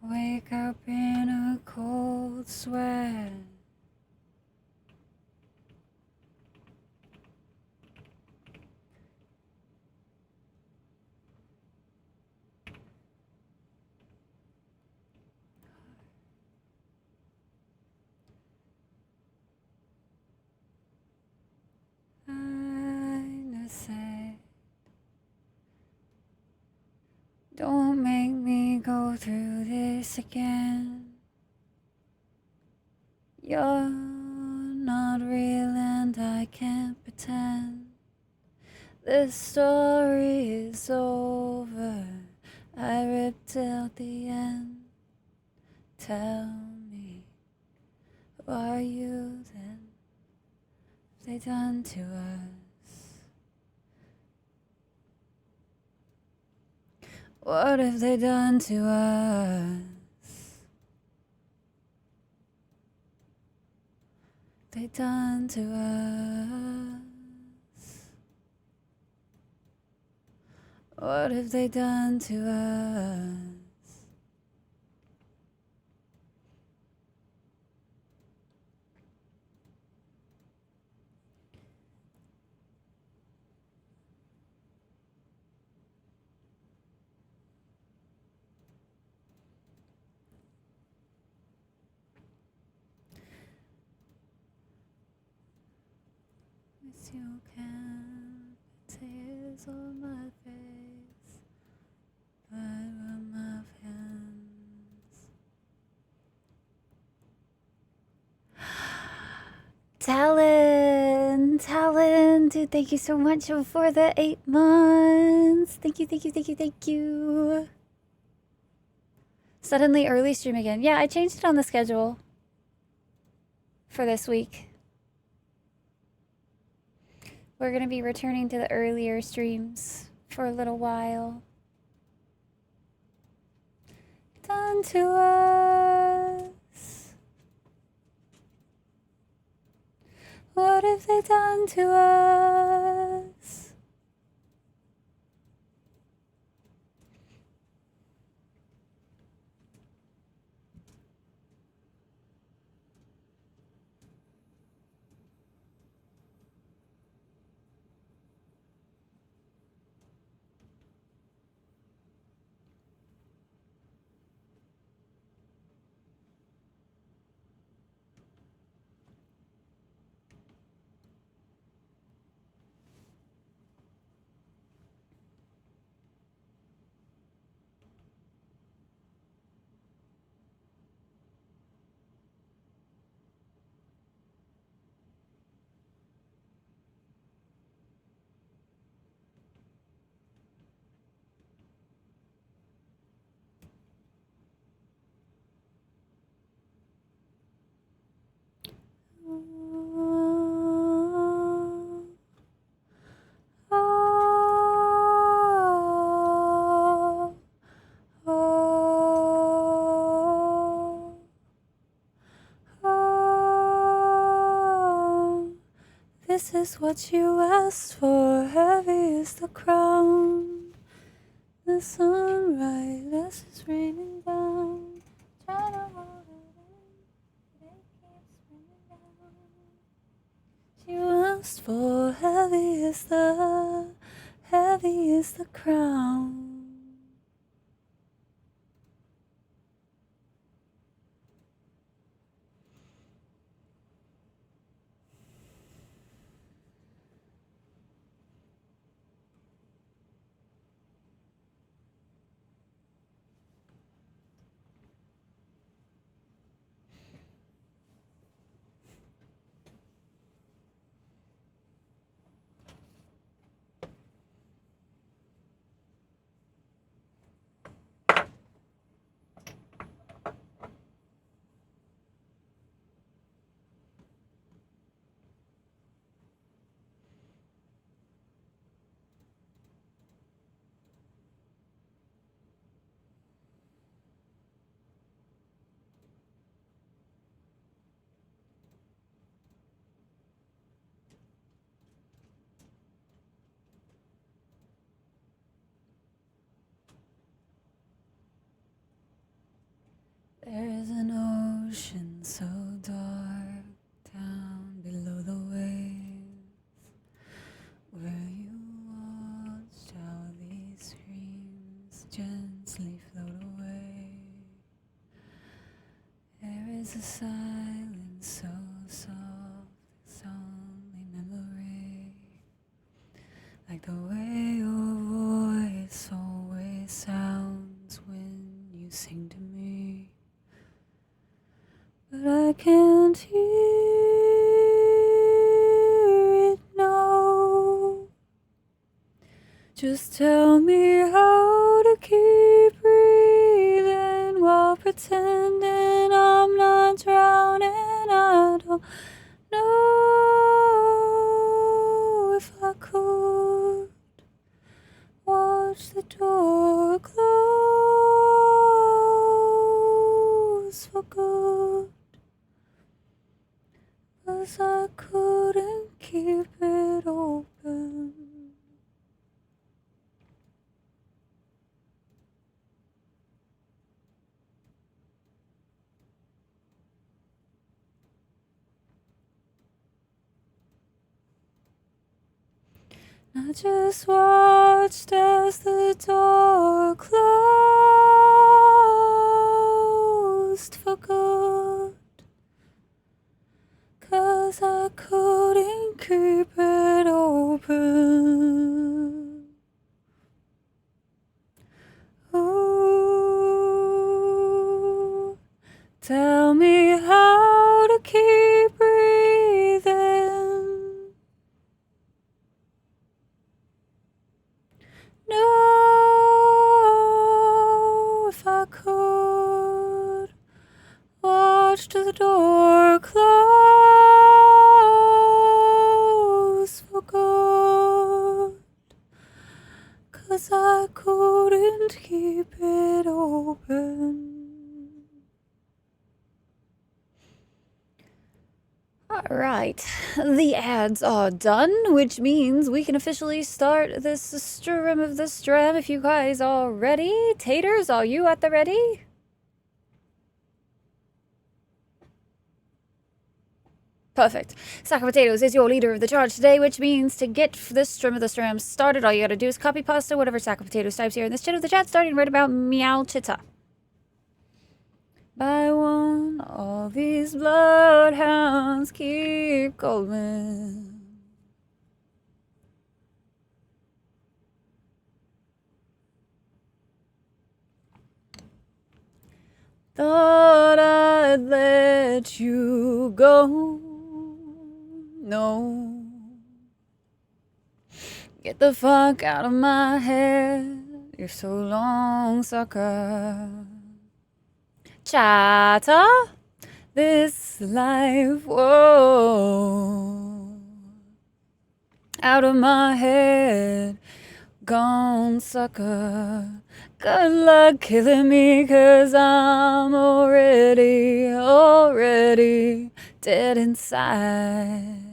Wake up in a cold sweat. I say, don't make me go through this again. You're not real and I can't pretend. This story is over. I ripped out the end. Tell me, who are you then? What have they done to us? What have they done to us? They done to us? What have they done to us? Miss you can tears on my face, but on my hands. Talon, dude, thank you so much for the 8 months. Thank you. Suddenly early stream again. Yeah, I changed it on the schedule for this week. We're gonna be returning to the earlier streams for a little while. Done to us. What have they done to us? This is what you asked for. Heavy is the crown. The sunrise is raining down. Try to hold it in, but it keeps raining down. You asked for heavy is the crown. Is a silence so soft, it's only memory, like the way your voice always sounds when you sing to me, but I can't hear it now. Just tell me how to keep breathing while pretending I'm not drowning. I don't know if I could watch the door close for good, 'cause I couldn't keep it open. I just watched as the door closed for good, 'cause I couldn't keep it open. Ooh, tell me how to keep breathing. No, if I could watch the door close for good, 'cause I couldn't keep it open. Alright, the ads are done, which means we can officially start this stream of the stream if you guys are ready. Taters, are you at the ready? Perfect. Sack of Potatoes is your leader of the charge today, which means to get this stream of the stream started, all you gotta do is copy pasta whatever Sack of Potatoes types here in this chat of the chat, starting right about meow chitta. By one, all these bloodhounds keep going. Thought I'd let you go. No. Get the fuck out of my head. You're so long, sucker. Chatter, this life, whoa, out of my head, gone, sucker. Good luck killing me, 'cause I'm already dead inside.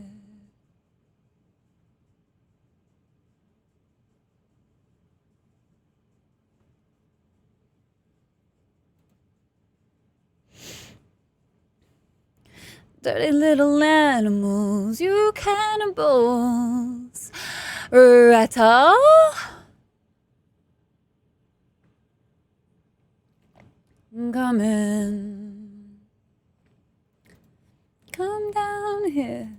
Dirty little animals, you cannibals. Rattle? Come in. Come down here.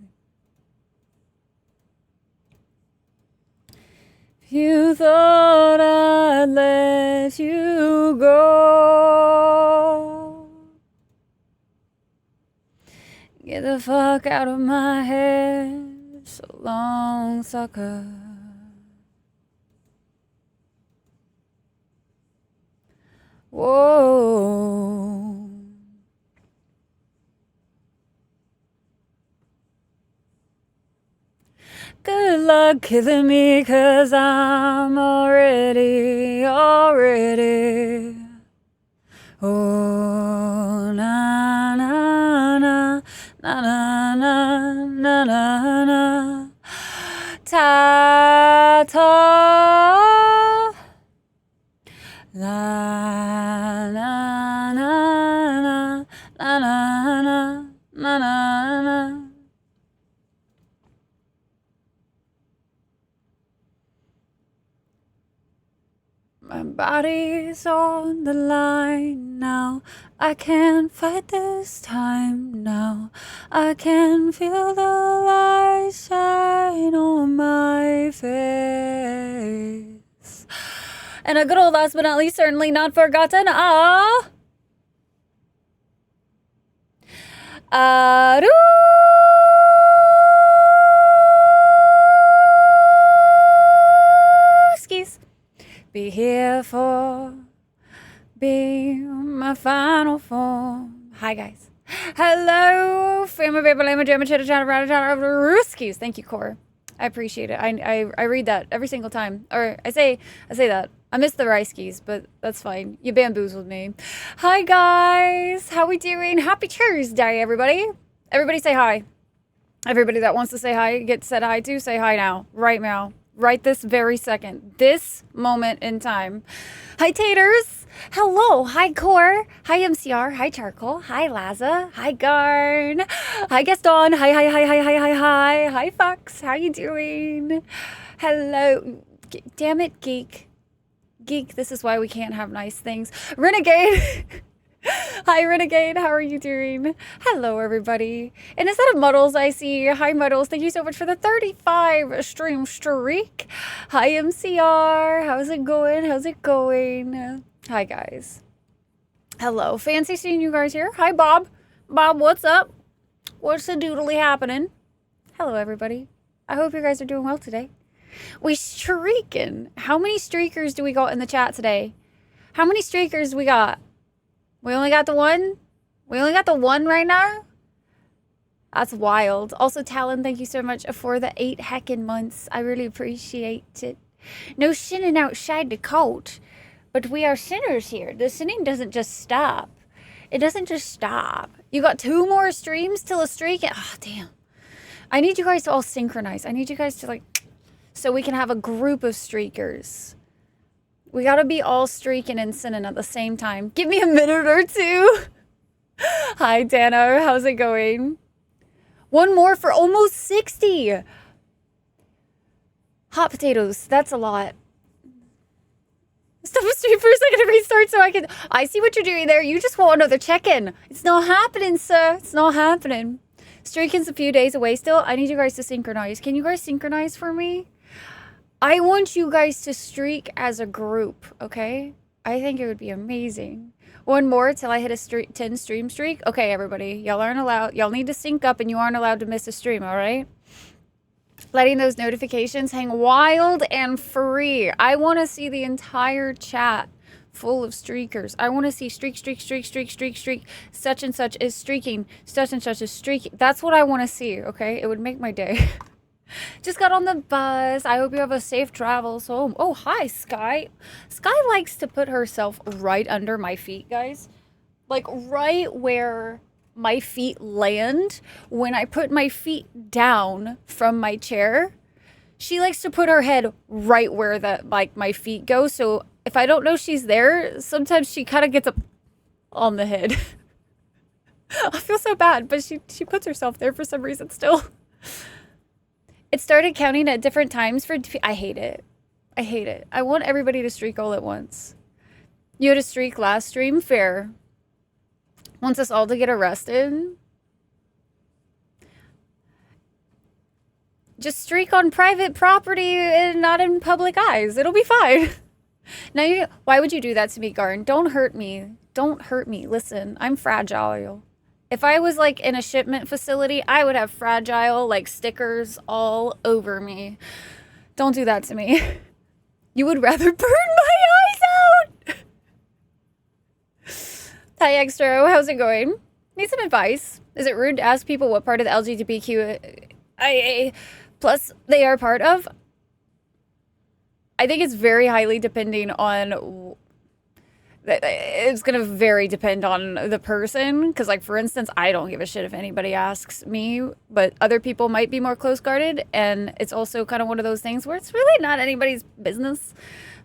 If you thought I'd let you go, get the fuck out of my head. So long, sucker. Whoa. Good luck killing me, 'cause I'm already. Oh, na na na na na na na na na. Ta ta. La na na na na na na na na. My body's on the line now. I can't fight this time now. I can feel the light shine on my face. And a good old last but not least, certainly not forgotten, Skis. Be here for be my final form. Hi guys. Hello, family, baby, lama, jamma, chitta, chatta, rata, chatta, Rooskies. Thank you, Core. I appreciate it. I read that every single time. Or I say that. I miss the rice skis, but that's fine. You bamboozled me. Hi guys. How we doing? Happy Tuesday, everybody. Everybody say hi. Everybody that wants to say hi, get said hi to, say hi now. Right now. Right this very second. This moment in time. Hi, Taters. Hello. Hi, Core. Hi, MCR. Hi, Charcoal. Hi, Laza. Hi, Garn. Hi, Gaston. Hi. Hi, Fox. How you doing? Hello. Damn it, Geek. Geek, this is why we can't have nice things. Renegade. Hi, Renegade. How are you doing? Hello, everybody. And instead of Muddles, I see. Hi, Muddles. Thank you so much for the 35 stream streak. Hi, MCR. How's it going? How's it going? Hi, guys. Hello. Fancy seeing you guys here. Hi, Bob. Bob, what's up? What's the doodly happening? Hello, everybody. I hope you guys are doing well today. We streaking. How many streakers do we got in the chat today? How many streakers we got? We only got the one? We only got the one right now? That's wild. Also, Talon, thank you so much for the 8 heckin' months. I really appreciate it. No sinning outside the cult, but we are sinners here. The sinning doesn't just stop. It doesn't just stop. You got 2 more streams till a streak? Oh, damn. I need you guys to all synchronize. I need you guys to, like, so we can have a group of streakers. We gotta be all streaking and sinning at the same time. Give me a minute or two. Hi, Dano. How's it going? One more for almost 60. Hot potatoes. That's a lot. Stop the stream for a second to restart so I can... I see what you're doing there. You just want another check-in. It's not happening, sir. It's not happening. Streaking's a few days away still. I need you guys to synchronize. Can you guys synchronize for me? I want you guys to streak as a group, okay? I think it would be amazing. One more till I hit a 10 stream streak. Okay, everybody. Y'all aren't allowed. Y'all need to sync up and you aren't allowed to miss a stream, all right? Letting those notifications hang wild and free. I want to see the entire chat full of streakers. I want to see streak. Such and such is streaking. Such and such is streaking. That's what I want to see, okay? It would make my day. Just got on the bus. I hope you have a safe travels home. Oh, hi, Sky. Sky likes to put herself right under my feet, guys. Like, right where my feet land when I put my feet down from my chair. She likes to put her head right where my feet go. So if I don't know she's there, sometimes she kind of gets up on the head. I feel so bad, but she puts herself there for some reason still. It started counting at different times for... I hate it. I hate it. I want everybody to streak all at once. You had a streak last stream? Fair. Wants us all to get arrested? Just streak on private property and not in public eyes. It'll be fine. Now, why would you do that to me, Garn? Don't hurt me. Don't hurt me. Listen, I'm fragile. If I was, like, in a shipment facility, I would have fragile, like, stickers all over me. Don't do that to me. You would rather burn my eyes out! Hi, Extra. How's it going? Need some advice. Is it rude to ask people what part of the LGBTQIA plus they are part of? I think it's very highly depending on... It's going to very depend on the person. Because, like, for instance, I don't give a shit if anybody asks me. But other people might be more close-guarded. And it's also kind of one of those things where it's really not anybody's business.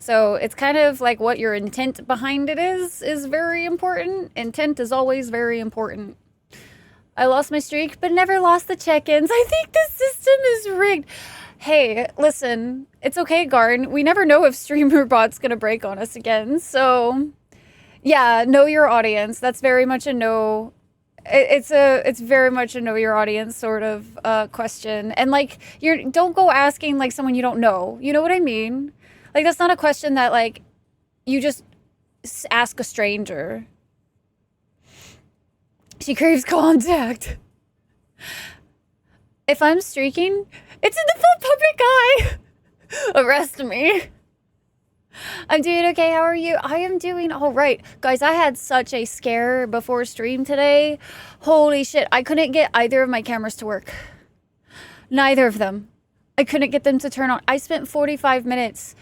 So it's kind of like what your intent behind it is very important. Intent is always very important. I lost my streak, but never lost the check-ins. I think the system is rigged. Hey, listen, it's okay, Garn. We never know if streamer bot's gonna break on us again. So, yeah, know your audience. That's very much a no. It's very much a know your audience sort of question. And like, don't go asking like someone you don't know. You know what I mean? Like, that's not a question that like you just ask a stranger. She craves contact. If I'm streaking, it's in the full public eye. Arrest me. I'm doing okay. How are you? I am doing all right. Guys, I had such a scare before stream today. Holy shit. I couldn't get either of my cameras to work. Neither of them. I couldn't get them to turn on. I spent 45 minutes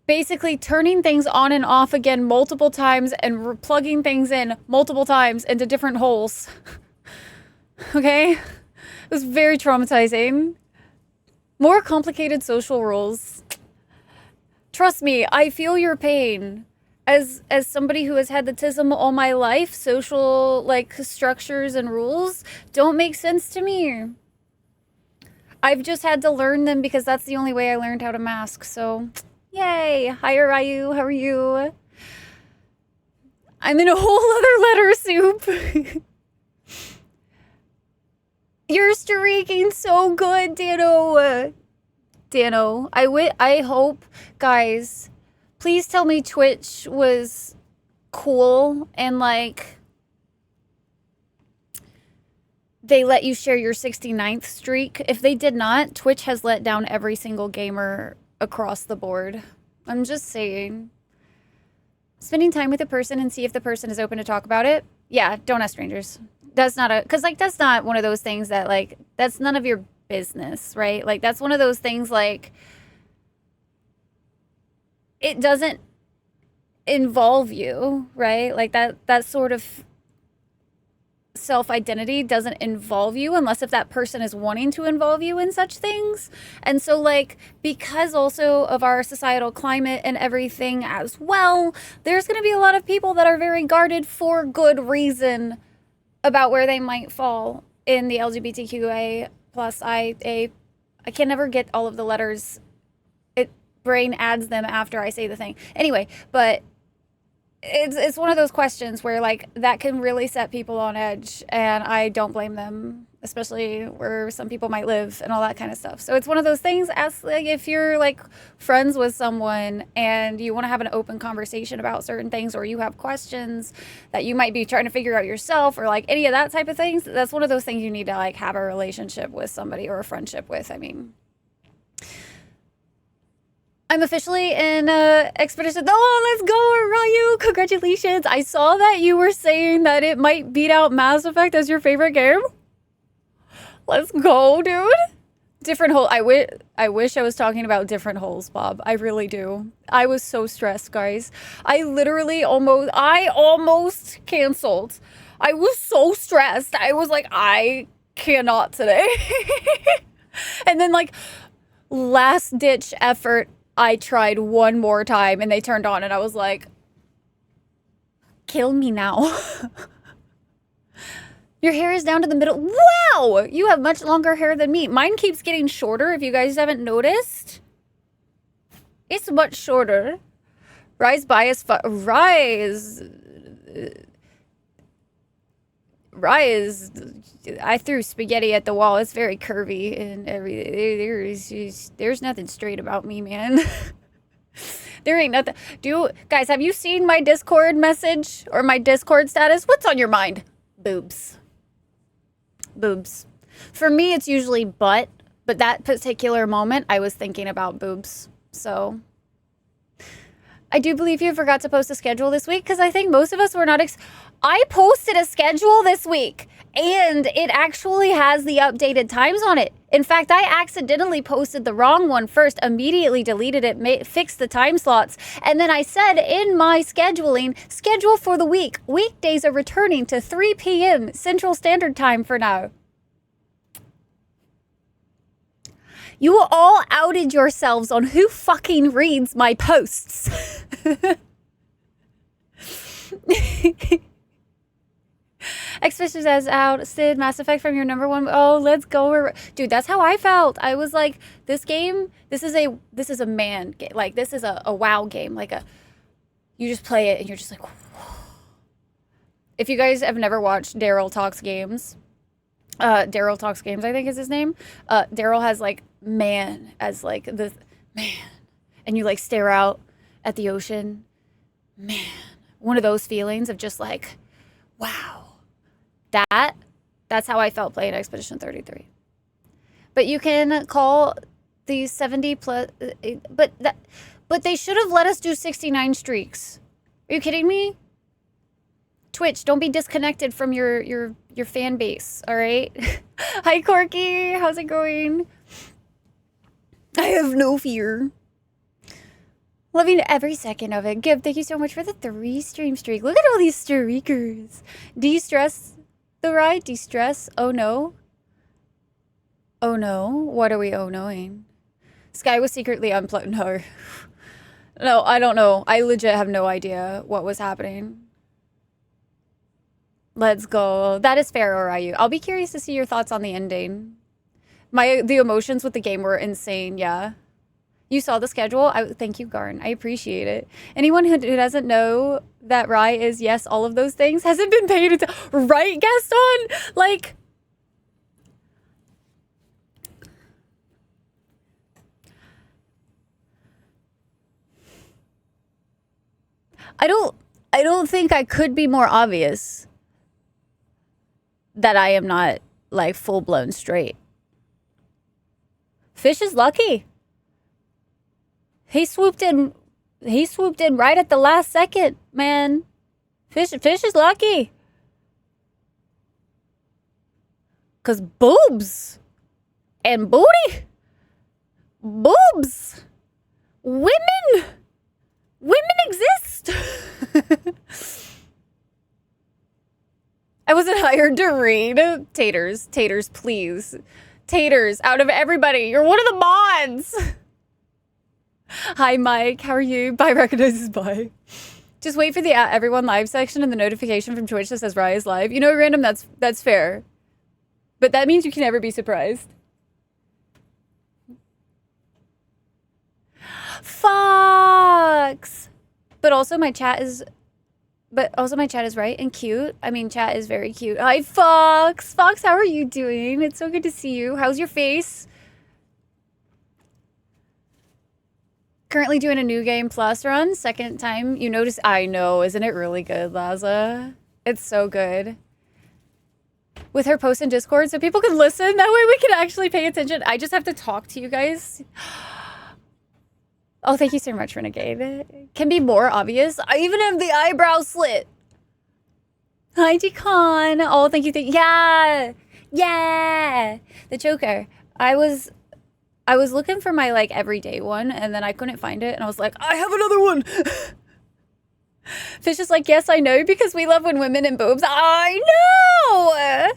basically turning things on and off again multiple times and plugging things in multiple times into different holes. Okay? It was very traumatizing. More complicated social rules. Trust me, I feel your pain. As somebody who has had the TISM all my life, social like structures and rules don't make sense to me. I've just had to learn them because that's the only way I learned how to mask. So, yay! Hi, Ryu. How are you? I'm in a whole other letter soup. You're streaking so good, Dano. Dano, I hope, guys, please tell me Twitch was cool and like they let you share your 69th streak. If they did not, Twitch has let down every single gamer across the board. I'm just saying. Spending time with a person and see if the person is open to talk about it. Yeah, don't ask strangers. That's not because like that's not one of those things that like that's none of your business, right? Like that's one of those things like it doesn't involve you, right? Like that sort of self-identity doesn't involve you unless if that person is wanting to involve you in such things. And so like because also of our societal climate and everything as well, there's going to be a lot of people that are very guarded for good reason about where they might fall in the LGBTQA plus I can never get all of the letters. It brain adds them after I say the thing. Anyway, but it's one of those questions where like that can really set people on edge, and I don't blame them, especially where some people might live and all that kind of stuff. So it's one of those things as like if you're like friends with someone and you want to have an open conversation about certain things, or you have questions that you might be trying to figure out yourself, or like any of that type of things, that's one of those things you need to like have a relationship with somebody or a friendship with. I mean, I'm officially in Expedition. Oh, let's go, Ryu. Congratulations. I saw that you were saying that it might beat out Mass Effect as your favorite game. Let's go, dude. Different hole. I wish I was talking about different holes, Bob. I really do. I was so stressed, guys. I almost canceled. I was so stressed. I was like, I cannot today. And then like last ditch effort, I tried one more time and they turned on and I was like, kill me now. Your hair is down to the middle. Wow! You have much longer hair than me. Mine keeps getting shorter if you guys haven't noticed. It's much shorter. Rise bias. Rise. Rise. I threw spaghetti at the wall. It's very curvy and everything. There's nothing straight about me, man. There ain't nothing. Guys, have you seen my Discord message or my Discord status? What's on your mind? Boobs. Boobs. For me, it's usually butt, but that particular moment, I was thinking about boobs. So I do believe you forgot to post a schedule this week because I think most of us were not. I posted a schedule this week and it actually has the updated times on it. In fact, I accidentally posted the wrong one first, immediately deleted it, fixed the time slots. And then I said in my scheduling, schedule for the week. Weekdays are returning to 3 p.m. Central Standard Time for now. You all outed yourselves on who fucking reads my posts. Expedition says out. Sid, Mass Effect from your number one. Oh, let's go. Dude, that's how I felt. I was like, this game, this is a man game. Like, this is a WoW game. Like, you just play it and you're just like, whoa. If you guys have never watched Daryl Talks Games, Daryl Talks Games, I think is his name. Daryl has like man as like the man. And you like stare out at the ocean. Man. One of those feelings of just like, wow. That's how I felt playing Expedition 33. But you can call these 70 plus, but they should have let us do 69 streaks. Are you kidding me? Twitch, don't be disconnected from your fan base, all right? Hi, Corky. How's it going? I have no fear. Loving every second of it. Gib, thank you so much for the 3 stream streak. Look at all these streakers. De-stress the ride? De-stress? Oh, no. Oh, no. What are we oh-noing? Sky was secretly unplugged. No. No, I don't know. I legit have no idea what was happening. Let's go. That is fair, Orayu. I'll be curious to see your thoughts on the ending. The emotions with the game were insane, yeah. You saw the schedule? Thank you, Garn. I appreciate it. Anyone who doesn't know that Rye is yes, all of those things, hasn't been paid attention. Right, Gaston? Like... I don't think I could be more obvious that I am not, like, full-blown straight. Fish is lucky. He swooped in right at the last second, man. Fish is lucky. 'Cause boobs and booty. Boobs. Women exist. I wasn't hired to read. Taters, please. Taters, out of everybody, you're one of the mods. Hi, Mike. How are you? Bye recognizes bye. Just wait for the everyone live section and the notification from Twitch that says Rise live. You know, random, that's fair. But that means you can never be surprised. Fox. But also my chat is right and cute. I mean, chat is very cute. Hi, Fox. Fox, how are you doing? It's so good to see you. How's your face? Currently doing a new game plus run. Second time you notice. I know. Isn't it really good, Laza? It's so good. With her post in Discord so people can listen. That way we can actually pay attention. I just have to talk to you guys. Oh, thank you so much, Renegade. Can be more obvious. I even have the eyebrow slit. Hi, G-Con. Oh, thank you. Yeah. The choker. I was looking for my, like, everyday one, and then I couldn't find it, and I was like, I have another one! Fish is like, yes, I know, because we love when women and boobs. I know!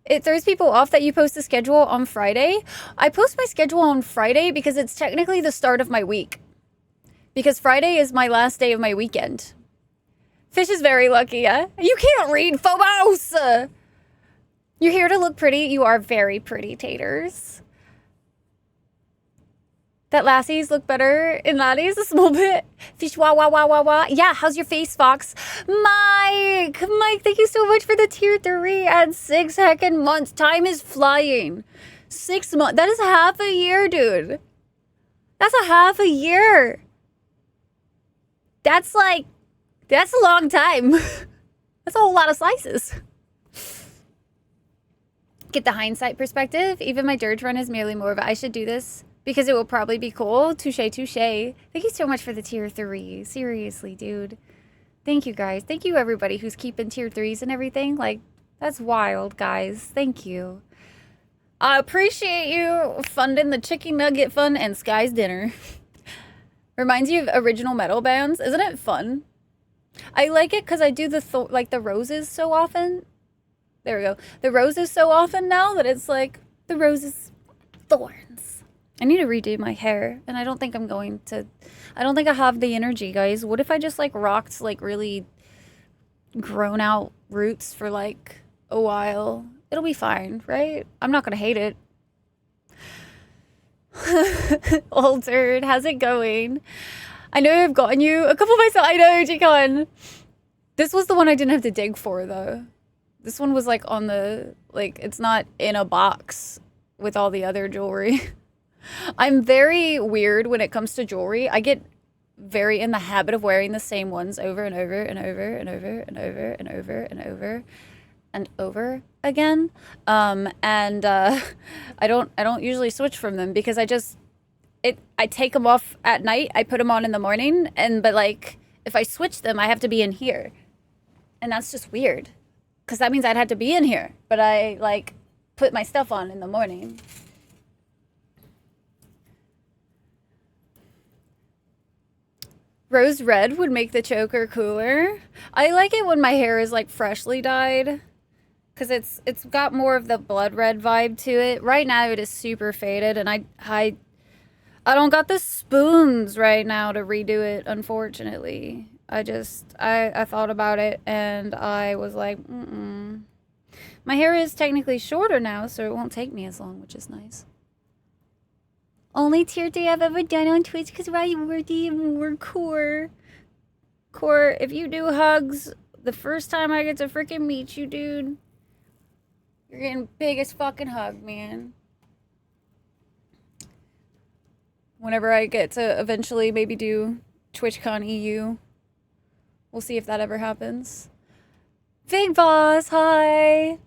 It throws people off that you post the schedule on Friday. I post my schedule on Friday because it's technically the start of my week. Because Friday is my last day of my weekend. Fish is very lucky, yeah? You can't read, Phobos! You're here to look pretty. You are very pretty, Taters. That lassies look better in laddies a small bit. Fish, wah, wah, wah, wah, wah. Yeah, how's your face, Fox? Mike, thank you so much for the tier 3 and 6 heckin' months. Time is flying. 6 months. That is half a year, dude. That's a half a year. That's a long time. That's a whole lot of slices. Get the hindsight perspective. Even my dirge run is merely more of a, I should do this because it will probably be cool. Touche. Thank you so much for the tier 3. Seriously, dude. Thank you, guys. Thank you, everybody who's keeping tier 3s and everything. Like, that's wild, guys. Thank you. I appreciate you funding the chicken nugget fund and Sky's dinner. Reminds you of original metal bands. Isn't it fun? I like it because I do the roses so often. There we go. The roses so often now that it's like the roses, thorns. I need to redo my hair, and I don't think I'm going to. I don't think I have the energy, guys. What if I just like rocked like really grown out roots for like a while. It'll be fine, right? I'm not gonna hate it. Altered, how's it going? I know I've gotten you a couple of myself. I know, Jikon. This was the one I didn't have to dig for, though. This one was like on the, like, it's not in a box with all the other jewelry. I'm very weird when it comes to jewelry. I get very in the habit of wearing the same ones over and over and over and over and over and over and over and over again. I don't usually switch from them because I take them off at night. I put them on in the morning, but like if I switch them, I have to be in here, and that's just weird, because that means I'd have to be in here. But I like put my stuff on in the morning. Rose red would make the choker cooler. I like it when my hair is like freshly dyed, because it's got more of the blood red vibe to it. Right now it is super faded, and I don't got the spoons right now to redo it, unfortunately. I thought about it, and I was like, My hair is technically shorter now, so it won't take me as long, which is nice. Only tier 3 I've ever done on Twitch, because we're core. Core, if you do hugs, the first time I get to freaking meet you, dude, you're getting biggest fucking hug, man. Whenever I get to eventually maybe do TwitchCon EU. We'll see if that ever happens. Big Boss, hi!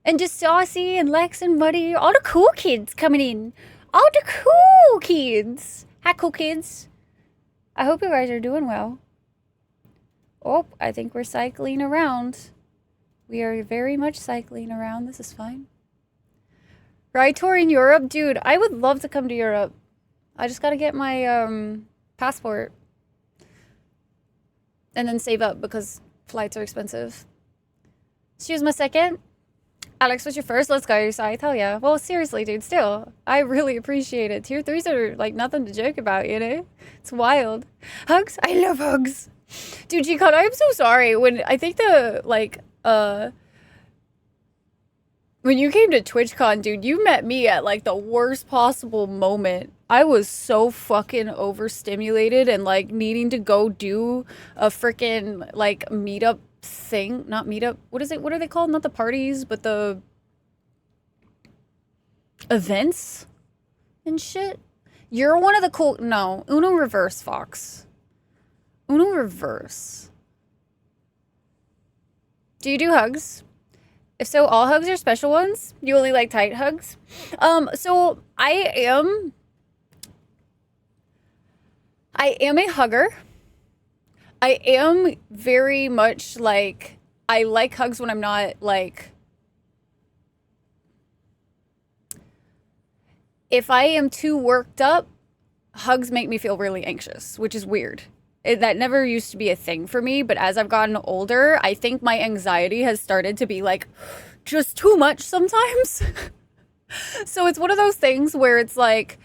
And just Saucy and Lex and Muddy, all the cool kids coming in. All the cool kids! Hi, cool kids. I hope you guys are doing well. Oh, I think we're cycling around. We are very much cycling around. This is fine. Ride tour in Europe? Dude, I would love to come to Europe. I just gotta get my passport. And then save up because flights are expensive. Choose my second. Alex, what's your first? Let's go, your side. Hell yeah. Well, seriously, dude, still. I really appreciate it. Tier 3s are like nothing to joke about, you know? It's wild. Hugs? I love hugs. Dude, G-Con, I'm so sorry. When I think when you came to TwitchCon, dude, you met me at like the worst possible moment. I was so fucking overstimulated and like needing to go do a freaking like meetup thing. Not meetup. What is it? What are they called? Not the parties, but the events and shit. You're one of the cool. No, Uno reverse, Fox. Uno reverse. Do you do hugs? If so, all hugs are special ones? You only like tight hugs? So I am a hugger. I am very much like, I like hugs when I'm not like, if I am too worked up, hugs make me feel really anxious, which is weird. That never used to be a thing for me, but as I've gotten older, I think my anxiety has started to be like just too much sometimes. So it's one of those things where it's like,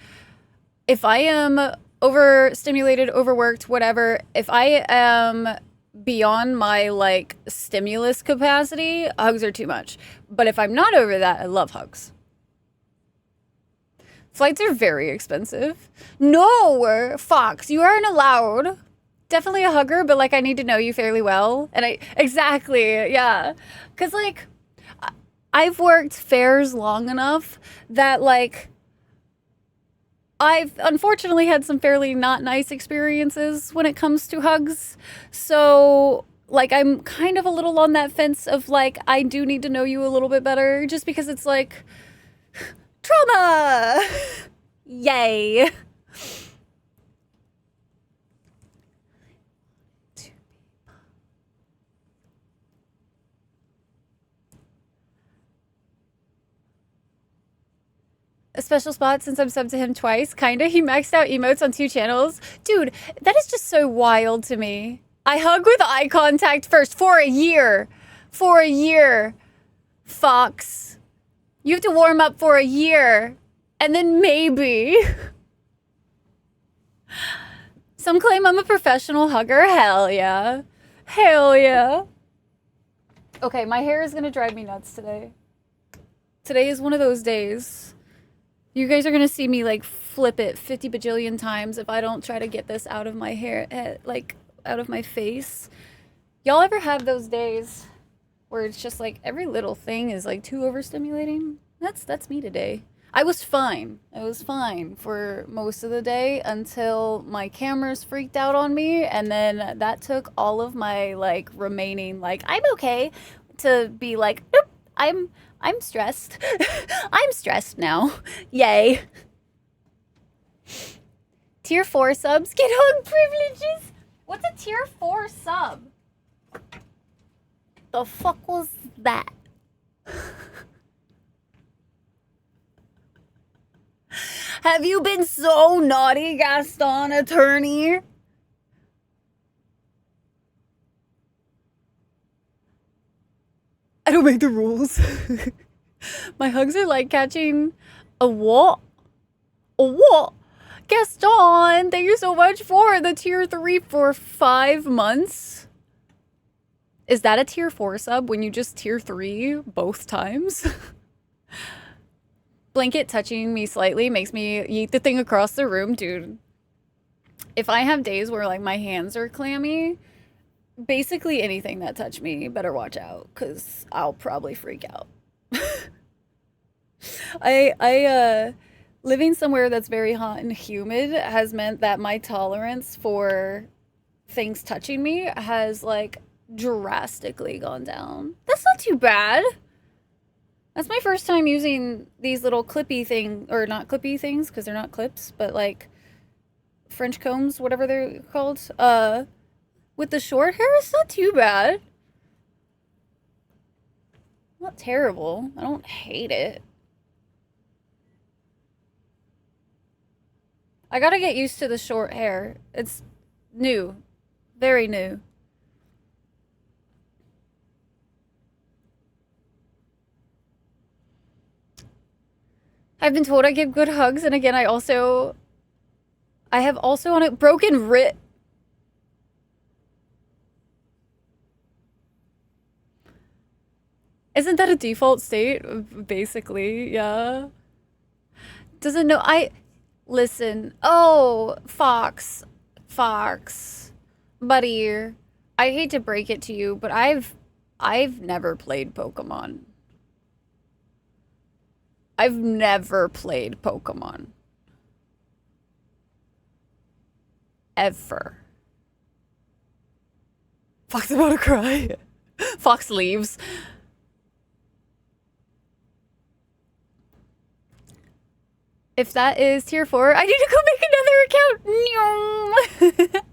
if I am overstimulated, overworked, whatever, if I am beyond my like stimulus capacity, hugs are too much. But if I'm not over that, I love hugs. Flights are very expensive. No, Fox, you aren't allowed. Definitely a hugger, but like I need to know you fairly well. And exactly, yeah. Cause like I've worked fairs long enough that like I've unfortunately had some fairly not nice experiences when it comes to hugs. So like I'm kind of a little on that fence of like I do need to know you a little bit better, just because it's like trauma. Yay. A special spot since I'm subbed to him twice, kinda. He maxed out emotes on 2 channels. Dude, that is just so wild to me. I hug with eye contact first for a year. For a year. Fox. You have to warm up for a year. And then maybe. Some claim I'm a professional hugger. Hell yeah. Hell yeah. Okay, my hair is gonna drive me nuts today. Today is one of those days. You guys are gonna see me like flip it 50 bajillion times if I don't try to get this out of my hair, like out of my face. Y'all ever have those days where it's just like every little thing is like too overstimulating? That's me today. I was fine. I was fine for most of the day until my cameras freaked out on me, and then that took all of my like remaining like I'm okay to be like nope, I'm stressed. I'm stressed now. Yay. Tier 4 subs get hug privileges. What's a tier 4 sub? The fuck was that? Have you been so naughty, Gaston, attorney? I don't make the rules. My hugs are like catching a what? A what? Gaston, thank you so much for the tier 3 for 5 months. Is that a tier 4 sub when you just tier 3 both times? Blanket touching me slightly makes me yeet the thing across the room, dude. If I have days where like my hands are clammy, basically anything that touch me better watch out, because I'll probably freak out. Living somewhere that's very hot and humid has meant that my tolerance for things touching me has like drastically gone down. That's not too bad. That's my first time using these little clippy thing, or not clippy things because they're not clips, but like French combs, whatever they're called. With the short hair, it's not too bad. Not terrible. I don't hate it. I gotta get used to the short hair. It's new. Very new. I've been told I give good hugs, and again, I have also on a broken rib. Isn't that a default state? Basically, yeah. Doesn't know, listen. Oh, Fox. Fox. Buddy, I hate to break it to you, but I've never played Pokemon. I've never played Pokemon. Ever. Fox about to cry. Fox leaves. If that is tier 4, I need to go make another account.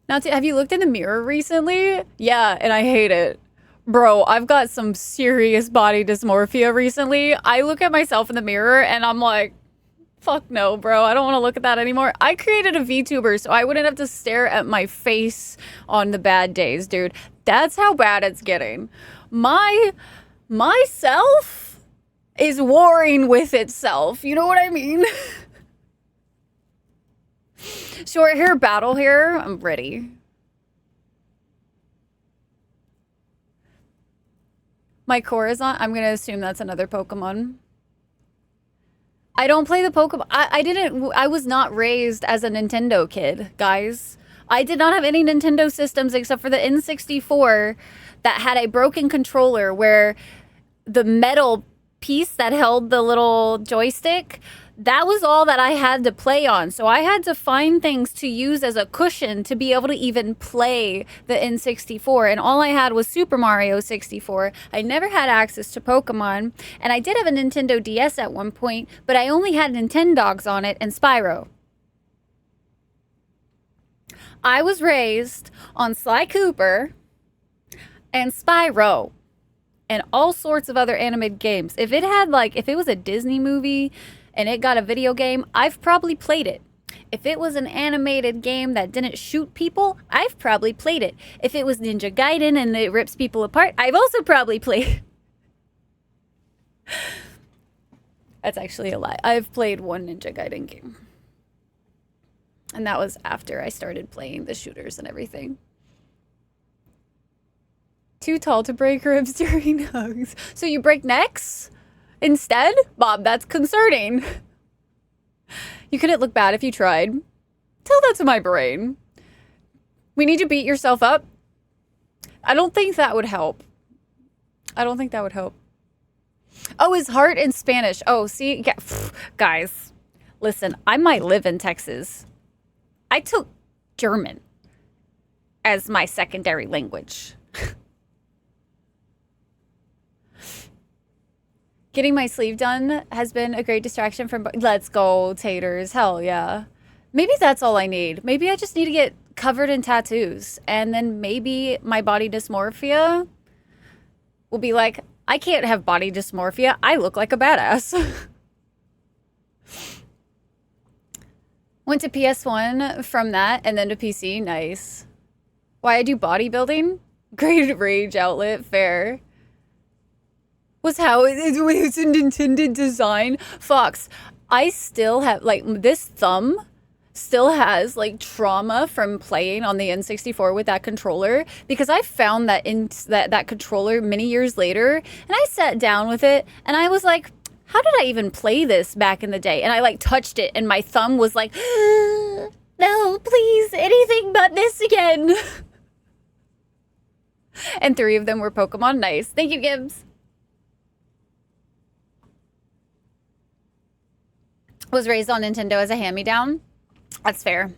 Not to, have you looked in the mirror recently? Yeah, and I hate it. Bro, I've got some serious body dysmorphia recently. I look at myself in the mirror and I'm like, fuck no, bro. I don't want to look at that anymore. I created a VTuber so I wouldn't have to stare at my face on the bad days, dude. That's how bad it's getting. Myself is warring with itself. You know what I mean? Short hair, battle hair. I'm ready. My Corazon. I'm gonna assume that's another Pokemon. I don't play the Pokemon. I was not raised as a Nintendo kid, guys. I did not have any Nintendo systems except for the N64 that had a broken controller where the metal piece that held the little joystick, that was all that I had to play on. So I had to find things to use as a cushion to be able to even play the N64. And all I had was Super Mario 64. I never had access to Pokemon. And I did have a Nintendo DS at one point, but I only had Nintendogs on it and Spyro. I was raised on Sly Cooper and Spyro and all sorts of other animated games. If it was a Disney movie and it got a video game, I've probably played it. If it was an animated game that didn't shoot people, I've probably played it. If it was Ninja Gaiden and it rips people apart, I've also probably played it. That's actually a lie. I've played one Ninja Gaiden game. And that was after I started playing the shooters and everything. Too tall to break ribs during hugs. So you break necks instead? Bob, that's concerning. You couldn't look bad if you tried. Tell that to my brain. We need to beat yourself up. I don't think that would help. I don't think that would help. Oh, is heart in Spanish? Oh, see? Yeah. Guys, listen, I might live in Texas. I took German as my secondary language. Getting my sleeve done has been a great distraction from... Let's go, taters. Hell yeah. Maybe that's all I need. Maybe I just need to get covered in tattoos. And then maybe my body dysmorphia will be like, I can't have body dysmorphia. I look like a badass. Went to PS1 from that and then to PC. Nice. Why I do bodybuilding? Great rage outlet. Fair. Was how it's an intended design. Fox, I still have, like, this thumb still has, like, trauma from playing on the N64 with that controller, because I found that that controller many years later, and I sat down with it, and I was like, how did I even play this back in the day? And I, like, touched it, and my thumb was like, no, please, anything but this again. And 3 of them were Pokemon. Nice. Thank you, Gibbs. Was raised on Nintendo as a hand-me-down. That's fair.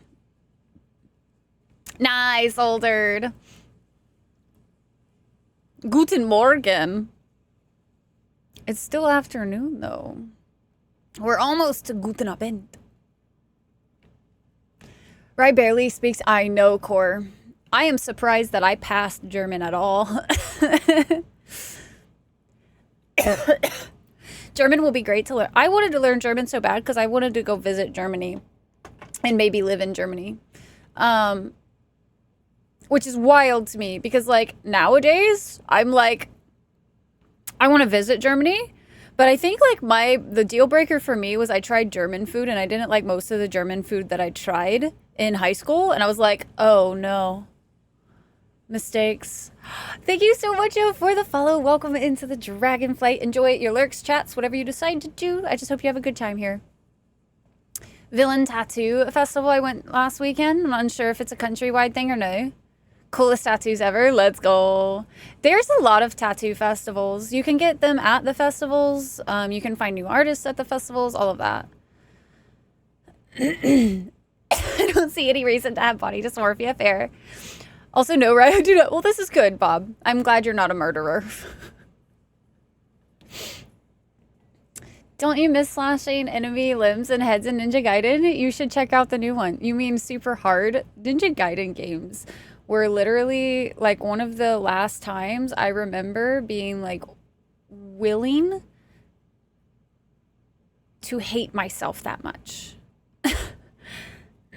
Nice, oldered. Guten Morgen. It's still afternoon, though. We're almost to Guten Abend. Rai barely speaks. I know, Core. I am surprised that I passed German at all. German will be great to learn. I wanted to learn German so bad because I wanted to go visit Germany and maybe live in Germany. Which is wild to me because, like, nowadays I'm like, I want to visit Germany, but I think, like, the deal breaker for me was I tried German food and I didn't like most of the German food that I tried in high school, and I was like, oh no. Mistakes. Thank you so much, Joe, for the follow. Welcome into the Dragonflight. Enjoy your lurks, chats, whatever you decide to do. I just hope you have a good time here. Villain Tattoo Festival. I went last weekend. I'm unsure if it's a countrywide thing or no. Coolest tattoos ever. Let's go. There's a lot of tattoo festivals. You can get them at the festivals. You can find new artists at the festivals. All of that. I don't see any reason to have body dysmorphia. Fair. Also, no, right? I do not. Well, this is good, Bob. I'm glad you're not a murderer. Don't you miss slashing enemy limbs and heads in Ninja Gaiden? You should check out the new one. You mean super hard? Ninja Gaiden games were literally, like, one of the last times I remember being, like, willing to hate myself that much.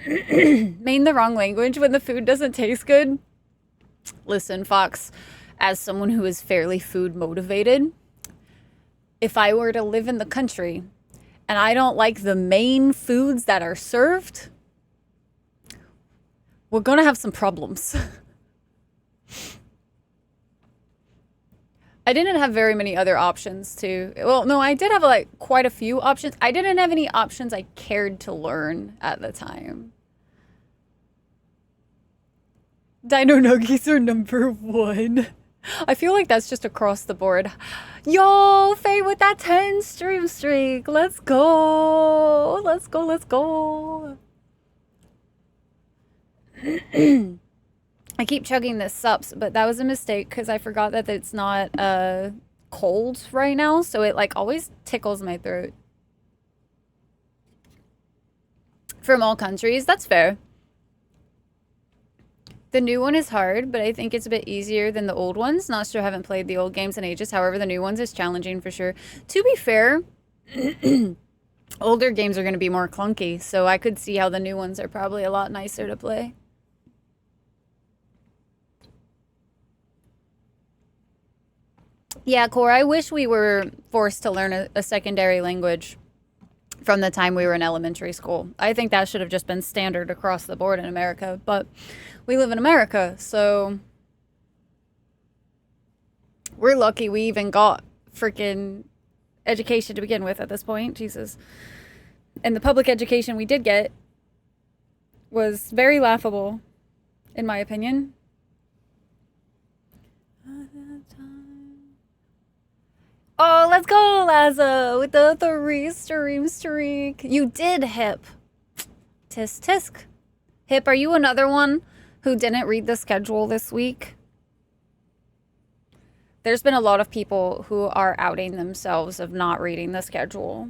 Main the wrong language when the food doesn't taste good. Listen, Fox, as someone who is fairly food motivated, if I were to live in the country and I don't like the main foods that are served, we're gonna have some problems. I didn't have very many other options too. Well, no, I did have, like, quite a few options. I didn't have any options I cared to learn at the time. Dino Nuggies are #1. I feel like that's just across the board. Yo, Faye with that 10 stream streak. Let's go. Let's go. Let's go. I keep chugging this sups, but that was a mistake because I forgot that it's not cold right now. So it, like, always tickles my throat. From all countries. That's fair. The new one is hard, but I think it's a bit easier than the old ones. Not sure, I haven't played the old games in ages. However, the new ones is challenging for sure. To be fair, older games are going to be more clunky, so I could see how the new ones are probably a lot nicer to play. Yeah, Core, I wish we were forced to learn a secondary language. from the time we were in elementary school. I think that should have just been standard across the board in America, but we live in America, so we're lucky we even got freaking education to begin with at this point. Jesus. And the public education we did get was very laughable, in my opinion. Oh, let's go, Lazo, with the 3-stream streak. You did, Hip. Tisk tisk. Hip, are you another one who didn't read the schedule this week? There's been a lot of people who are outing themselves of not reading the schedule.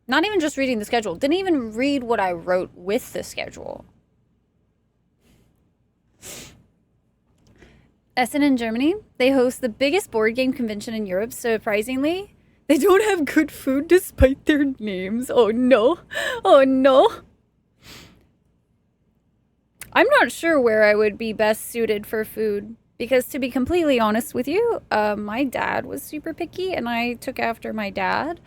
Not even just reading the schedule. Didn't even read what I wrote with the schedule. Essen in Germany, they host the biggest board game convention in Europe. Surprisingly, they don't have good food despite their names. Oh no. Oh no. I'm not sure where I would be best suited for food. Because to be completely honest with you, my dad was super picky and I took after my dad.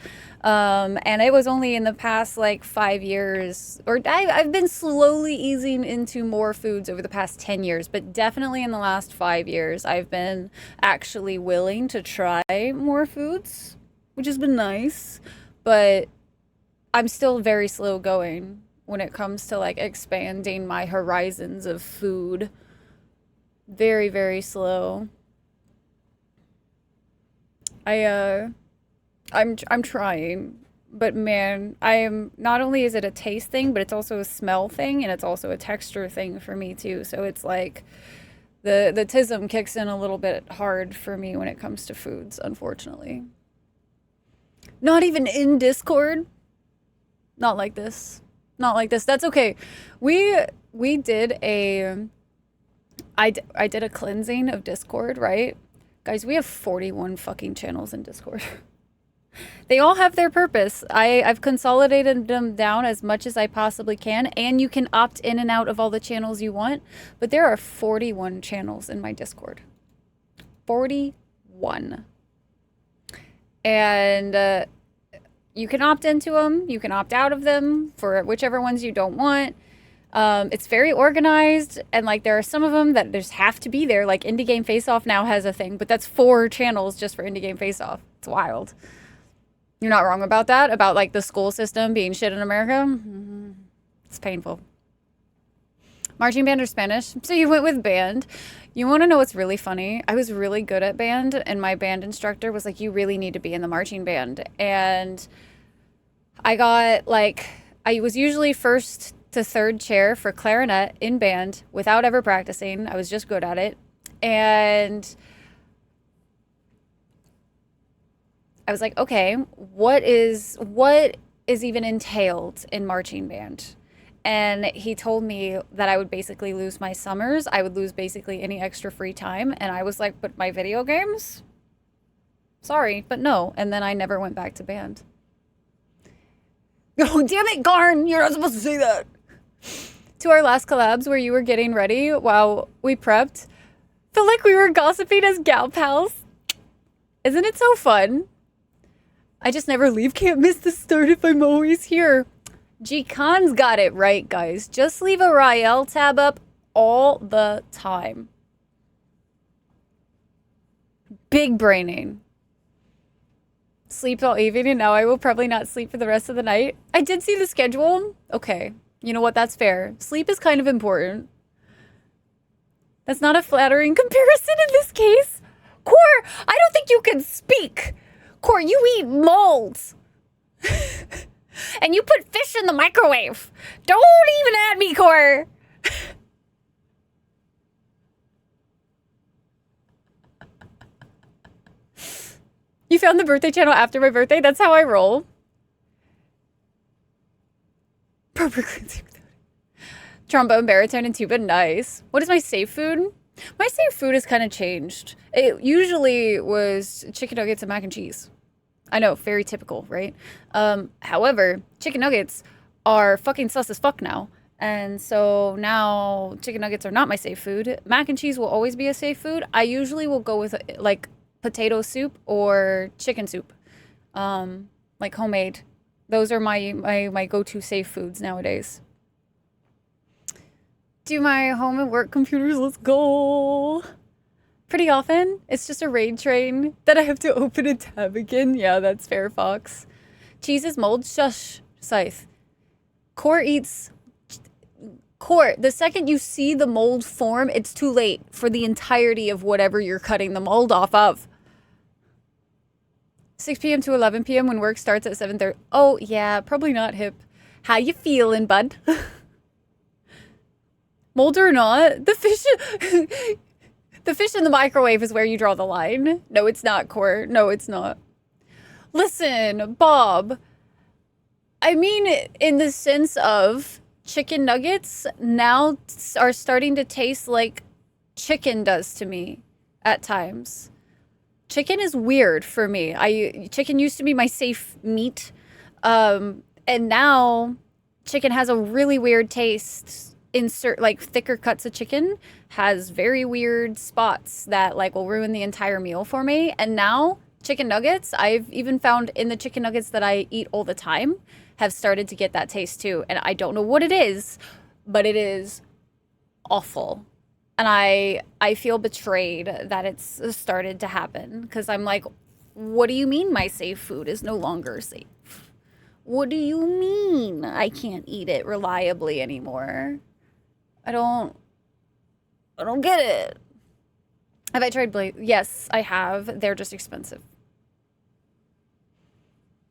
And it was only in the past like 5 years, or I've been slowly easing into more foods over the past 10 years, but definitely in the last 5 years, I've been actually willing to try more foods, which has been nice, but I'm still very slow going when it comes to like expanding my horizons of food. Very, very slow. I'm trying, but man, I am, not only is it a taste thing, but it's also a smell thing and it's also a texture thing for me too. So it's like the tism kicks in a little bit hard for me when it comes to foods, unfortunately. Not even in Discord. Not like this. Not like this. That's okay. We did a I did a cleansing of Discord, right? Guys, we have 41 fucking channels in Discord. They all have their purpose. I've consolidated them down as much as I possibly can, and you can opt in and out of all the channels you want, but there are 41 channels in my Discord. 41. And you can opt into them, you can opt out of them for whichever ones you don't want. It's very organized, and like there are some of them that just have to be there. Like Indie Game Face Off now has a thing, but that's 4 channels just for Indie Game Face Off. It's wild. You're not wrong about that, about like the school system being shit in America. Mm-hmm. It's painful. Marching band or Spanish? So you went with band. You want to know what's really funny? I was really good at band, and my band instructor was like, you really need to be in the marching band. And I got like, I was usually first to third chair for clarinet in band without ever practicing. I was just good at it. And I was like, okay, what is even entailed in marching band? And he told me that I would basically lose my summers. I would lose basically any extra free time. And I was like, but my video games? Sorry, but no. And then I never went back to band. Oh, damn it, Garn. You're not supposed to say that. To our last collabs where you were getting ready while we prepped, felt like we were gossiping as gal pals. Isn't it so fun? I just never leave. Can't miss the start if I'm always here. G-Con's got it right, guys. Just leave a Rael tab up all the time. Big braining. Sleep all evening, and now I will probably not sleep for the rest of the night. I did see the schedule. Okay. You know what? That's fair. Sleep is kind of important. That's not a flattering comparison in this case. Core, I don't think you can speak. Core, you eat molds. And you put fish in the microwave. Don't even at me, Core. You found the birthday channel after my birthday? That's how I roll. Proper cleansing. Trombone, baritone, and tuba. Nice. What is my safe food? My safe food has kind of changed. It usually was chicken nuggets and mac and cheese. I know, very typical, right? However, chicken nuggets are fucking sus as fuck now. And so now chicken nuggets are not my safe food. Mac and cheese will always be a safe food. I usually will go with like potato soup or chicken soup. Like homemade Those are my go-to safe foods nowadays. Do my home and work computers. Let's go. Pretty often. It's just a raid train that I have to open a tab again. Yeah, that's fair, Fox. Cheese is mold. Shush, Scythe. Core eats... Core, the second you see the mold form, it's too late for the entirety of whatever you're cutting the mold off of. 6 p.m. to 11 p.m. when work starts at 7:30. Oh, yeah, probably not hip. How you feeling, bud? Mold or not, the fish in the microwave is where you draw the line. No, it's not, Core. No, it's not. Listen, Bob. I mean, in the sense of chicken nuggets now are starting to taste like chicken does to me at times. Chicken is weird for me. Chicken used to be my safe meat. And now chicken has a really weird taste. Like thicker cuts of chicken has very weird spots that like will ruin the entire meal for me. And now chicken nuggets, I've even found in the chicken nuggets that I eat all the time, have started to get that taste too. And I don't know what it is, but it is awful. And I feel betrayed that it's started to happen because I'm like, what do you mean my safe food is no longer safe? What do you mean I can't eat it reliably anymore? I don't get it. Have I tried Blaze? Yes, I have. They're just expensive.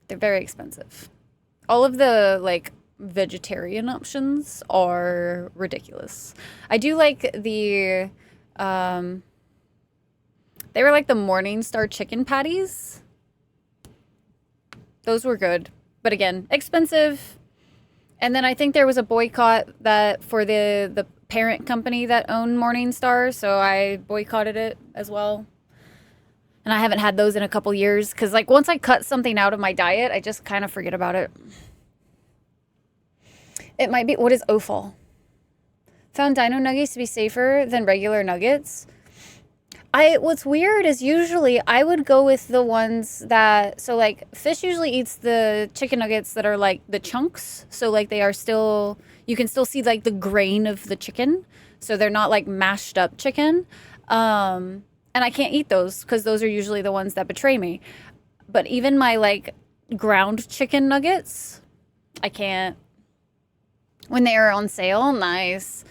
They're very expensive. All of the like vegetarian options are ridiculous. I do like the they were like the Morningstar chicken patties. Those were good, but again, expensive. And then I think there was a boycott that for the parent company that owned Morningstar, so I boycotted it as well. And I haven't had those in a couple years because, like, once I cut something out of my diet, I just kind of forget about it. It might be... What is offal? Found dino nuggets to be safer than regular nuggets. What's weird is usually I would go with the ones that... So, like, fish usually eats the chicken nuggets that are, like, the chunks. So, like, they are still... You can still see, like, the grain of the chicken. So they're not, like, mashed up chicken. And I can't eat those because those are usually the ones that betray me. But even my, like, ground chicken nuggets, I can't. When they are on sale, nice.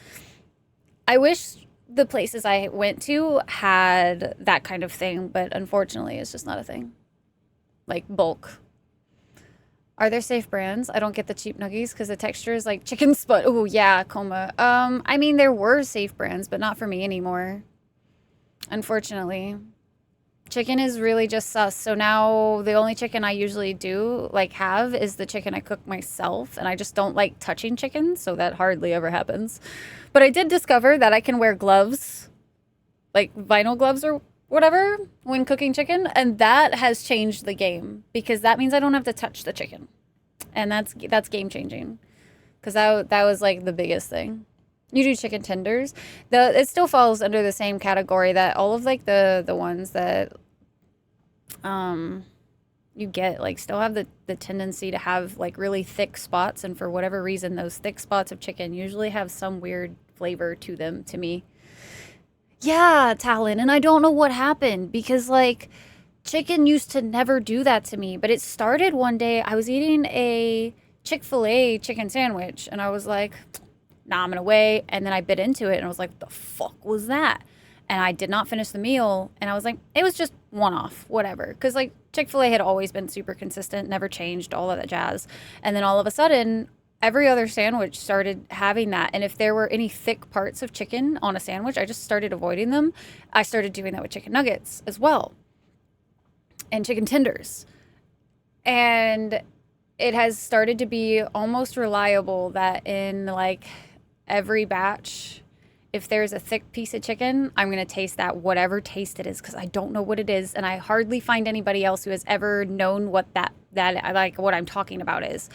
I wish the places I went to had that kind of thing, but unfortunately, it's just not a thing. Like, bulk. Are there safe brands? I don't get the cheap nuggies because the texture is like chicken spud. Oh, yeah, coma. I mean, there were safe brands, but not for me anymore. Unfortunately. Chicken is really just sus. So now the only chicken I usually do like have is the chicken I cook myself. And I just don't like touching chicken. So that hardly ever happens. But I did discover that I can wear gloves, like vinyl gloves or whatever, when cooking chicken. And that has changed the game because that means I don't have to touch the chicken. And that's game changing because that was like the biggest thing. You do chicken tenders. It still falls under the same category that all of like the ones that you get like still have the tendency to have like really thick spots, and for whatever reason those thick spots of chicken usually have some weird flavor to them to me. Yeah, Talon, and I don't know what happened because like chicken used to never do that to me, but it started one day. I was eating a Chick-fil-A chicken sandwich and I was like, nah, I'm gonna wait. And then I bit into it and I was like, the fuck was that? And I did not finish the meal. And I was like, it was just one off, whatever. Because like Chick-fil-A had always been super consistent, never changed, all of that jazz. And then all of a sudden, every other sandwich started having that. And if there were any thick parts of chicken on a sandwich, I just started avoiding them. I started doing that with chicken nuggets as well. And chicken tenders. And it has started to be almost reliable that in like every batch, if there's a thick piece of chicken, I'm going to taste that, whatever taste it is, because I don't know what it is. And I hardly find anybody else who has ever known what that like what I'm talking about is.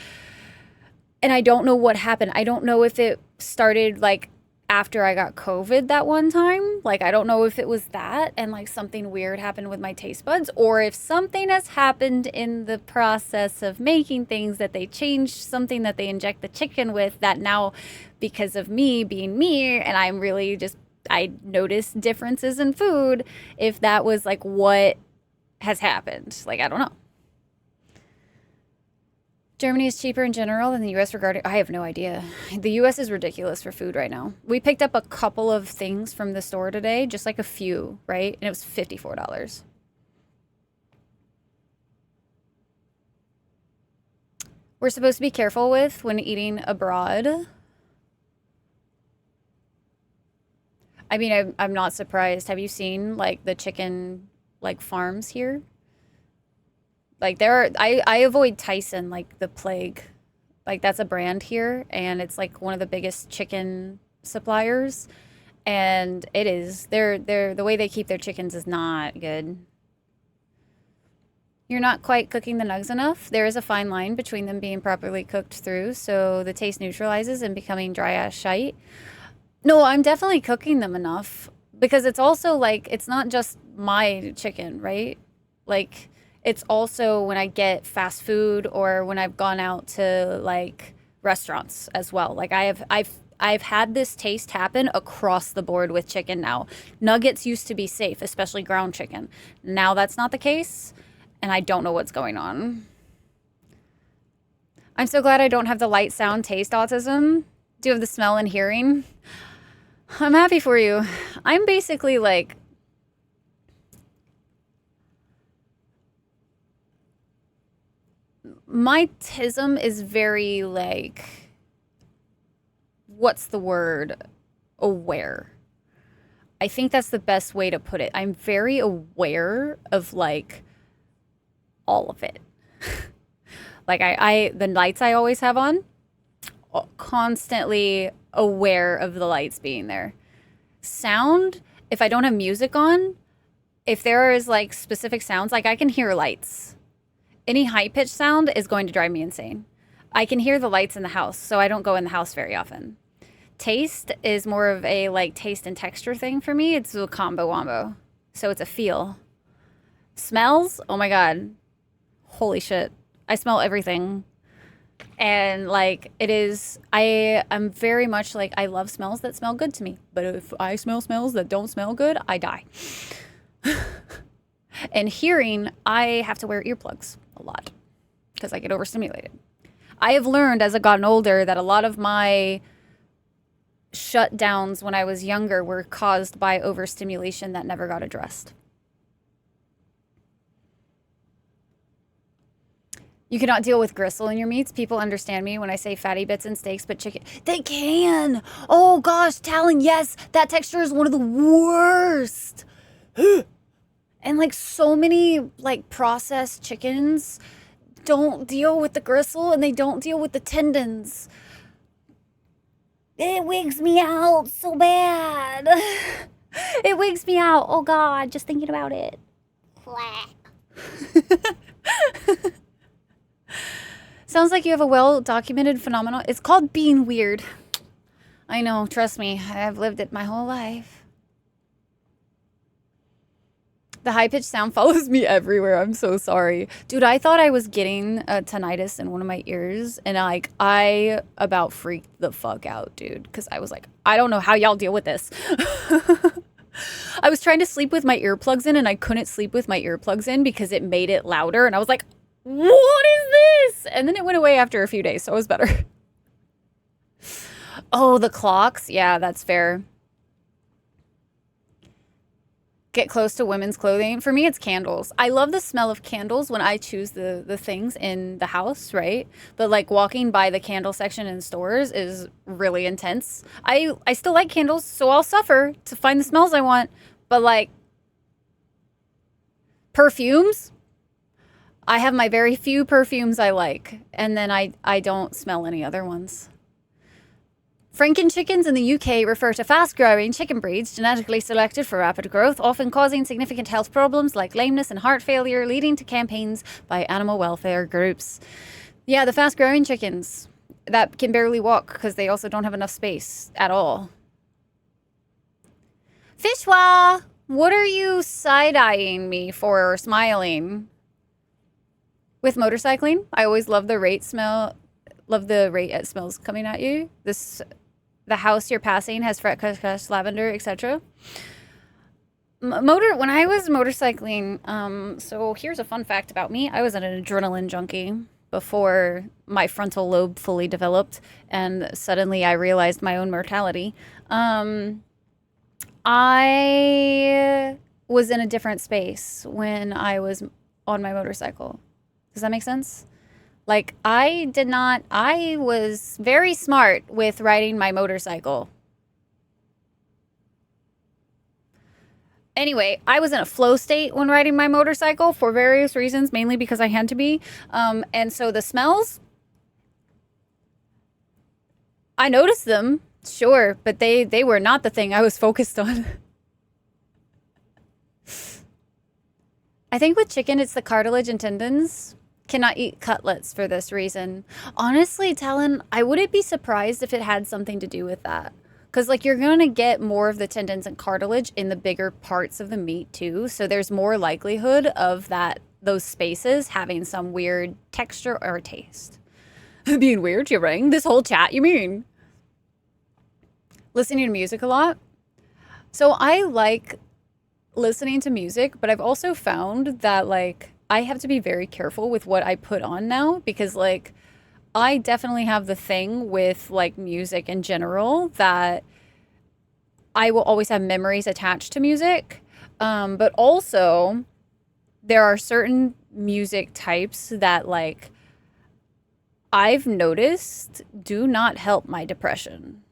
And I don't know what happened. I don't know if it started like after I got COVID that one time. Like, I don't know if it was that and like something weird happened with my taste buds, or if something has happened in the process of making things that they changed something that they inject the chicken with, that now, because of me being me and I'm really just, I notice differences in food, if that was like what has happened. Like, I don't know. Germany is cheaper in general than the US regarding, I have no idea. The US is ridiculous for food right now. We picked up a couple of things from the store today, just like a few, right? And it was $54. We're supposed to be careful with when eating abroad. I mean, I'm not surprised. Have you seen like the chicken like farms here? Like there are, I avoid Tyson like the plague. Like that's a brand here and it's like one of the biggest chicken suppliers. And it is, they're the way they keep their chickens is not good. You're not quite cooking the nugs enough. There is a fine line between them being properly cooked through, so the taste neutralizes and becoming dry ass shite. No, I'm definitely cooking them enough because it's also like, it's not just my chicken, right? Like, it's also when I get fast food or when I've gone out to like restaurants as well. Like I've had this taste happen across the board with chicken now. Nuggets used to be safe, especially ground chicken. Now that's not the case, and I don't know what's going on. I'm so glad I don't have the light, sound, taste autism. Do you have the smell and hearing? I'm happy for you. I'm basically like, my tism is very like, what's the word? Aware. I think that's the best way to put it. I'm very aware of like all of it. Like I the lights I always have on, constantly aware of the lights being there. Sound, if I don't have music on, if there is like specific sounds, like I can hear lights. Any high-pitched sound is going to drive me insane. I can hear the lights in the house, so I don't go in the house very often. Taste is more of a like taste and texture thing for me. It's a combo wombo. So it's a feel. Smells, oh my God. Holy shit. I smell everything. And like it is, I'm very much like, I love smells that smell good to me. But if I smell smells that don't smell good, I die. And hearing, I have to wear earplugs a lot because I get overstimulated. I have learned as I've gotten older that a lot of my shutdowns when I was younger were caused by overstimulation that never got addressed. You cannot deal with gristle in your meats. People understand me when I say fatty bits and steaks, but chicken, they can. Oh gosh, Talon, yes, that texture is one of the worst. And like so many like processed chickens don't deal with the gristle and they don't deal with the tendons. It wigs me out so bad. It wigs me out. Oh God, just thinking about it. Sounds like you have a well-documented phenomenon. It's called being weird. I know, trust me. I've lived it my whole life. The high-pitched sound follows me everywhere. I'm so sorry. Dude, I thought I was getting tinnitus in one of my ears, and like I about freaked the fuck out, dude, because I was like, I don't know how y'all deal with this. I was trying to sleep with my earplugs in, and I couldn't sleep with my earplugs in because it made it louder, and I was like, what is this? And then it went away after a few days, so it was better. Oh, the clocks? Yeah, that's fair. Get close to women's clothing. For me, it's candles. I love the smell of candles when I choose the things in the house, right? But like walking by the candle section in stores is really intense. I still like candles, so I'll suffer to find the smells I want. But like perfumes, I have my very few perfumes I like, and then I don't smell any other ones. Franken chickens in the UK refer to fast-growing chicken breeds genetically selected for rapid growth, often causing significant health problems like lameness and heart failure, leading to campaigns by animal welfare groups. Yeah, the fast-growing chickens that can barely walk because they also don't have enough space at all. Fishwa, what are you side-eyeing me for or smiling? With motorcycling, I always love the rate it smells coming at you. The house you're passing has fresh lavender, etc. When I was motorcycling, so here's a fun fact about me. I was an adrenaline junkie before my frontal lobe fully developed, and suddenly I realized my own mortality. I was in a different space when I was on my motorcycle. Does that make sense? Like, I was very smart with riding my motorcycle. Anyway, I was in a flow state when riding my motorcycle for various reasons, mainly because I had to be. And so the smells, I noticed them, sure, but they were not the thing I was focused on. I think with chicken, it's the cartilage and tendons. Cannot eat cutlets for this reason. Honestly, Talon, I wouldn't be surprised if it had something to do with that. Because, like, you're going to get more of the tendons and cartilage in the bigger parts of the meat, too. So there's more likelihood of those spaces having some weird texture or taste. Being weird, you ring? This whole chat, you mean? Listening to music a lot. So I like listening to music, but I've also found that, like, I have to be very careful with what I put on now because, like, I definitely have the thing with, like, music in general that I will always have memories attached to music. But also, there are certain music types that, like, I've noticed do not help my depression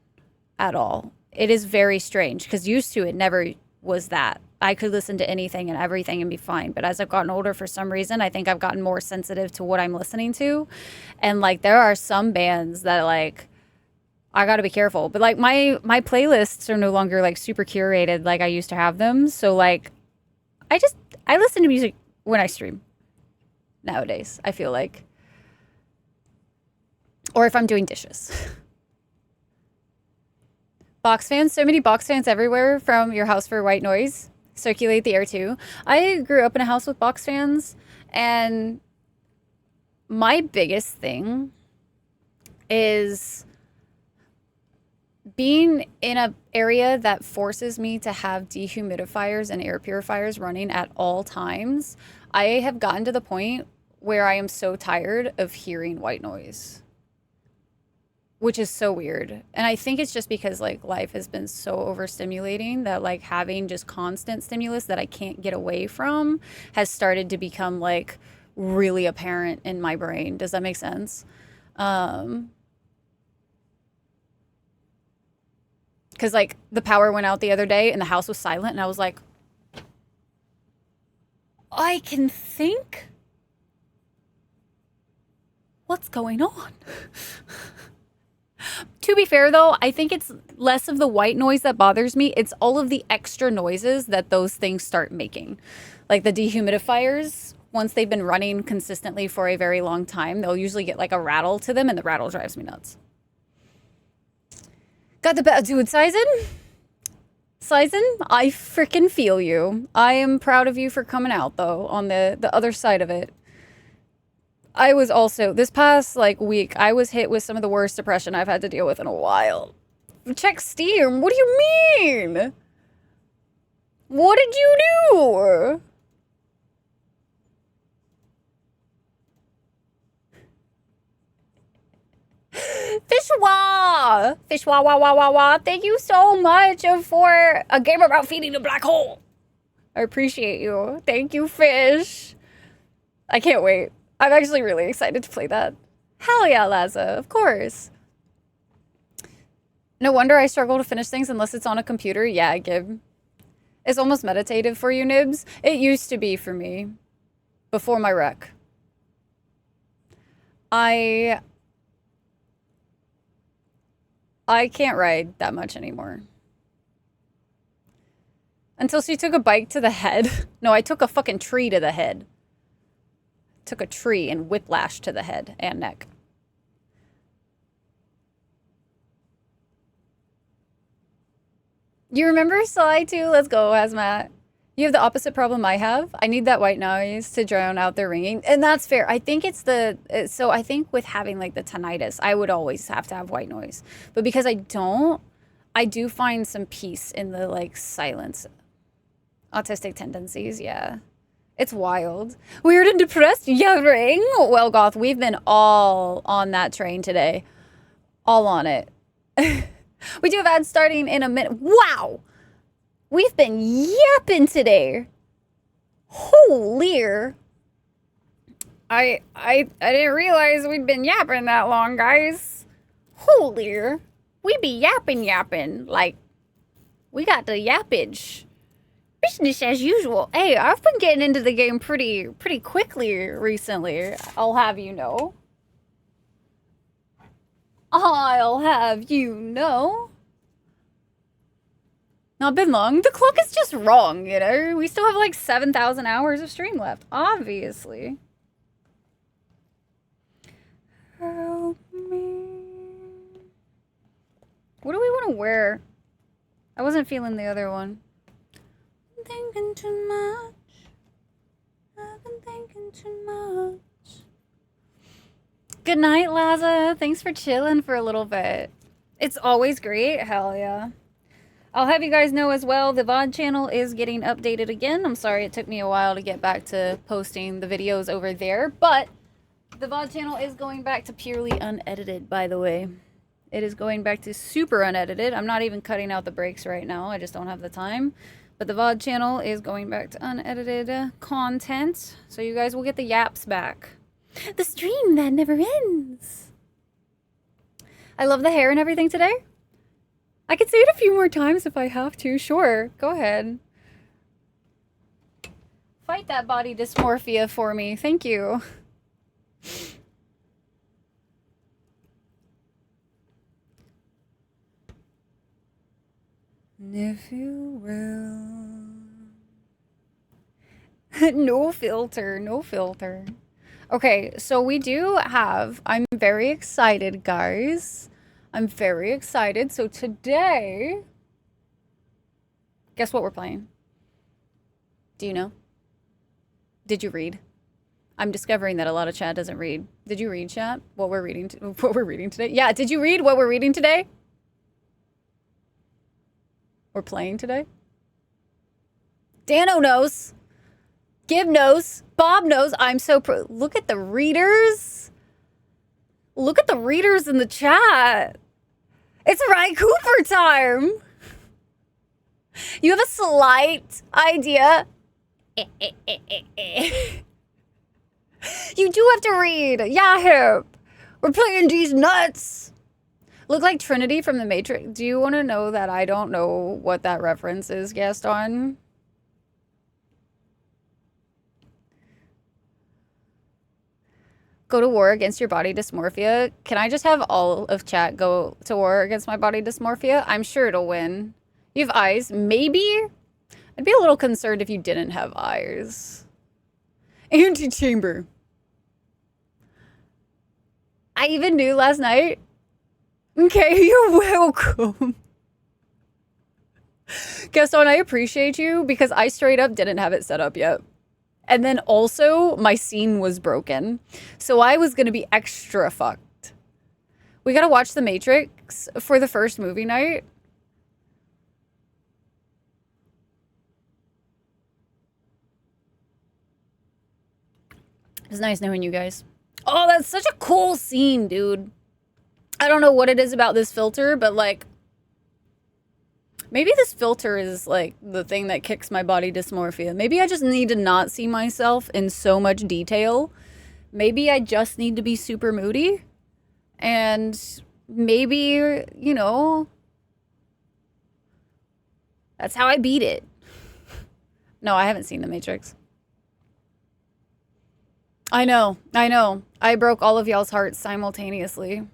at all. It is very strange because used to it never was that. I could listen to anything and everything and be fine. But as I've gotten older, for some reason, I think I've gotten more sensitive to what I'm listening to. And, like, there are some bands that, like, I got to be careful. But, like, my playlists are no longer, like, super curated like I used to have them. So, like, I listen to music when I stream nowadays, I feel like. Or if I'm doing dishes. Box fans, so many box fans everywhere from your house for white noise. Circulate the air too. I grew up in a house with box fans, and my biggest thing is being in an area that forces me to have dehumidifiers and air purifiers running at all times. I have gotten to the point where I am so tired of hearing white noise, which is so weird. And I think it's just because, like, life has been so overstimulating that, like, having just constant stimulus that I can't get away from has started to become, like, really apparent in my brain. Does that make sense? Because, like, the power went out the other day and the house was silent, and I was like, I can think? What's going on? To be fair, though, I think it's less of the white noise that bothers me. It's all of the extra noises that those things start making. Like the dehumidifiers, once they've been running consistently for a very long time, they'll usually get, like, a rattle to them, and the rattle drives me nuts. Got the bad dude, Sizen? Sizen, I freaking feel you. I am proud of you for coming out, though, on the other side of it. I was also, this past, like, week, I was hit with some of the worst depression I've had to deal with in a while. Check Steam. What do you mean? What did you do? Fishwa! Fishwa, wah, wah, wah, wah. Thank you so much for a game about feeding a black hole. I appreciate you. Thank you, Fish. I can't wait. I'm actually really excited to play that. Hell yeah, Laza. Of course. No wonder I struggle to finish things unless it's on a computer. Yeah, Gib. It's almost meditative for you, Nibs. It used to be for me. Before my wreck. I can't ride that much anymore. Until she took a bike to the head. No, I took a fucking tree to the head. Took a tree and whiplash to the head and neck. You remember Sly too? Let's go, Hazmat. You have the opposite problem I have. I need that white noise to drown out the ringing. And that's fair. I think it's so I think with having like the tinnitus, I would always have to have white noise. But because I don't, I do find some peace in the like silence. Autistic tendencies, yeah. It's wild. Weird and depressed? Yeah, ring. Well, Goth, we've been all on that train today. All on it. We do have ads starting in a minute. Wow! We've been yapping today. Holy. I didn't realize we'd been yapping that long, guys. Holy. We be yapping. Like, we got the yappage. Business as usual. Hey, I've been getting into the game pretty quickly recently. I'll have you know. I'll have you know. Not been long. The clock is just wrong, you know? We still have like 7,000 hours of stream left, obviously. Help me. What do we want to wear? I wasn't feeling the other one. I'm thinking too much. I've been thinking too much. Good night, Laza. Thanks for chilling for a little bit. It's always great. Hell yeah. I'll have you guys know as well, the VOD channel is getting updated again. I'm sorry it took me a while to get back to posting the videos over there, but the VOD channel is going back to purely unedited, by the way. It is going back to super unedited. I'm not even cutting out the breaks right now. I just don't have the time. But the VOD channel is going back to unedited content, so you guys will get the yaps back. The stream that never ends. I love the hair and everything today. I could say it a few more times if I have to. Sure, go ahead. Fight that body dysmorphia for me. Thank you. If you will. No filter, no filter. Okay, so we do have, I'm very excited, guys. I'm very excited. So today, guess what we're playing? Do you know? Did you read? I'm discovering that a lot of chat doesn't read. Did you read, chat? What we're reading today? Yeah, did you read what we're reading today? We're playing today? Dano knows. Gib knows. Bob knows. I'm so look at the readers. Look at the readers in the chat. It's Ryan Cooper time. You have a slight idea. You do have to read. Yeah, we're playing these nuts. Look like Trinity from The Matrix. Do you want to know that I don't know what that reference is, Gaston? Go to war against your body dysmorphia. Can I just have all of chat go to war against my body dysmorphia? I'm sure it'll win. You have eyes? Maybe? I'd be a little concerned if you didn't have eyes. Antechamber. I even knew last night. Okay, you're welcome. Gaston, I appreciate you because I straight up didn't have it set up yet. And then also, my scene was broken. So I was going to be extra fucked. We got to watch The Matrix for the first movie night. It's nice knowing you guys. Oh, that's such a cool scene, dude. I don't know what it is about this filter, but like, maybe this filter is like the thing that kicks my body dysmorphia. Maybe I just need to not see myself in so much detail. Maybe I just need to be super moody. And maybe, you know, that's how I beat it. No, I haven't seen The Matrix. I know. I broke all of y'all's hearts simultaneously.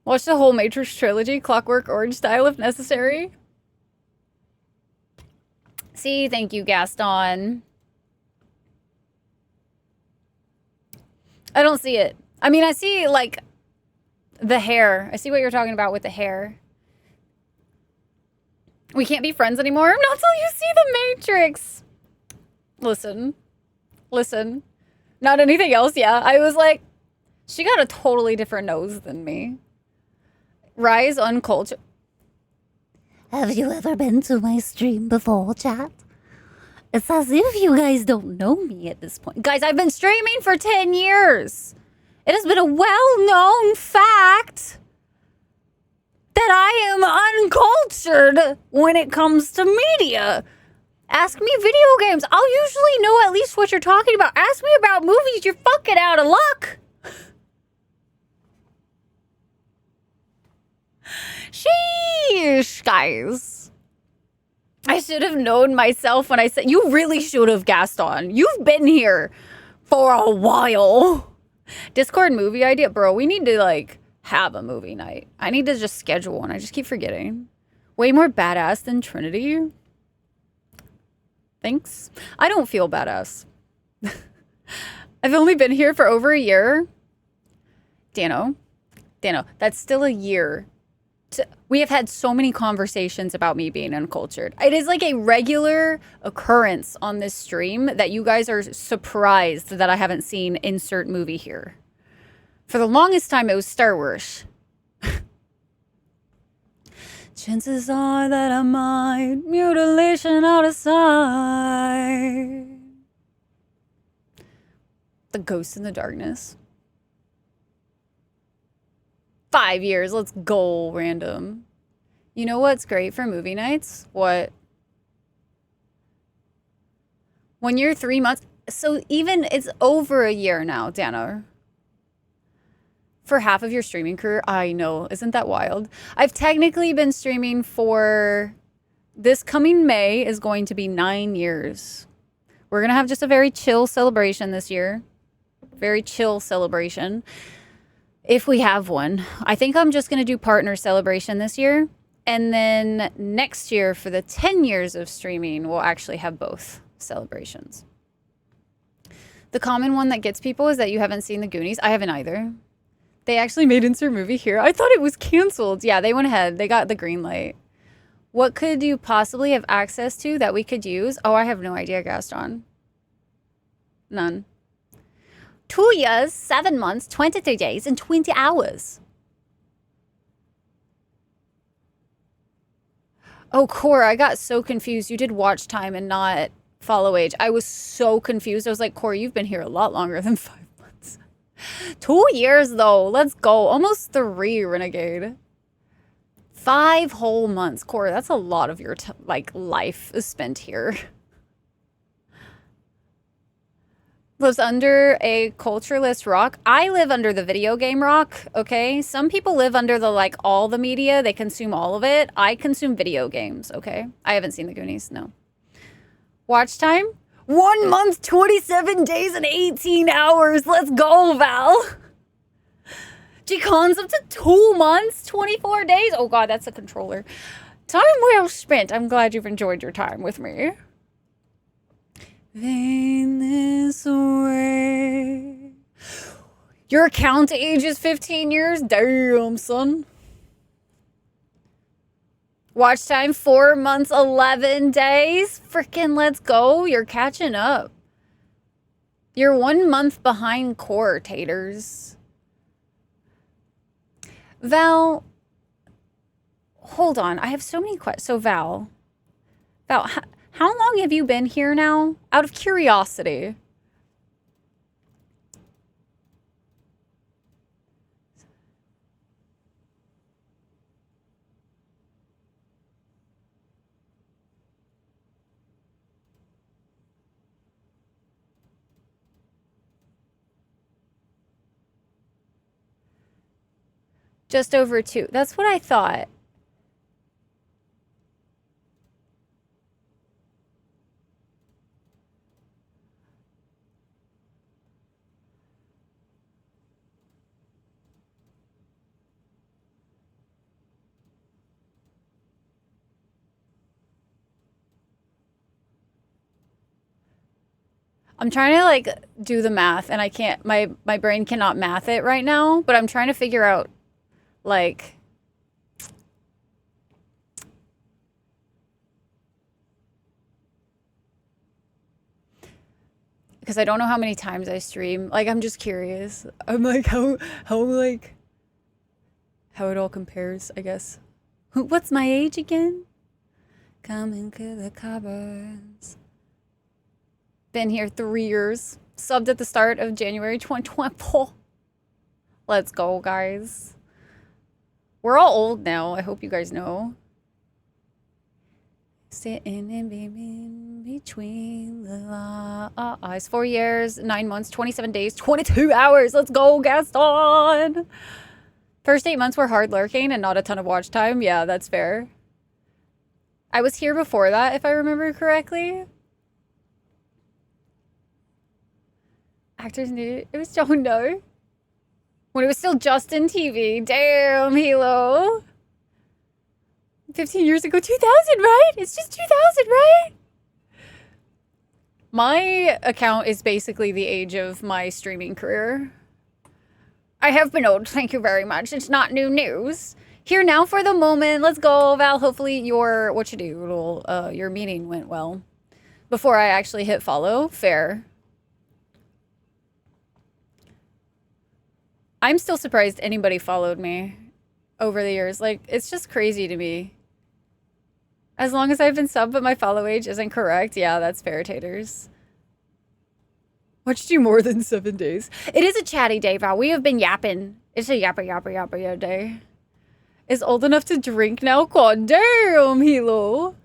Watch the whole Matrix trilogy, Clockwork Orange style if necessary. See, thank you, Gaston. I don't see it. I mean, I see, like, the hair. I see what you're talking about with the hair. We can't be friends anymore? Not till you see the Matrix. Listen. Not anything else, yeah. I was like, she got a totally different nose than me. Rise uncultured. Have you ever been to my stream before, chat? It's as if you guys don't know me at this point. Guys, I've been streaming for 10 years. It has been a well-known fact that I am uncultured when it comes to media. Ask me video games. I'll usually know at least what you're talking about. Ask me about movies. You're fucking out of luck. Sheesh, guys. I should have known myself when I said, you really should have, Gaston. You've been here for a while. Discord movie idea. Bro, we need to, like, have a movie night. I need to just schedule one. I just keep forgetting. Way more badass than Trinity. Thanks. I don't feel badass. I've only been here for over a year. Dano, that's still a year. We have had so many conversations about me being uncultured. It is like a regular occurrence on this stream that you guys are surprised that I haven't seen insert movie here. For the longest time, it was Star Wars. Chances are that I might mutilation out of sight. The Ghost in the Darkness. 5 years. Let's go, random. You know what's great for movie nights? What? When you're 3 months. So even it's over a year now, Dano. For half of your streaming career. I know. Isn't that wild? I've technically been streaming for this coming May is going to be 9 years. We're going to have just a very chill celebration this year. Very chill celebration. If we have one. I think I'm just going to do partner celebration this year. And then next year for the 10 years of streaming, we'll actually have both celebrations. The common one that gets people is that you haven't seen the Goonies. I haven't either. They actually made insert movie here. I thought it was canceled. Yeah, they went ahead. They got the green light. What could you possibly have access to that we could use? Oh, I have no idea, Gaston. None. 2 years, 7 months, 23 days, and 20 hours. Oh, Cora, I got so confused. You did watch time and not follow age. I was so confused. I was like, Cora, you've been here a lot longer than 5 months. 2 years, though. Let's go. Almost 3, Renegade. 5 whole months. Cora, that's a lot of your, life spent here. Lives under a cultureless rock. I live under the video game rock, okay? Some people live under the, all the media. They consume all of it. I consume video games, okay? I haven't seen the Goonies, no. Watch time? 1 month, 27 days, and 18 hours. Let's go, Val. G-Con's up to 2 months, 24 days. Oh, God, that's a controller. Time well spent. I'm glad you've enjoyed your time with me. Vain this way. Your account age is 15 years? Damn, son. Watch time, 4 months, 11 days. Frickin' let's go. You're catching up. You're 1 month behind core, taters. Val, hold on. I have so many questions. So, Val, how long have you been here now? Out of curiosity. Just over 2. That's what I thought. I'm trying to do the math and I can't, my brain cannot math it right now, but I'm trying to figure out because I don't know how many times I stream. Like, I'm just curious. I'm like, like, how it all compares, I guess. What's my age again? Coming to the cupboards. Been here 3 years. Subbed at the start of January 2024. Let's go, guys. We're all old now. I hope you guys know. Sitting in between the eyes. 4 years, 9 months, 27 days, 22 hours. Let's go, Gaston. First 8 months were hard lurking and not a ton of watch time. Yeah, that's fair. I was here before that, if I remember correctly. Actors knew it was John Doe. When it was still Justin TV. Damn, Hilo. 15 years ago, 2000, right? It's just 2000, right? My account is basically the age of my streaming career. I have been old, thank you very much. It's not new news. Here now for the moment. Let's go, Val. Hopefully your, your meeting went well. Before I actually hit follow. Fair. I'm still surprised anybody followed me over the years. Like, it's just crazy to me. As long as I've been sub, but my follow age isn't correct. Yeah, that's fair, taters. Watched you more than 7 days. It is a chatty day, Val. We have been yapping. It's a yappa day. Is old enough to drink now? God damn, Hilo.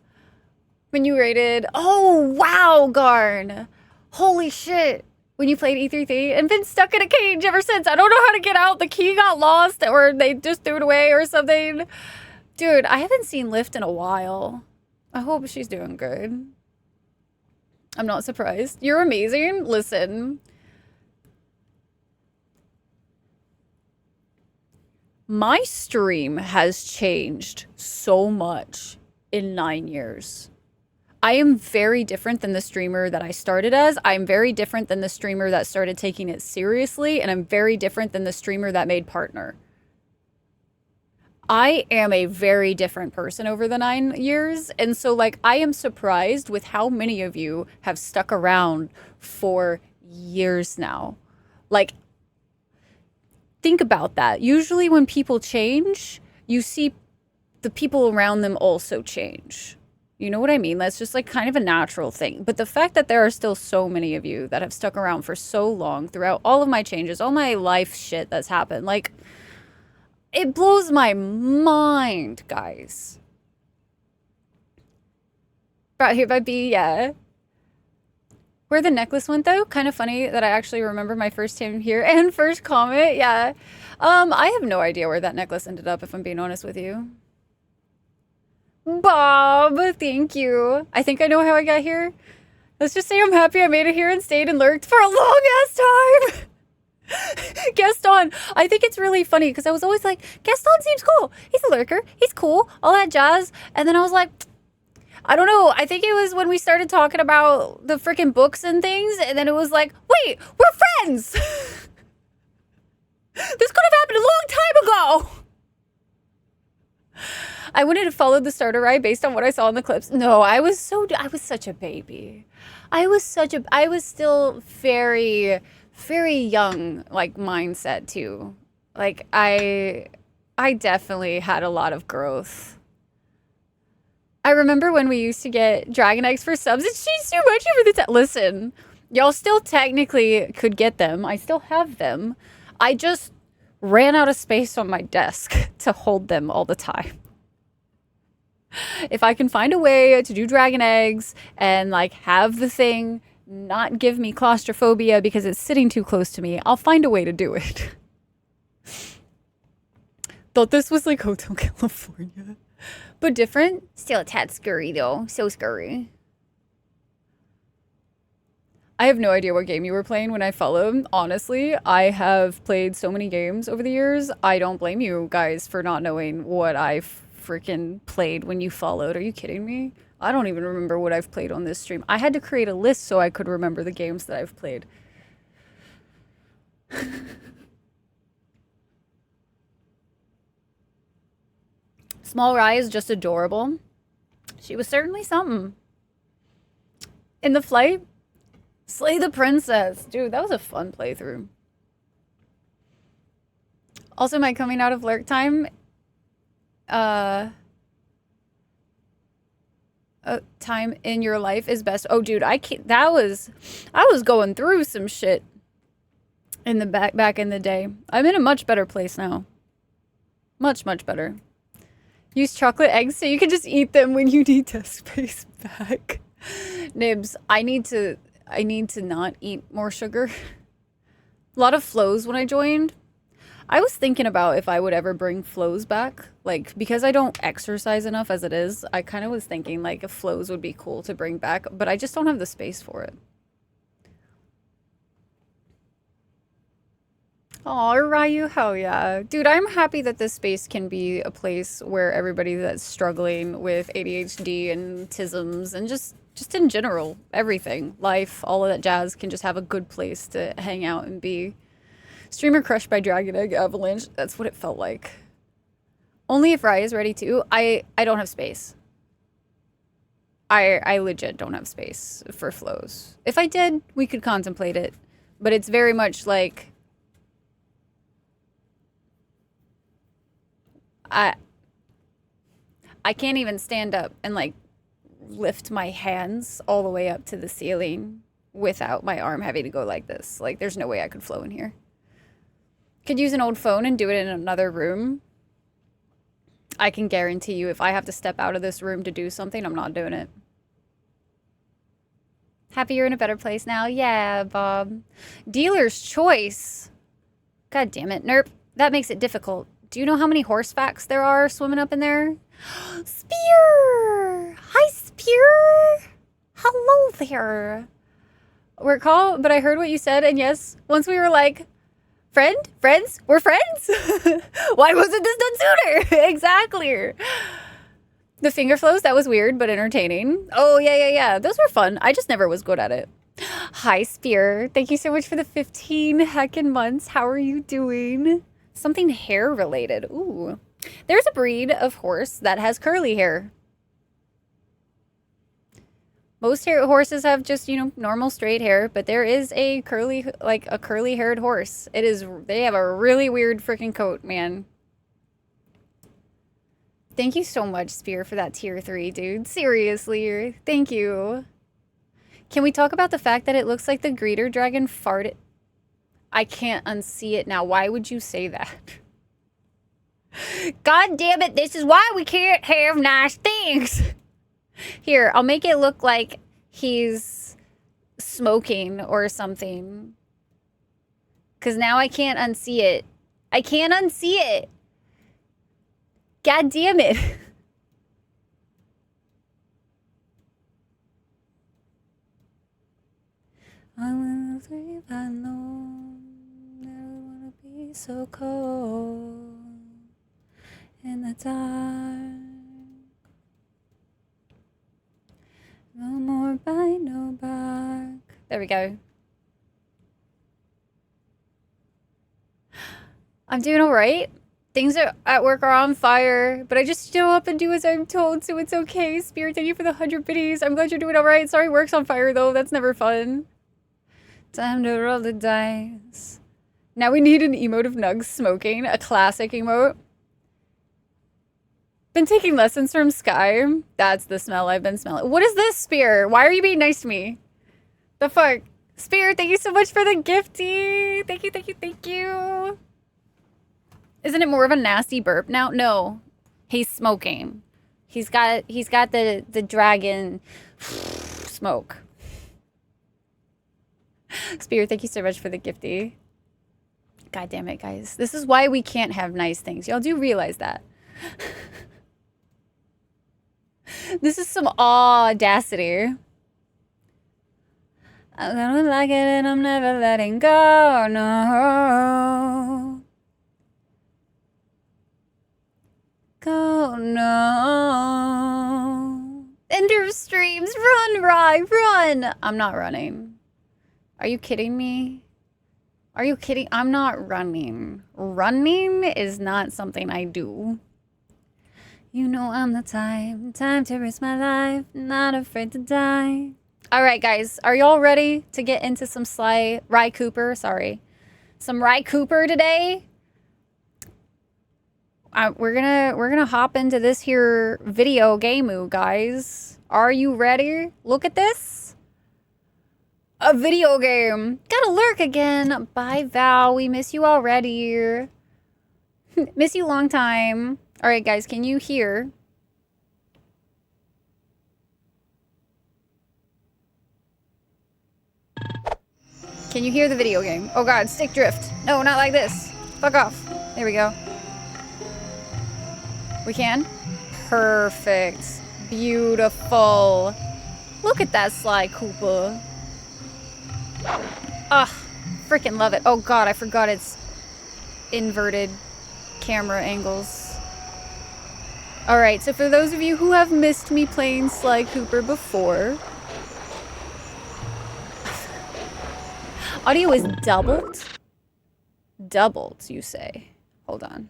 When you rated... Oh, wow, Garn. Holy shit. When you played E33 and been stuck in a cage ever since. I don't know how to get out. The key got lost or they just threw it away or something. Dude, I haven't seen Lift in a while. I hope she's doing good. I'm not surprised. You're amazing. Listen. My stream has changed so much in 9 years. I am very different than the streamer that I started as. I'm very different than the streamer that started taking it seriously. And I'm very different than the streamer that made partner. I am a very different person over the 9 years. And so, like, I am surprised with how many of you have stuck around for years now. Like, think about that. Usually when people change, you see the people around them also change. You know what I mean? That's just like kind of a natural thing. But the fact that there are still so many of you that have stuck around for so long throughout all of my changes, all my life shit that's happened, like, it blows my mind, guys. Brought here by B, yeah. Where the necklace went, though, kind of funny that I actually remember my first time here and first comment, yeah. I have no idea where that necklace ended up, if I'm being honest with you. Bob, thank you. I think I know how I got here. Let's just say I'm happy I made it here and stayed and lurked for a long-ass time. Gaston, I think it's really funny because I was always like, Gaston seems cool. He's a lurker. He's cool. All that jazz. And then I was like, I don't know. I think it was when we started talking about the freaking books and things. And then it was like, wait, we're friends. This could have happened a long time ago. I wouldn't have followed the starter ride based on what I saw in the clips. No, I was such a baby. I was still very, very young, like, mindset too. Like, I definitely had a lot of growth. I remember when we used to get Dragon Eggs for subs. It's changed too much over the time. Listen, y'all still technically could get them. I still have them. I just ran out of space on my desk to hold them all the time. If I can find a way to do Dragon Eggs and, like, have the thing not give me claustrophobia because it's sitting too close to me, I'll find a way to do it. Thought this was like Hotel California. But different. Still a tad scurry, though. So scurry. I have no idea what game you were playing when I followed. Honestly, I have played so many games over the years. I don't blame you guys for not knowing what I've freaking played when you followed. Are you kidding me? I don't even remember what I've played on this stream. I had to create a list so I could remember the games that I've played. Small Rye is just adorable. She was certainly something. In the flight, Slay the Princess. Dude, that was a fun playthrough. Also, my coming out of lurk time, time in your life is best. Oh, dude, I was going through some shit in the back in the day. I'm in a much better place now. Much, much better. Use chocolate eggs so you can just eat them when you need desk space back. Nibs, I need to not eat more sugar. A lot of flows when I joined. I was thinking about if I would ever bring flows back. Like, because I don't exercise enough as it is, I kind of was thinking, like, if flows would be cool to bring back, but I just don't have the space for it. Oh, Ryu, hell yeah. Dude, I'm happy that this space can be a place where everybody that's struggling with ADHD and tisms and just in general, everything, life, all of that jazz can just have a good place to hang out and be. Streamer crushed by Dragon Egg Avalanche. That's what it felt like. Only if Rye is ready to. I don't have space. I legit don't have space for flows. If I did, we could contemplate it. But it's very much like I can't even stand up and like lift my hands all the way up to the ceiling without my arm having to go like this. Like there's no way I could flow in here. Could use an old phone and do it in another room. I can guarantee you if I have to step out of this room to do something, I'm not doing it. Happy you're in a better place now? Yeah, Bob. Dealer's choice. God damn it. Nerp. That makes it difficult. Do you know how many horse facts there are swimming up in there? Spear! Hi, Spear! Hello there. We're called, but I heard what you said, and yes, once we were like, friends? We're friends? Why wasn't this done sooner? Exactly. The finger flows, that was weird, but entertaining. Oh, yeah. Those were fun. I just never was good at it. Hi, Spear. Thank you so much for the 15 heckin' months. How are you doing? Something hair related. Ooh. There's a breed of horse that has curly hair. Most horses have just, normal straight hair, but there is a curly haired horse. They have a really weird freaking coat, man. Thank you so much, Spear, for that tier 3, dude. Seriously, thank you. Can we talk about the fact that it looks like the greeter dragon farted? I can't unsee it now. Why would you say that? God damn it, this is why we can't have nice things. Here, I'll make it look like he's smoking or something. Because now I can't unsee it. I can't unsee it. God damn it. I will sleep alone. I don't want to be so cold in the dark. No more bite, no bark. There we go. I'm doing all right. Things at work are on fire, but I just show up and do as I'm told, so it's okay. Spirit, thank you for the 100 biddies. I'm glad you're doing all right. Sorry, work's on fire, though. That's never fun. Time to roll the dice. Now we need an emote of Nugs smoking, a classic emote. Been taking lessons from Sky. That's the smell I've been smelling. What is this, Spear? Why are you being nice to me? The fuck? Spear, thank you so much for the gifty. Thank you. Isn't it more of a nasty burp now? No. He's smoking. He's got the dragon smoke. Spear, thank you so much for the gifty. God damn it, guys. This is why we can't have nice things. Y'all do realize that. This is some audacity. I'm gonna like it and I'm never letting go, no. Go, no. Ender streams, run, Rye, run. I'm not running. Are you kidding me? Are you kidding? I'm not running. Running is not something I do. You know I'm the time to risk my life, not afraid to die. All right, guys, are y'all ready to get into some Rye Cooper? Sorry, some Rye Cooper today. We're gonna hop into this here video game, guys. Are you ready? Look at this. A video game. Gotta lurk again. Bye, Val. We miss you already. Miss you long time. All right, guys, can you hear? Can you hear the video game? Oh God, stick drift. No, not like this. Fuck off. There we go. We can? Perfect. Beautiful. Look at that Sly Koopa. Ah, freaking love it. Oh God, I forgot it's inverted camera angles. All right, so for those of you who have missed me playing Sly Cooper before, audio is doubled? Doubled, you say. Hold on.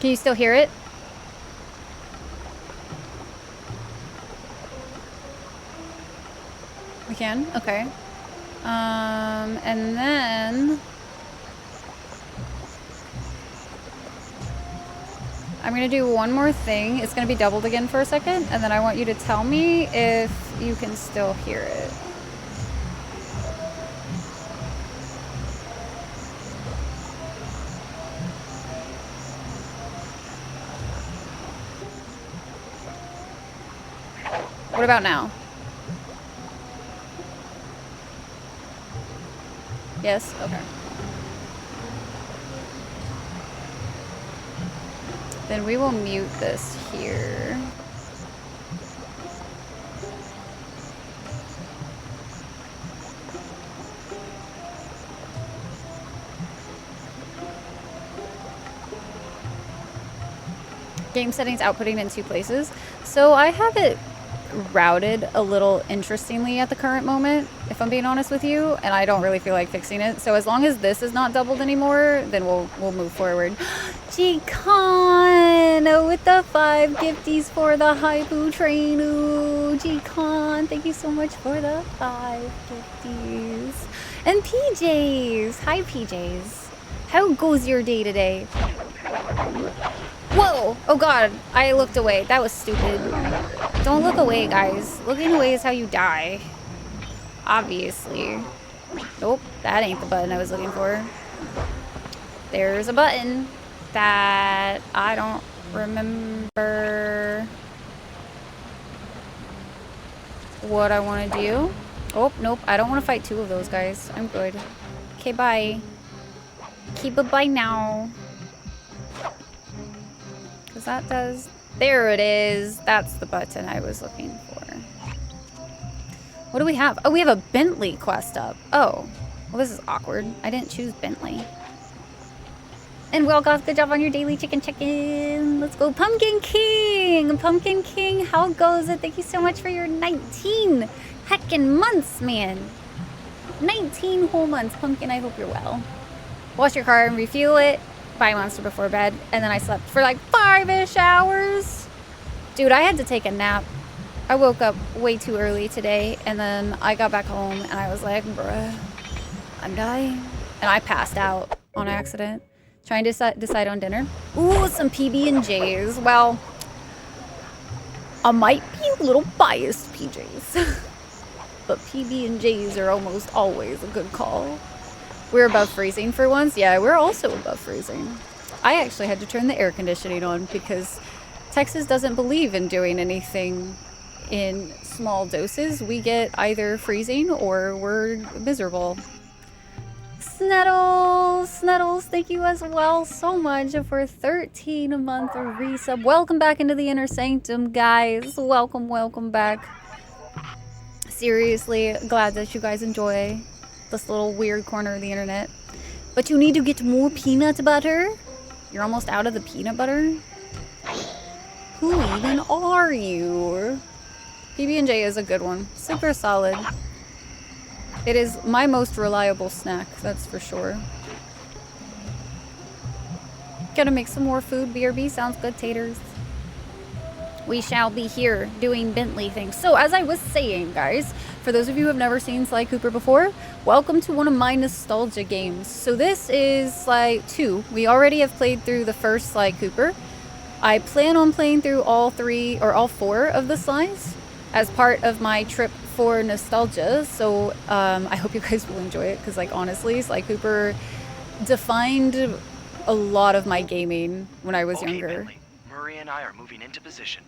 Can you still hear it? We can? Okay. And then I'm gonna do one more thing. It's gonna be doubled again for a second, and then I want you to tell me if you can still hear it. What about now? Yes? Okay. Then we will mute this here. Game settings outputting in 2 places. So I have it routed a little interestingly at the current moment, if I'm being honest with you, and I don't really feel like fixing it. So as long as this is not doubled anymore, then we'll move forward. G-Con with the 5 gifties for the Haibu train. Ooh, G-Con, thank you so much for the 5 gifties. And PJs, hi PJs. How goes your day today? Whoa! Oh God, I looked away. That was stupid. Don't look away, guys. Looking away is how you die. Obviously. Nope, that ain't the button I was looking for. There's a button that I don't remember what I want to do. Oh, nope, I don't want to fight 2 of those guys. I'm good. Okay, bye. Okay, bye-bye now. Because that does... There it is. That's the button I was looking for. What do we have? Oh, we have a Bentley quest up. Oh. Well, this is awkward. I didn't choose Bentley. And well, guys, good job on your daily chicken check-in. Let's go. Pumpkin King! Pumpkin King, how goes it? Thank you so much for your 19 heckin' months, man. 19 whole months. Pumpkin, I hope you're well. Wash your car and refuel it. Buy Monster before bed. And then I slept for like 5-ish hours. Dude, I had to take a nap. I woke up way too early today. And then I got back home and I was like, bruh, I'm dying. And I passed out on accident. Trying to decide on dinner. Ooh, some PB&Js. Well, I might be a little biased, PJs. But PB&Js are almost always a good call. We're above freezing for once. Yeah, we're also above freezing. I actually had to turn the air conditioning on because Texas doesn't believe in doing anything in small doses. We get either freezing or we're miserable. Sneddles, thank you as well so much for 13-month resub. Welcome back into the Inner Sanctum, guys. Welcome back. Seriously, glad that you guys enjoy this little weird corner of the internet. But you need to get more peanut butter. You're almost out of the peanut butter. Who even are you? PB&J is a good one. Super solid. It is my most reliable snack, that's for sure. Gonna make some more food. BRB sounds good, taters. We shall be here doing Bentley things. So as I was saying, guys, for those of you who have never seen Sly Cooper before, welcome to one of my nostalgia games. So this is Sly 2. We already have played through the first Sly Cooper. I plan on playing through all 4 of the Slys as part of my trip for nostalgia. So I hope you guys will enjoy it, because like honestly, Sly Cooper defined a lot of my gaming when I was younger. Bentley. Murray and I are moving into position.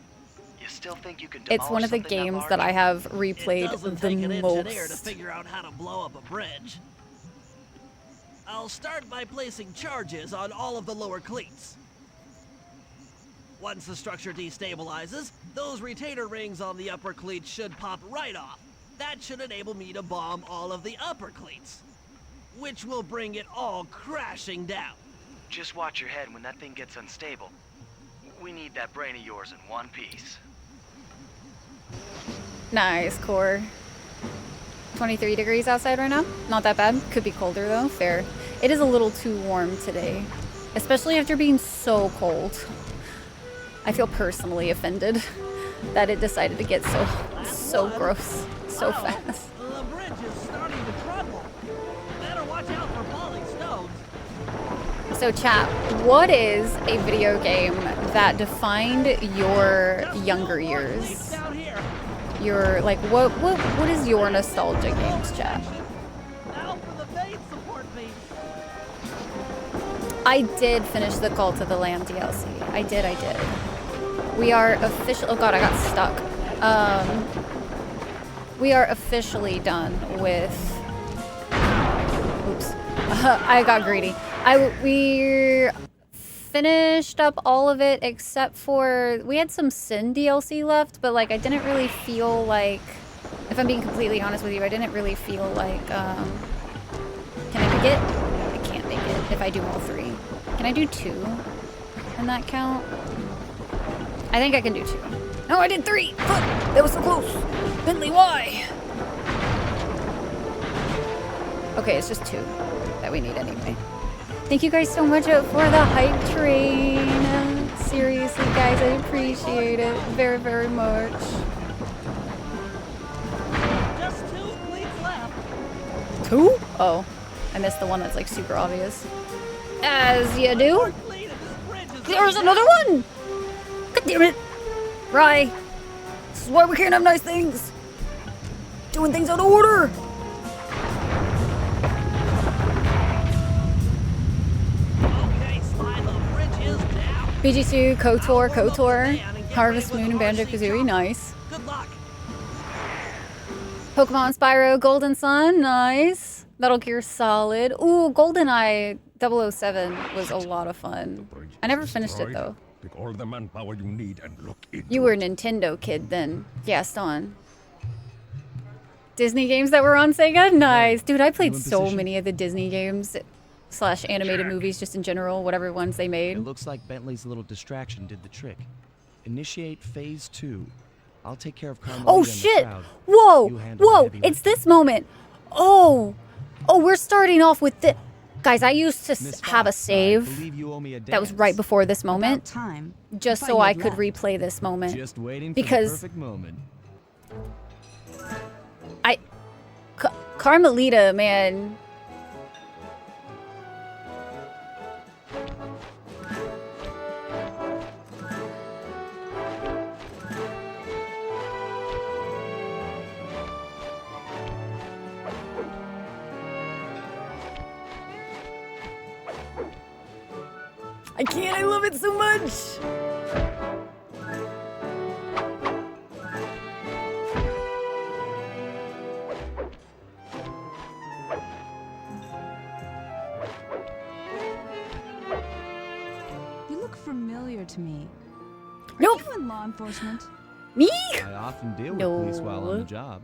You still think you can It's one of the games that I have replayed the engineer to most. figure out how to blow up a bridge. I'll start by placing charges on all of the lower cleats. Once the structure destabilizes, those retainer rings on the upper cleats should pop right off. That should enable me to bomb all of the upper cleats, which will bring it all crashing down. Just watch your head when that thing gets unstable. We need that brain of yours in one piece. Nice, core. 23 degrees outside right now. Not that bad. Could be colder though. Fair. It is a little too warm today, especially after being so cold. I feel personally offended that it decided to get so gross so fast. The bridge is starting to crumble. Better watch out for falling stones. So chat, what is a video game that defined your younger years? Down here. Your like what is your nostalgia games, chat? Now for the main support beam. I did finish the Cult of the Lamb DLC. I did. We are official. Oh god, I got stuck. We are officially done with. Oops, I got greedy. We finished up all of it except for we had some Sin DLC left, but like I didn't really feel like, if I'm being completely honest with you, I didn't really feel like. Can I make it? I can't make it if I do all 3. Can I do 2? Can that count? I think I can do 2. No, I did 3. Fuck, that was so close. Bentley, why? Okay, it's just 2 that we need anyway. Thank you guys so much for the hype train. Seriously, guys, I appreciate it very, very much. Just 2 cleats left. 2? Oh, I missed the one that's like super obvious. As you do. There's another one! God damn it! Rye, this is why we can't have nice things. Doing things out of order. Okay, Sly, the bridge is down. BG2, KOTOR, Harvest Moon, and Banjo-Kazooie, nice. Good luck. Pokemon Spyro, Golden Sun, nice. Metal Gear Solid. Ooh, GoldenEye 007 was a lot of fun. I never finished it though. Take all the manpower you need and look into You were a Nintendo kid then. Gaston. Disney games that were on Sega? Nice. Dude, I played so many of the Disney games / animated movies just in general, whatever ones they made. It looks like Bentley's little distraction did the trick. Initiate phase 2. I'll take care of Carmelita Oh and the shit! crowd. Whoa! You handle the Whoa! heavy It's lifting. this moment. Oh! Oh, we're starting off with this. Guys, I used to Miss have a Fox, I save believe you owe me a that was dance. right before this moment, Time. just Thought so you I had could left. replay this moment. Just waiting because- for the perfect moment. Carmelita, man. I can't, I love it so much. You look familiar to me. Are Nope. you in law enforcement? Me? I often deal with No. police while on the job.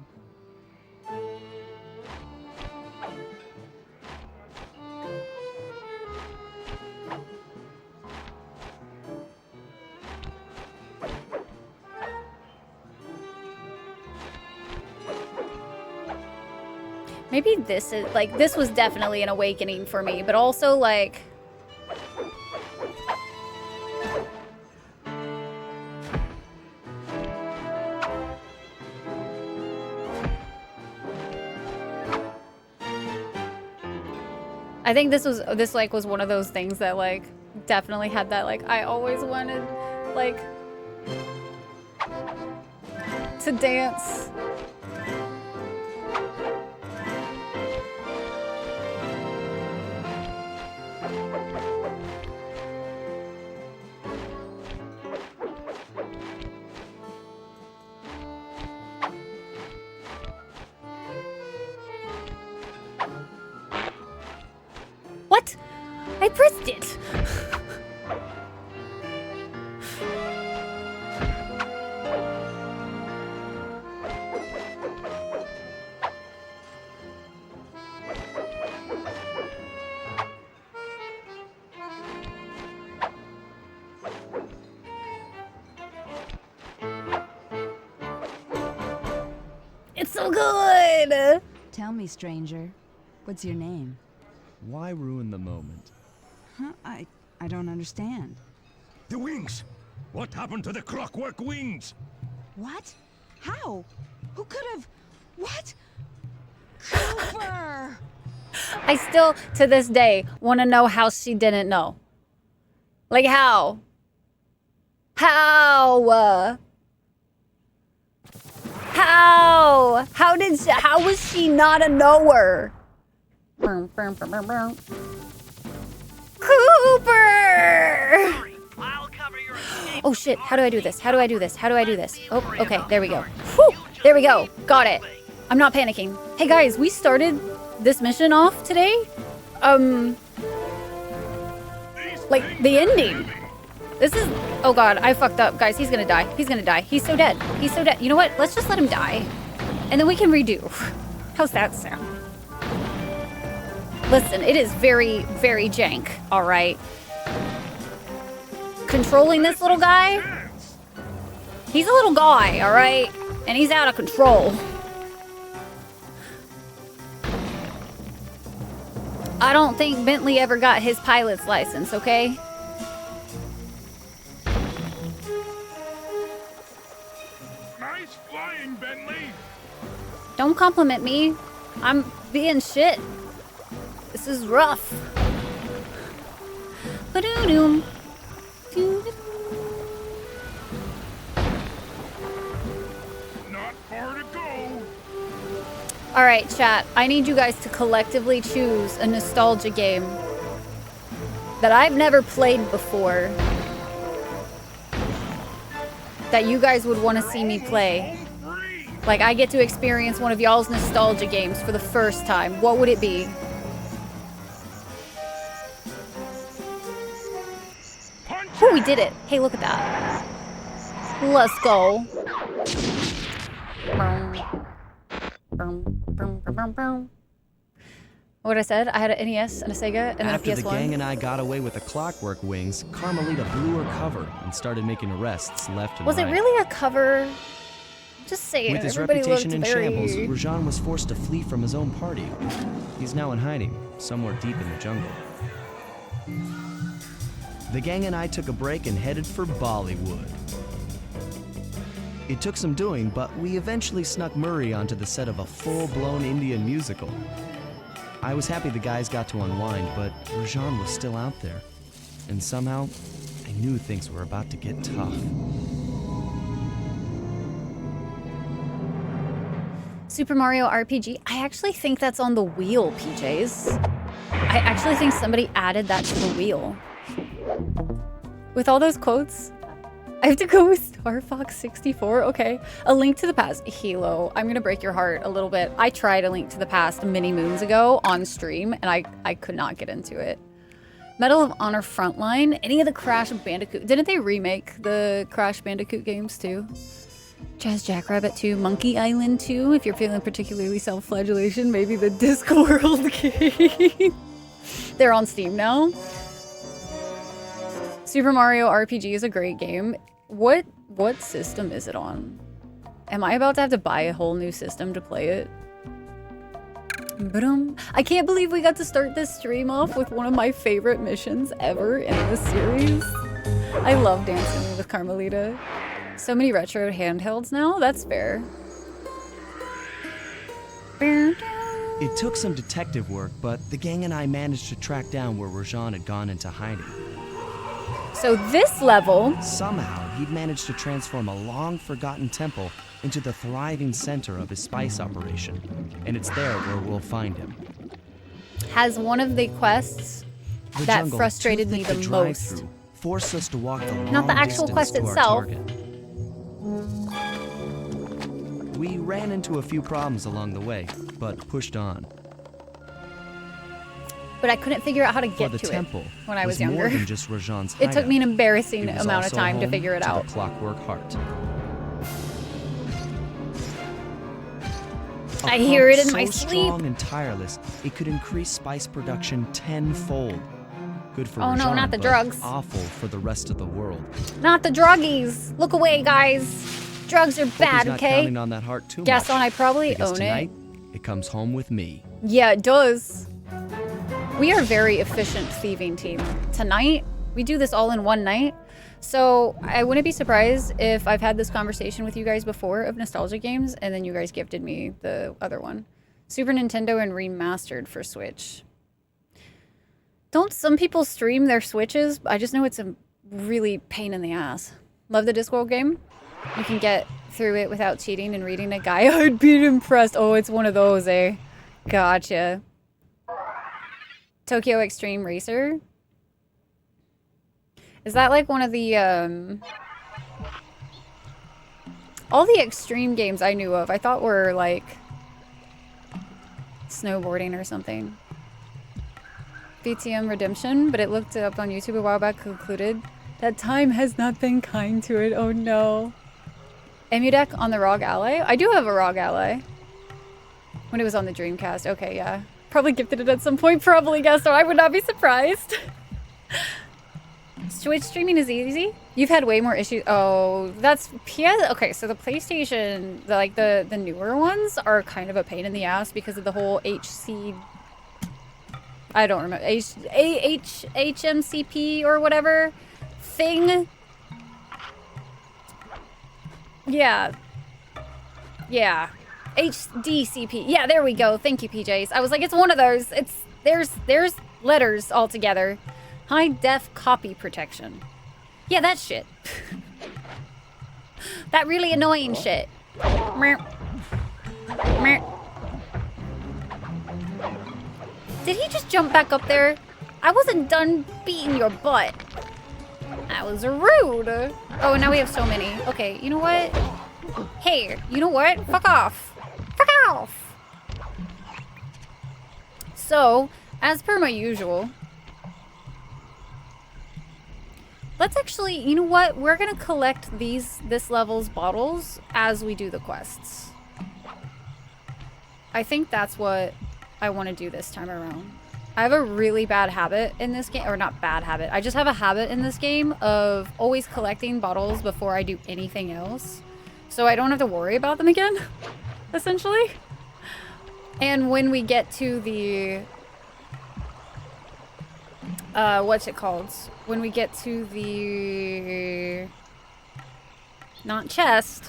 Maybe this is, like, this was definitely an awakening for me, but also, like... I think this was one of those things that, like, definitely had that, like, I always wanted, like, to dance. What? I pressed it. It's so good. Tell me, stranger, what's your name? Why ruin the moment? Huh? I don't understand. The wings! What happened to the clockwork wings? What? How? Who could have? What? Cooper! I still, to this day, want to know how she didn't know. Like, how? How? How? How was she not a knower? Cooper! Oh shit, how do I do this? How do I do this? How do I do this? Oh, okay, there we go. Whew, there we go. Got it. I'm not panicking. Hey guys, we started this mission off today. Like the ending. This is, oh god, I fucked up. Guys, he's gonna die. He's gonna die. He's so dead. He's so dead. You know what? Let's just let him die. And then we can redo. How's that sound? Listen, it is very, very jank, all right? Controlling this little guy? He's a little guy, all right? And he's out of control. I don't think Bentley ever got his pilot's license, okay? Nice flying, Bentley! Don't compliment me. I'm being shit. This is rough. Ba-doo-doom. Doo-doo. Not far to go. All right, chat. I need you guys to collectively choose a nostalgia game that I've never played before that you guys would want to see me play. Like, I get to experience one of y'all's nostalgia games for the first time. What would it be? Oh, we did it. Hey, look at that. Let's go. What I said? I had an NES and a Sega and then After a PS1. the gang and I got away with the clockwork wings, Carmelita blew her cover and started making arrests left and Was right. it really a cover? Just saying. With his Everybody reputation looked in very... shambles, Rajan was forced to flee from his own party. He's now in hiding, somewhere deep in the jungle. The gang and I took a break and headed for Bollywood. It took some doing, but we eventually snuck Murray onto the set of a full-blown Indian musical. I was happy the guys got to unwind, but Rajan was still out there. And somehow, I knew things were about to get tough. Super Mario RPG. I actually think that's on the wheel, PJs. I actually think somebody added that to the wheel. With all those quotes, I have to go with Star Fox 64. Okay. A Link to the Past. Hilo, I'm gonna break your heart a little bit. I tried A Link to the Past many moons ago on stream, and I could not get into it. Medal of Honor Frontline. Any of the Crash Bandicoot. Didn't they remake the Crash Bandicoot games too? Jazz Jackrabbit 2, Monkey Island 2, if you're feeling particularly self-flagellation, maybe the Discworld game. They're on Steam now. Super Mario RPG is a great game. What system is it on? Am I about to have to buy a whole new system to play it? Boom. I can't believe we got to start this stream off with one of my favorite missions ever in this series. I love dancing with Carmelita. So many retro handhelds now. That's fair. It took some detective work, but the gang and I managed to track down where Rajan had gone into hiding. So this level... Somehow, he'd managed to transform a long-forgotten temple into the thriving center of his spice operation. And it's there where we'll find him. Has one of the quests The that jungle, frustrated me too thick the to drive most. through, forced us to walk the long Not the actual distance quest to our itself. target. We ran into a few problems along the way, but pushed on. But I couldn't figure out how to get For the to temple it when I was younger. more than just Rajan's It took me an embarrassing It was amount of also time to home figure it to out. The clockwork heart. A I hear it pump in my so sleep. strong and tireless, it could increase spice production tenfold. Good for Oh no, Rajan, not the but drugs. awful for the rest of the world. Not the druggies. Look away, guys. Drugs are Hope he's bad, not okay? counting on that heart too Gaston, much, I probably because own tonight, it. it comes home with me. Yeah, it does. We are a very efficient thieving team. Tonight, we do this all in one night. So I wouldn't be surprised if I've had this conversation with you guys before of nostalgia games, and then you guys gifted me the other one. Super Nintendo and remastered for Switch. Don't some people stream their Switches? I just know it's a really pain in the ass. Love the Discworld game. You can get through it without cheating and reading a guide. I'd be impressed. Oh, it's one of those, eh? Gotcha. Tokyo Extreme Racer. Is that like one of the, all the extreme games I knew of, I thought were like snowboarding or something. BTM Redemption, but it looked it up on YouTube a while back, concluded that time has not been kind to it. Oh no. Emudeck on the ROG Ally? I do have a ROG Ally. When it was on the Dreamcast. Okay, yeah. Probably gifted it at some point, probably, guess so. I would not be surprised. Twitch streaming is easy. You've had way more issues. Oh, that's PS. Okay, so the PlayStation, the newer ones are kind of a pain in the ass because of the whole HC. I don't remember HMCP or whatever thing. Yeah. Yeah. HDCP. Yeah, there we go. Thank you, PJs. I was like, it's one of those. There's letters all together. High def copy protection. Yeah, that shit. That really annoying shit. Meh. Meh. Did he just jump back up there? I wasn't done beating your butt. That was rude. Oh, and now we have so many. Okay, you know what? Hey, you know what? Fuck off. Fuck off. So, as per my usual, let's actually, you know what? We're gonna collect this level's bottles as we do the quests. I think that's what I want to do this time around. I have a really bad habit in this game, or not bad habit. I just have a habit in this game of always collecting bottles before I do anything else. So I don't have to worry about them again, essentially. And when we get to the, what's it called? When we get to the, not chest,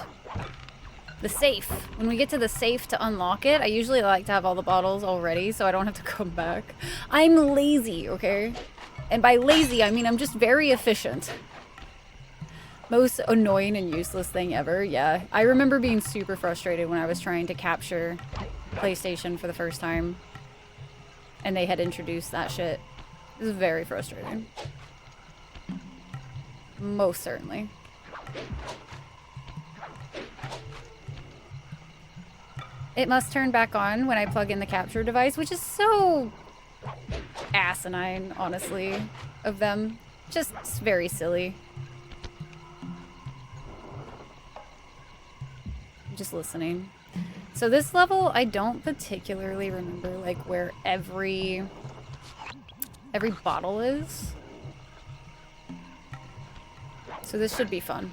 the safe. When we get to the safe to unlock it, I usually like to have all the bottles already so I don't have to come back. I'm lazy, okay? And by lazy, I mean I'm just very efficient. Most annoying and useless thing ever, yeah. I remember being super frustrated when I was trying to capture PlayStation for the first time. And they had introduced that shit. It was very frustrating. Most certainly. It must turn back on when I plug in the capture device, which is so asinine, honestly, of them. Just very silly. I'm just listening. So this level, I don't particularly remember like where every bottle is. So this should be fun.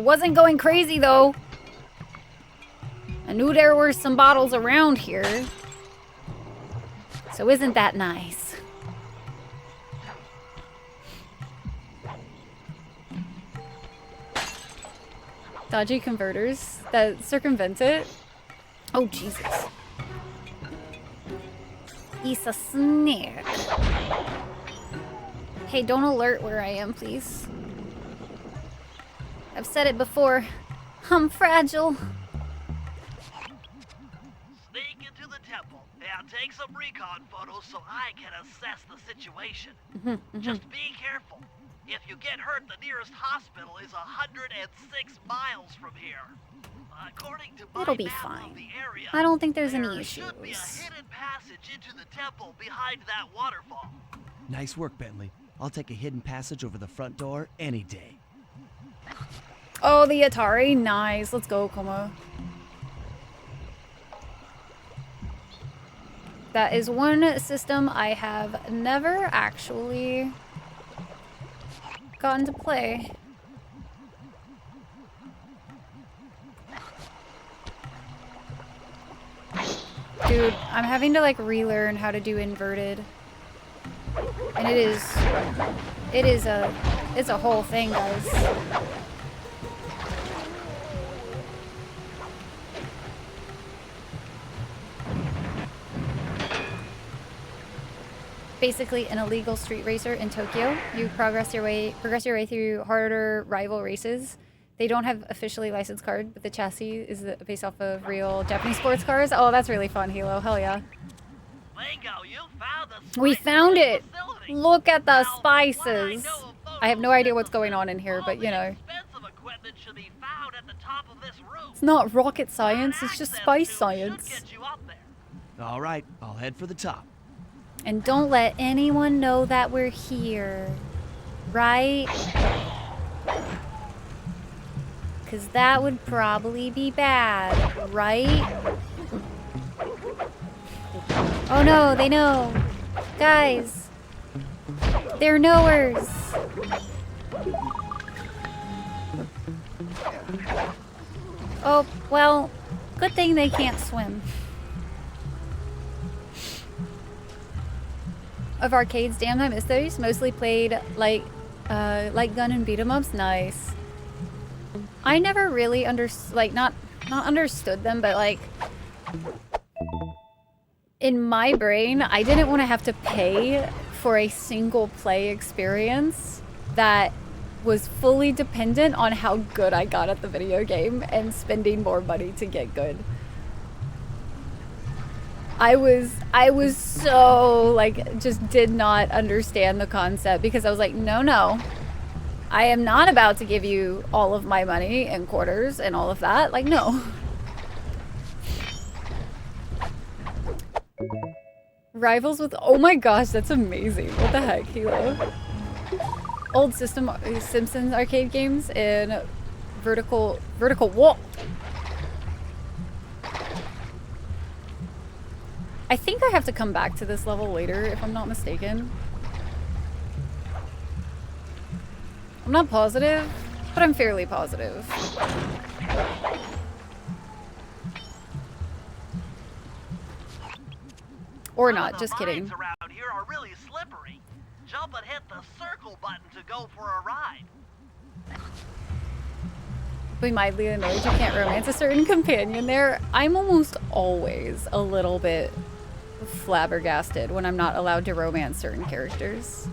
wasn't going crazy though. I knew there were some bottles around here. So isn't that nice? Dodgy converters that circumvent it. Oh, Jesus. He's a snake. Hey, don't alert where I am, please. I've said it before. I'm fragile. Sneak into the temple and take some recon photos so I can assess the situation. Just be careful. If you get hurt, the nearest hospital is 106 miles from here. According to my It'll be map fine. of the area, I don't think there's there any should be a issues. hidden passage into the temple behind that waterfall. Nice work, Bentley. I'll take a hidden passage over the front door any day. Oh, the Atari. Nice. Let's go, Como. That is one system I have never actually gotten to play. Dude, I'm having to like relearn how to do inverted. And it's a whole thing, guys. Basically an illegal street racer in Tokyo. You progress your way through harder rival races. They don't have officially licensed card, but the chassis is based off of real Japanese sports cars. Oh, that's really fun, Hilo. Hell yeah. Bingo, you found the We spice found it. facility. Look at the Now, what I spices. know of I have no idea what's going photosynthesis, on in here, all but you the know. expensive equipment should be found at the top of this roof. It's not rocket science, it's just Access spice to science. should get you up there. All right, I'll head for the top. And don't let anyone know that we're here. Right? Because that would probably be bad, right? Oh no, they know. Guys. They're knowers. Oh, well, good thing they can't swim. Of arcades, damn, I miss those. Mostly played like gun and beat 'em ups. Nice. I never really not understood them, but like in my brain, I didn't want to have to pay for a single play experience that was fully dependent on how good I got at the video game and spending more money to get good. I was so like just did not understand the concept because I was like, no. I am not about to give you all of my money and quarters and all of that. Like, no. Rivals with, oh my gosh, that's amazing. What the heck, Hilo? Old Simpsons arcade games in vertical wall. I think I have to come back to this level later, if I'm not mistaken. I'm not positive, but I'm fairly positive. Or not, just kidding. The mines around here are really slippery. Jump and hit the circle button to go for a ride. Be mildly annoyed you can't romance a certain companion there. I'm almost always a little bit flabbergasted when I'm not allowed to romance certain characters.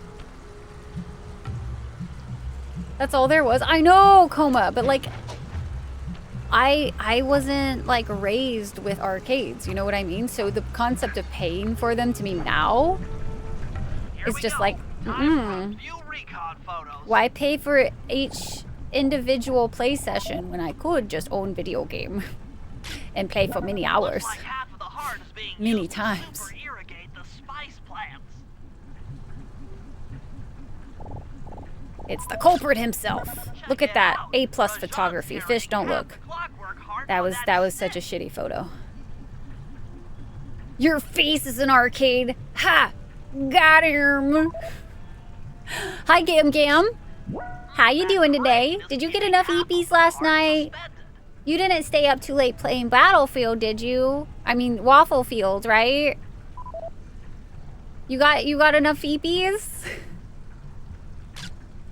That's all there was. I know, Coma, but like I wasn't like raised with arcades, you know what I mean? So the concept of paying for them to me now is just like, why pay for each individual play session when I could just own video game and play for many hours, many times. It's the culprit himself. Look at that. A+ photography. Fish don't look. That was such a shitty photo. Your face is an arcade. Ha! Got him. Hi, Gam Gam. How you doing today? Did you get enough EPs last night? You didn't stay up too late playing Battlefield, did you? I mean, Waffle Field, right? You got enough EPs? There's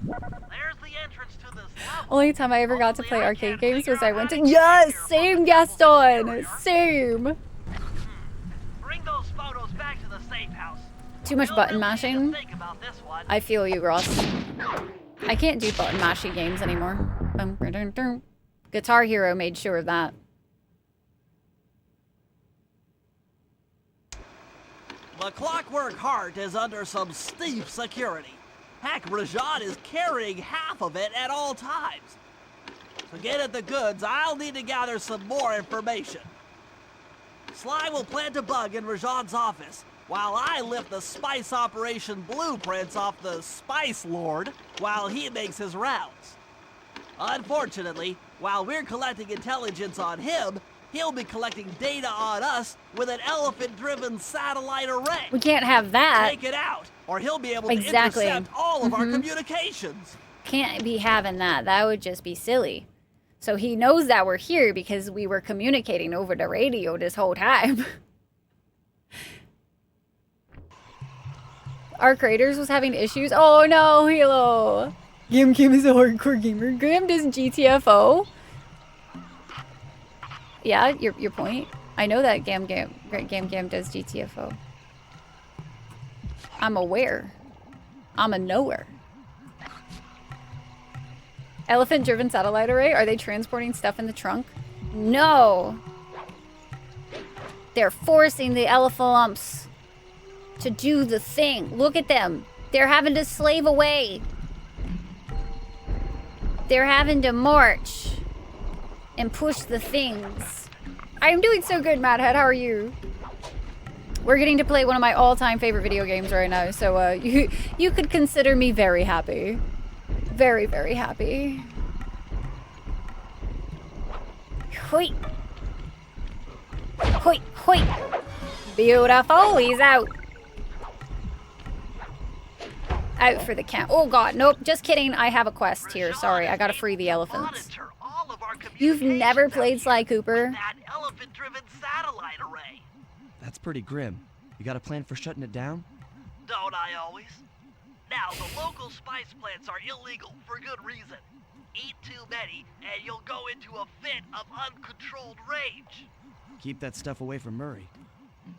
the entrance to this level. Only time I ever got to play arcade games was I went to. Yes, same Gaston, same. Bring those photos back to the safe house. Too much You'll button really need to mashing. think about this one. I feel you, Ross. I can't do button mashing games anymore. Guitar Hero made sure of that. The Clockwork Heart is under some steep security. Heck, Rajan is carrying half of it at all times. To get at the goods, I'll need to gather some more information. Sly will plant a bug in Rajan's office, while I lift the spice operation blueprints off the Spice Lord while he makes his rounds. Unfortunately, while we're collecting intelligence on him, he'll be collecting data on us with an elephant-driven satellite array. We can't have that. Take it out, or he'll be able Exactly. to intercept all of our communications. Can't be having that. That would just be silly. So he knows that we're here because we were communicating over the radio this whole time. Our creators was having issues. Oh no, Halo. Gam is a hardcore gamer. Graham does GTFO. Yeah, your point. I know that Gam does GTFO. I'm aware. I'm a knower. Elephant-driven satellite array? Are they transporting stuff in the trunk? No. They're forcing the elephants to do the thing. Look at them. They're having to slave away. They're having to march and push the things. I'm doing so good, Madhead. How are you? We're getting to play one of my all-time favorite video games right now, so you could consider me very happy. Very, very happy. Hoi. Hoi, hoi. Beautiful. He's out. Out for the count. Oh god, nope. Just kidding. I have a quest here. Sorry, I gotta free the elephants. You've never played Sly Cooper? That elephant-driven satellite array. That's pretty grim. You got a plan for shutting it down? Don't I always? Now, the local spice plants are illegal for good reason. Eat too many, and you'll go into a fit of uncontrolled rage. Keep that stuff away from Murray.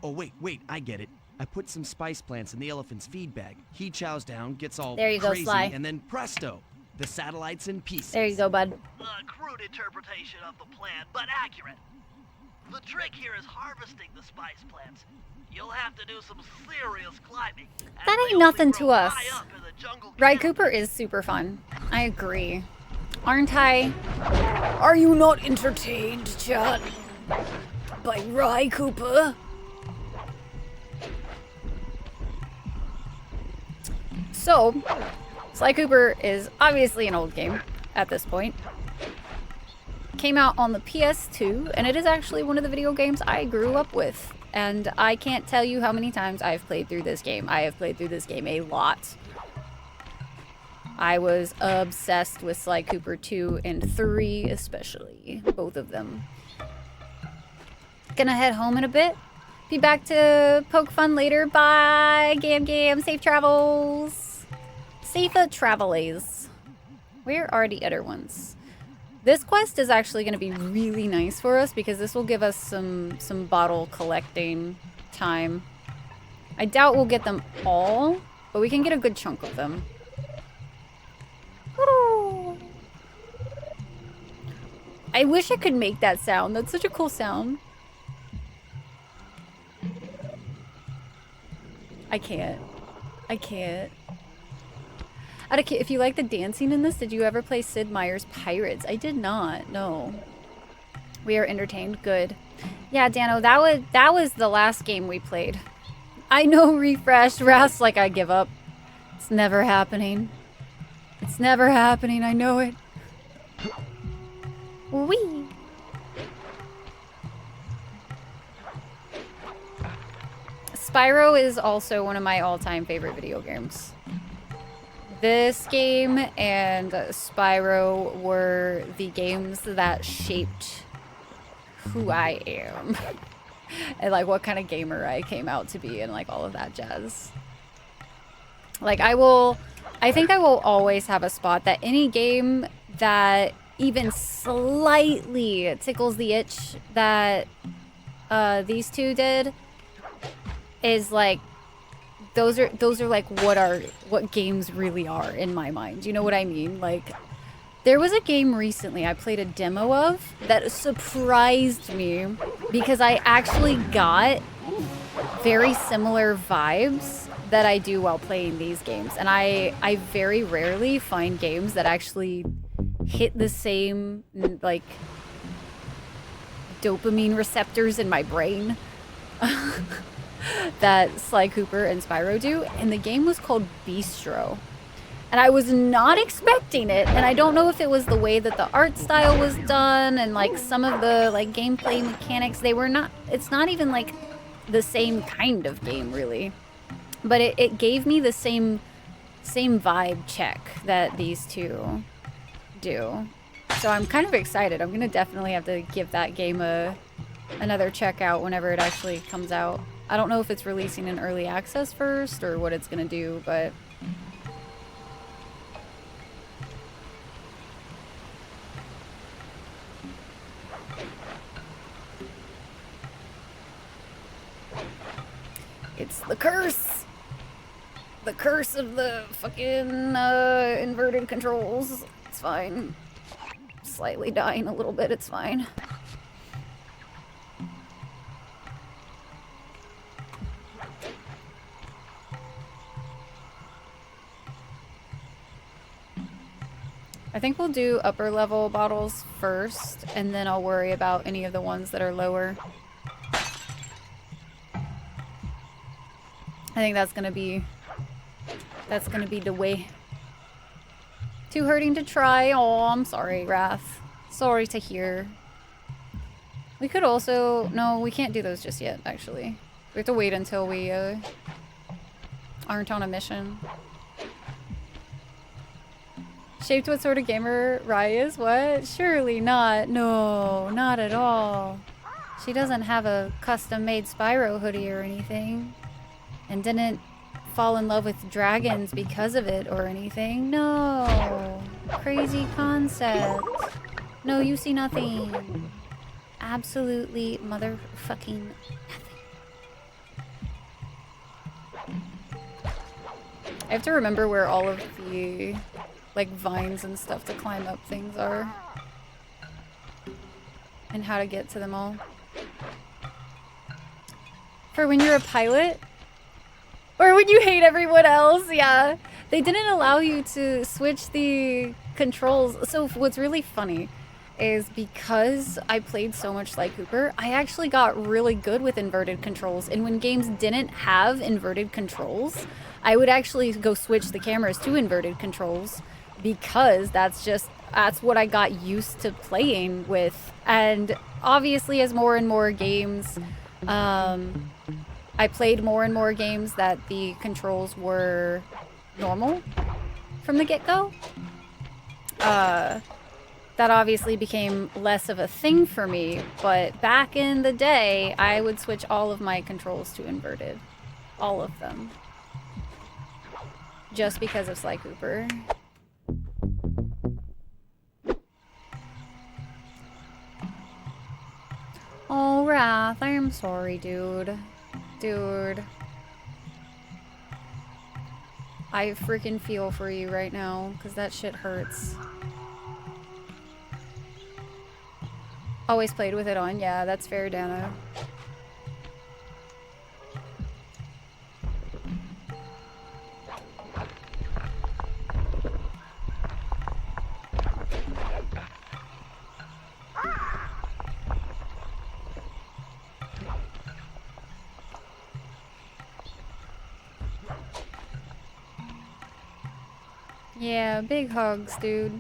Oh, wait, I get it. I put some spice plants in the elephant's feed bag. He chows down, gets all There you go, crazy, Sly. and then presto, the satellite's in pieces. There you go, bud. A crude interpretation of the plan, but accurate. The trick here is harvesting the spice plants. You'll have to do some serious climbing. That ain't nothing to us. Right, Cooper is super fun. I agree. Aren't I? Are you not entertained, chat? By Rye Cooper? So, Sly Cooper is obviously an old game at this point. Came out on the PS2, and it is actually one of the video games I grew up with. And I can't tell you how many times I've played through this game. I have played through this game a lot. I was obsessed with Sly Cooper 2 and 3 especially. Both of them. Gonna head home in a bit. Be back to poke fun later. Bye, Gam. Safe travels. Safe travelies. Where are the other ones? This quest is actually going to be really nice for us because this will give us some bottle collecting time. I doubt we'll get them all, but we can get a good chunk of them. I wish I could make that sound. That's such a cool sound. I can't. If you like the dancing in this, did you ever play Sid Meier's Pirates? I did not, no. We are entertained, good. Yeah, Dano, that was the last game we played. I know, refresh, Ras, like I give up. It's never happening. It's never happening, I know it. Wee. Spyro is also one of my all-time favorite video games. This game and Spyro were the games that shaped who I am. And like what kind of gamer I came out to be and like all of that jazz. Like I think I will always have a spot that any game that even slightly tickles the itch that these two did is like those are like what games really are in my mind. You know what I mean? Like there was a game recently I played a demo of that surprised me because I actually got very similar vibes that I do while playing these games. And I very rarely find games that actually hit the same like dopamine receptors in my brain that Sly Cooper and Spyro do. And the game was called Bistro. And I was not expecting it, and I don't know if it was the way that the art style was done and like some of the like gameplay mechanics, it's not even like the same kind of game really. But it gave me the same vibe check that these two do. So I'm kind of excited. I'm gonna definitely have to give that game another check out whenever it actually comes out. I don't know if it's releasing in early access first or what it's gonna do, but it's the curse! The curse of the fucking inverted controls. It's fine. Slightly dying a little bit, it's fine. I think we'll do upper level bottles first, and then I'll worry about any of the ones that are lower. I think that's gonna be the way. Too hurting to try. Oh, I'm sorry, Wrath. Sorry to hear. We could also... No, we can't do those just yet, actually. We have to wait until we aren't on a mission. Shaped what sort of gamer Rai is? What? Surely not. No, not at all. She doesn't have a custom-made Spyro hoodie or anything. And didn't fall in love with dragons because of it or anything. No. Crazy concept. No, you see nothing. Absolutely motherfucking nothing. I have to remember where all of the like vines and stuff to climb up things are. And how to get to them all. For when you're a pilot? Or when you hate everyone else, yeah. They didn't allow you to switch the controls. So what's really funny is because I played so much Sly Cooper, I actually got really good with inverted controls. And when games didn't have inverted controls, I would actually go switch the cameras to inverted controls because that's what I got used to playing with. And obviously as more and more games, I played more and more games that the controls were normal from the get-go. That obviously became less of a thing for me, but back in the day, I would switch all of my controls to inverted. All of them. Just because of Sly Cooper. Oh, Wrath, I'm sorry, dude. Dude. I freaking feel for you right now, because that shit hurts. Always played with it on. Yeah, that's fair, Dana. Yeah, big hugs, dude.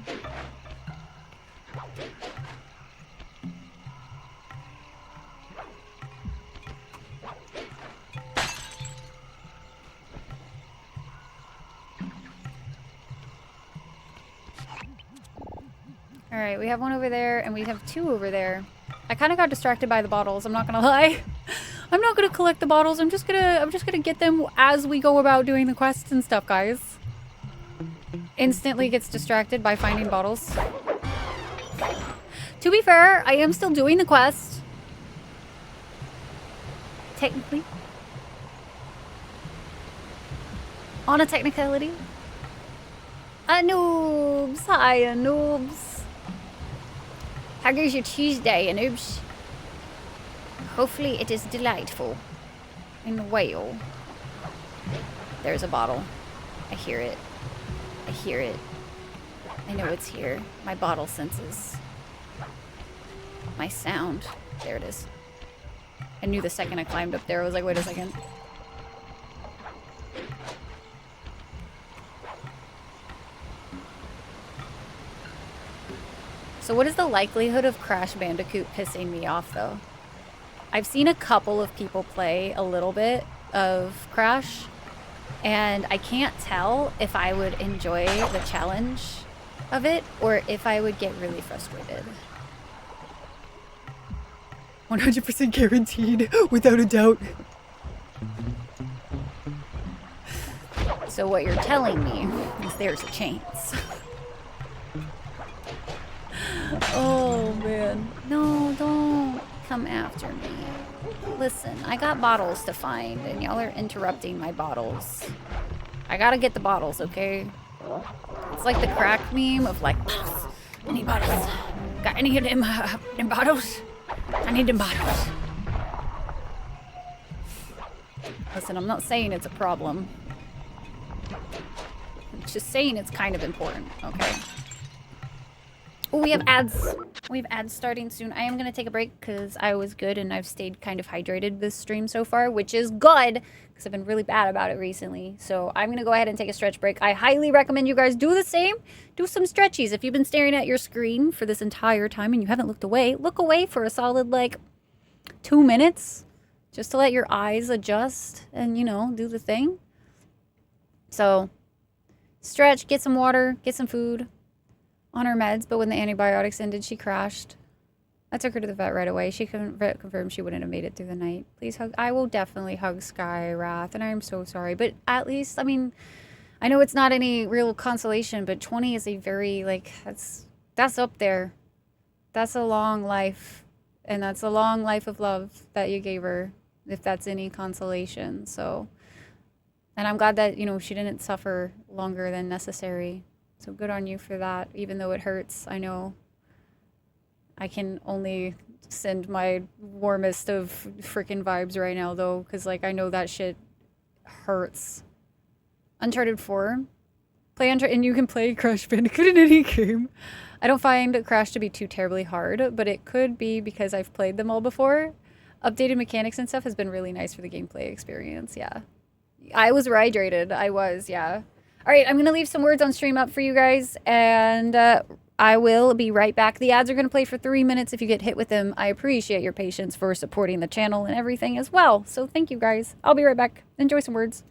Alright, we have one over there, and we have two over there. I kind of got distracted by the bottles, I'm not gonna lie. I'm not gonna collect the bottles, I'm just gonna get them as we go about doing the quests and stuff, guys. Instantly gets distracted by finding bottles. To be fair, I am still doing the quest. Technically. On a technicality. Anoobs! Hi, Anoobs! How goes your Tuesday, Anoobs? Hopefully it is delightful. And well. There's a bottle. I hear it. I hear it. I know it's here. My bottle senses. My sound. There it is. I knew the second I climbed up there. I was like, wait a second. So what is the likelihood of Crash Bandicoot pissing me off, though? I've seen a couple of people play a little bit of Crash, and I can't tell if I would enjoy the challenge of it or if I would get really frustrated. 100% guaranteed, without a doubt. So what you're telling me is there's a chance. Oh, man. No, don't come after me. Listen, I got bottles to find, and y'all are interrupting my bottles. I gotta get the bottles, okay? It's like the crack meme of like, I need bottles. Got any of them bottles? I need them bottles. Listen, I'm not saying it's a problem. I'm just saying it's kind of important, okay? Oh, we have ads. We have ads starting soon. I am going to take a break because I was good and I've stayed kind of hydrated this stream so far, which is good because I've been really bad about it recently. So I'm going to go ahead and take a stretch break. I highly recommend you guys do the same. Do some stretchies. If you've been staring at your screen for this entire time and you haven't looked away, look away for a solid, like, 2 minutes just to let your eyes adjust and, you know, do the thing. So stretch, get some water, get some food. On her meds, but when the antibiotics ended, she crashed. I took her to the vet right away. She confirmed she wouldn't have made it through the night. Please hug. I will definitely hug Sky Wrath, and I'm so sorry. But at least, I mean, I know it's not any real consolation, but 20 is a very, like, that's up there. That's a long life, and that's a long life of love that you gave her, if that's any consolation. So, and I'm glad that, you know, she didn't suffer longer than necessary. So good on you for that, even though it hurts. I know I can only send my warmest of freaking vibes right now, though, because, like, I know that shit hurts. Uncharted 4. Play Uncharted, and you can play Crash Bandicoot in any game. I don't find Crash to be too terribly hard, but it could be because I've played them all before. Updated mechanics and stuff has been really nice for the gameplay experience, yeah. I was hydrated. I was, yeah. All right, I'm going to leave some words on stream up for you guys, and I will be right back. The ads are going to play for 3 minutes if you get hit with them. I appreciate your patience for supporting the channel and everything as well. So thank you, guys. I'll be right back. Enjoy some words.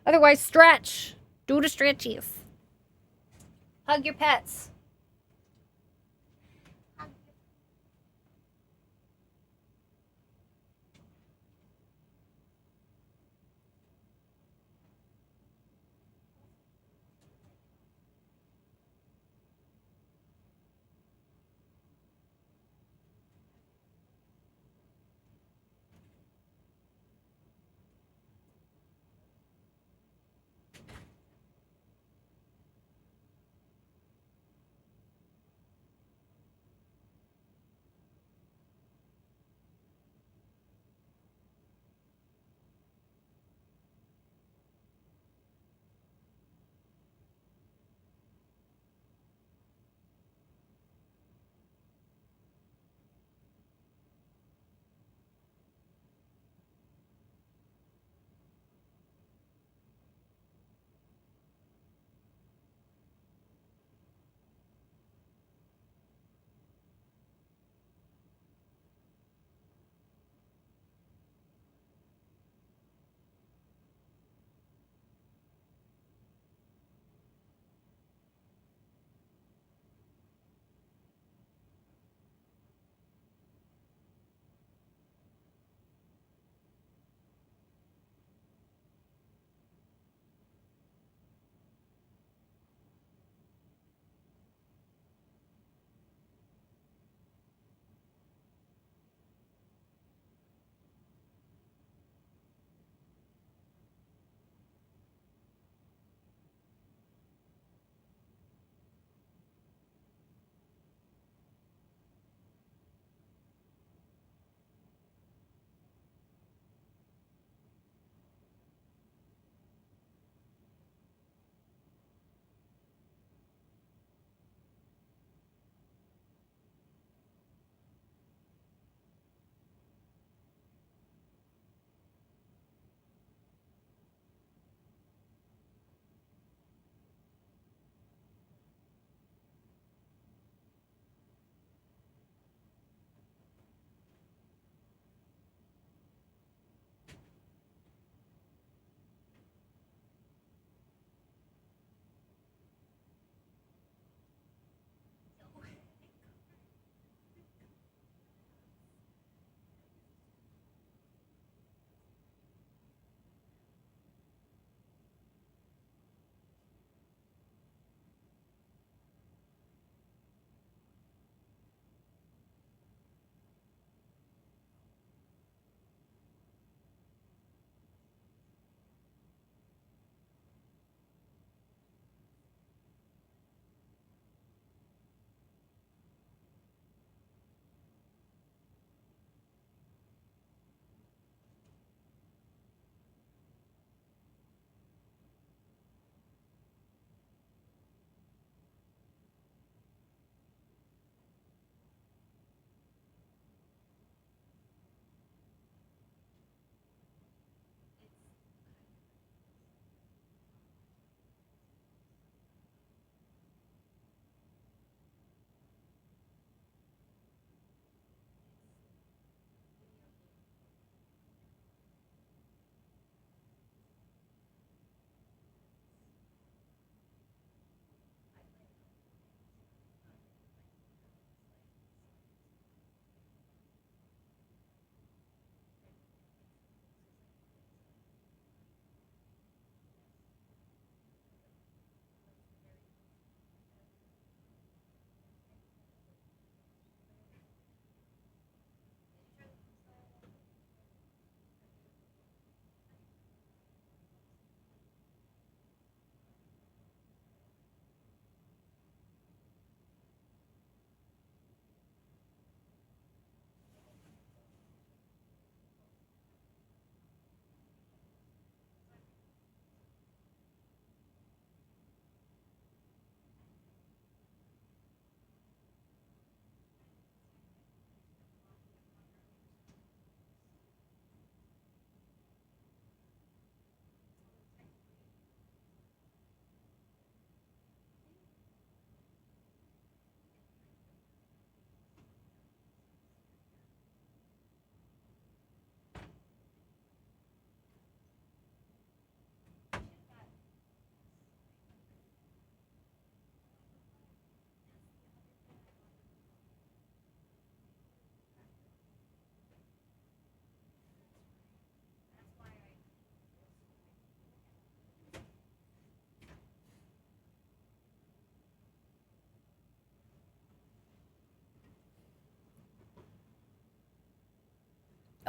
Otherwise, stretch. Do the stretchies. Hug your pets.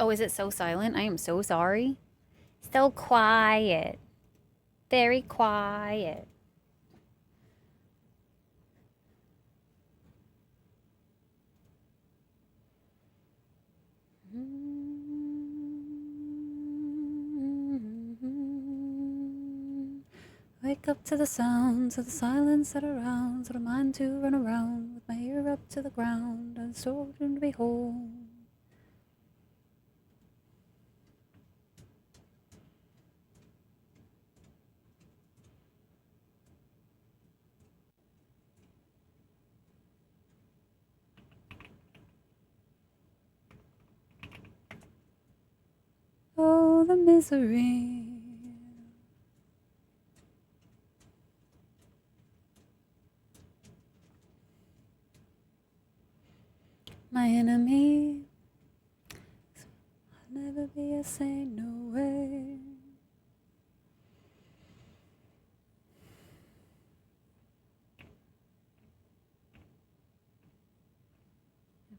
Oh, is it so silent? I am so sorry. So quiet. Very quiet. Wake up to the sounds of the silence that surrounds. What a mind to run around with my ear up to the ground and so soon to be home. Oh, the misery. My enemy. I'll never be a saint, no way.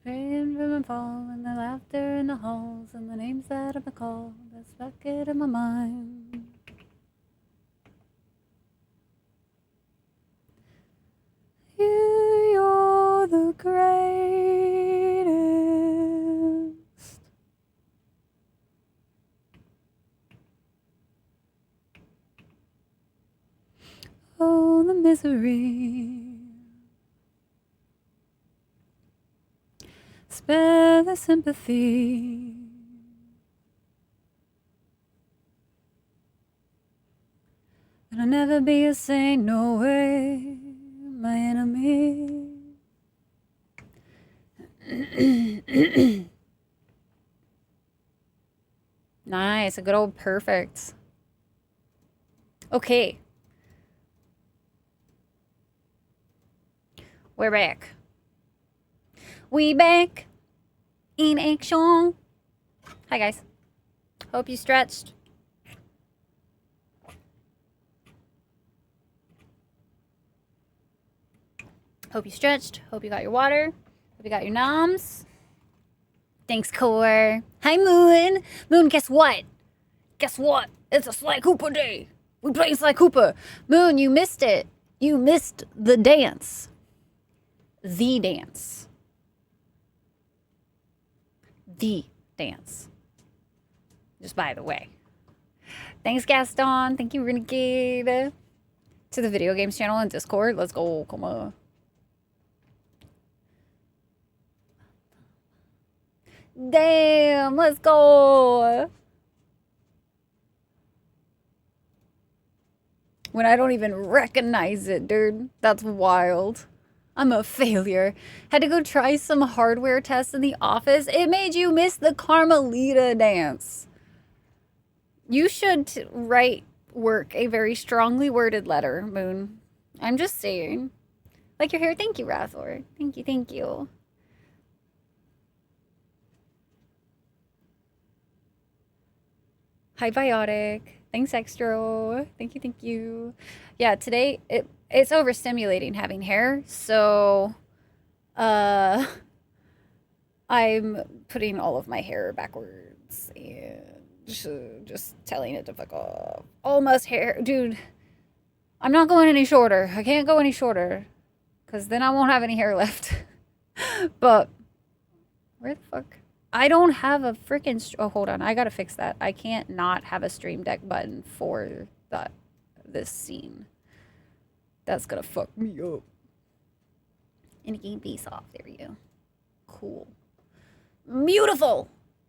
Praying for my fall and the laughter in the halls and the names that I've been called that's stuck in my mind. You're the greatest. Oh, the misery. Spare the sympathy. And I'll never be a saint, no way, my enemy. Nice, a good old perfect. Okay. We're back. We back in action. Hi guys. Hope you stretched. Hope you stretched. Hope you got your water. Hope you got your noms. Thanks, Core. Hi, Moon. Moon, guess what? Guess what? It's a Sly Cooper day. We playing Sly Cooper. Moon, you missed it. You missed the dance. The dance. The dance. Just by the way. Thanks, Gaston. Thank you, Renegade. To the video games channel and Discord. Let's go. Come on. Damn, let's go. When I don't even recognize it, dude. That's wild. I'm a failure. Had to go try some hardware tests in the office. It made you miss the Carmelita dance. You should write a very strongly worded letter, Moon. I'm just saying. Like your hair. Thank you, Rathor. Thank you, thank you. Hi, Biotic. Thanks, Extra. Thank you, thank you. Yeah, today it's overstimulating having hair, so I'm putting all of my hair backwards and just telling it to fuck off. Almost hair, dude. I'm not going any shorter. I can't go any shorter, because then I won't have any hair left. But where the fuck? I don't have a freaking... Oh, hold on. I gotta fix that. I can't not have a Stream Deck button for this scene. That's gonna fuck me up. In-game piece off. There we go. Cool. Beautiful.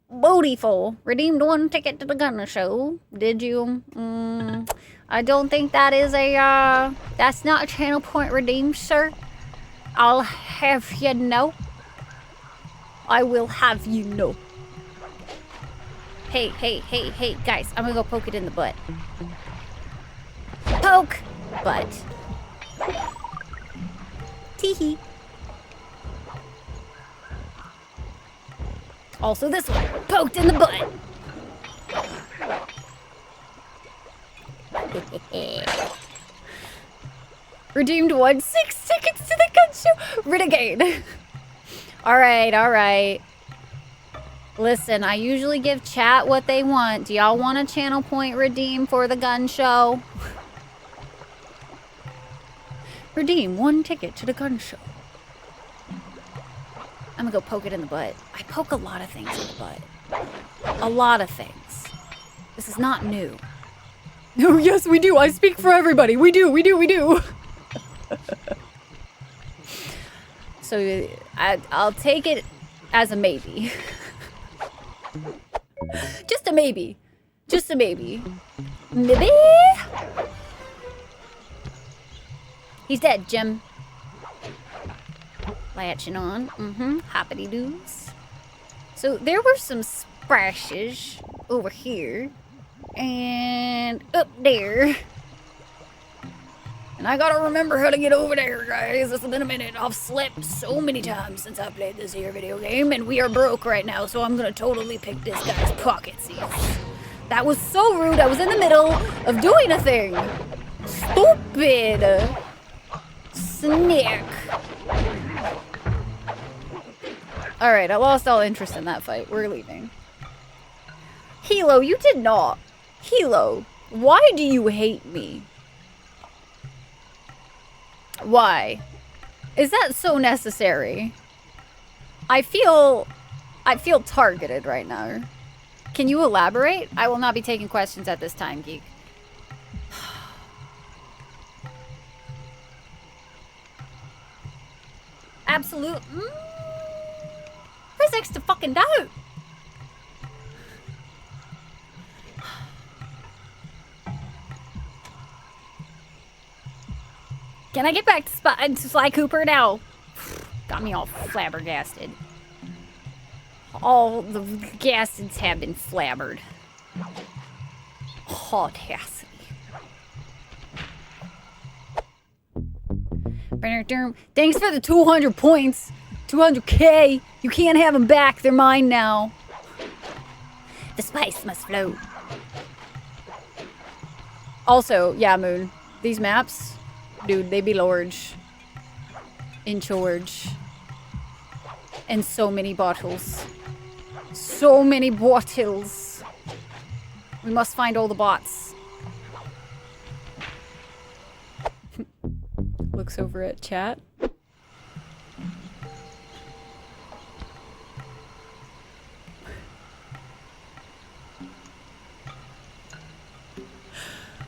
Beautiful. Redeemed 1 ticket to the Gunner Show. Did you? I don't think that is a... that's not a channel point redeemed, sir. I'll have you know. I will have you know. Hey, hey, hey, hey, guys, I'm gonna go poke it in the butt. Poke! Butt. Teehee. Also this one, poked in the butt. Redeemed 1, 6 tickets to the gun show. Renegade. All right, all right. Listen, I usually give chat what they want. Do y'all want a channel point redeem for the gun show? Redeem 1 ticket to the gun show. I'm gonna go poke it in the butt. I poke a lot of things in the butt. A lot of things. This is not new. No, yes, we do. I speak for everybody. We do. So I'll take it as a maybe. Just a maybe. Just a maybe. Maybe? He's dead, Jim. Latching on. Hoppity doos. So there were some splashes over here. And up there. And I gotta remember how to get over there, guys. It's been a minute. I've slept so many times since I played this here video game, and we are broke right now, so I'm gonna totally pick this guy's pocket seats. That was so rude. I was in the middle of doing a thing. Stupid. Snick. Alright, I lost all interest in that fight. We're leaving. Hilo, you did not. Hilo, why do you hate me? Why? Is that so necessary? I feel targeted right now. Can you elaborate? I will not be taking questions at this time, Geek. Absolute. Press X to fucking doubt. Can I get back to Sly Cooper now? Got me all flabbergasted. All the gases have been flabbered. Audacity. Thanks for the 200 points. 200k. You can't have them back. They're mine now. The spice must flow. Also, yeah, Moon. These maps, dude, they be large. In charge. And so many bottles. So many bottles. We must find all the bots. Looks over at chat.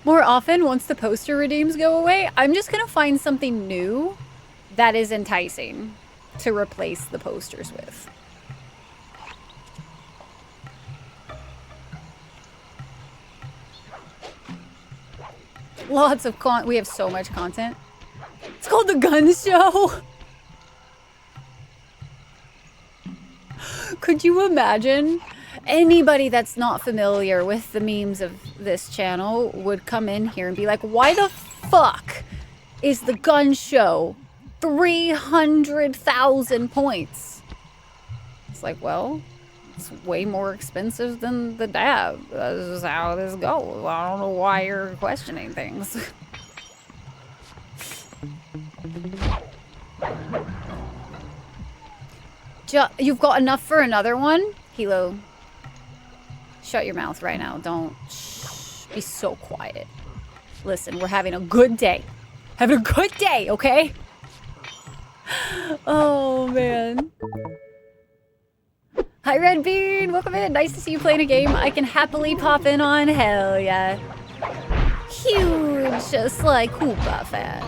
More often, once the poster redeems go away, I'm just gonna find something new that is enticing to replace the posters with. Lots of we have so much content. It's called The Gun Show. Could you imagine? Anybody that's not familiar with the memes of this channel would come in here and be like, why the fuck is The Gun Show 300,000 points? It's like, well, it's way more expensive than the dab. This is how this goes. I don't know why you're questioning things. You've got enough for another one? Hilo, shut your mouth right now. Don't. Shh, be so quiet. Listen, we're having a good day. Having a good day, okay? Oh, man. Hi, Red Bean. Welcome in. Nice to see you playing a game I can happily pop in on. Hell yeah. Huge Sly Cooper fan.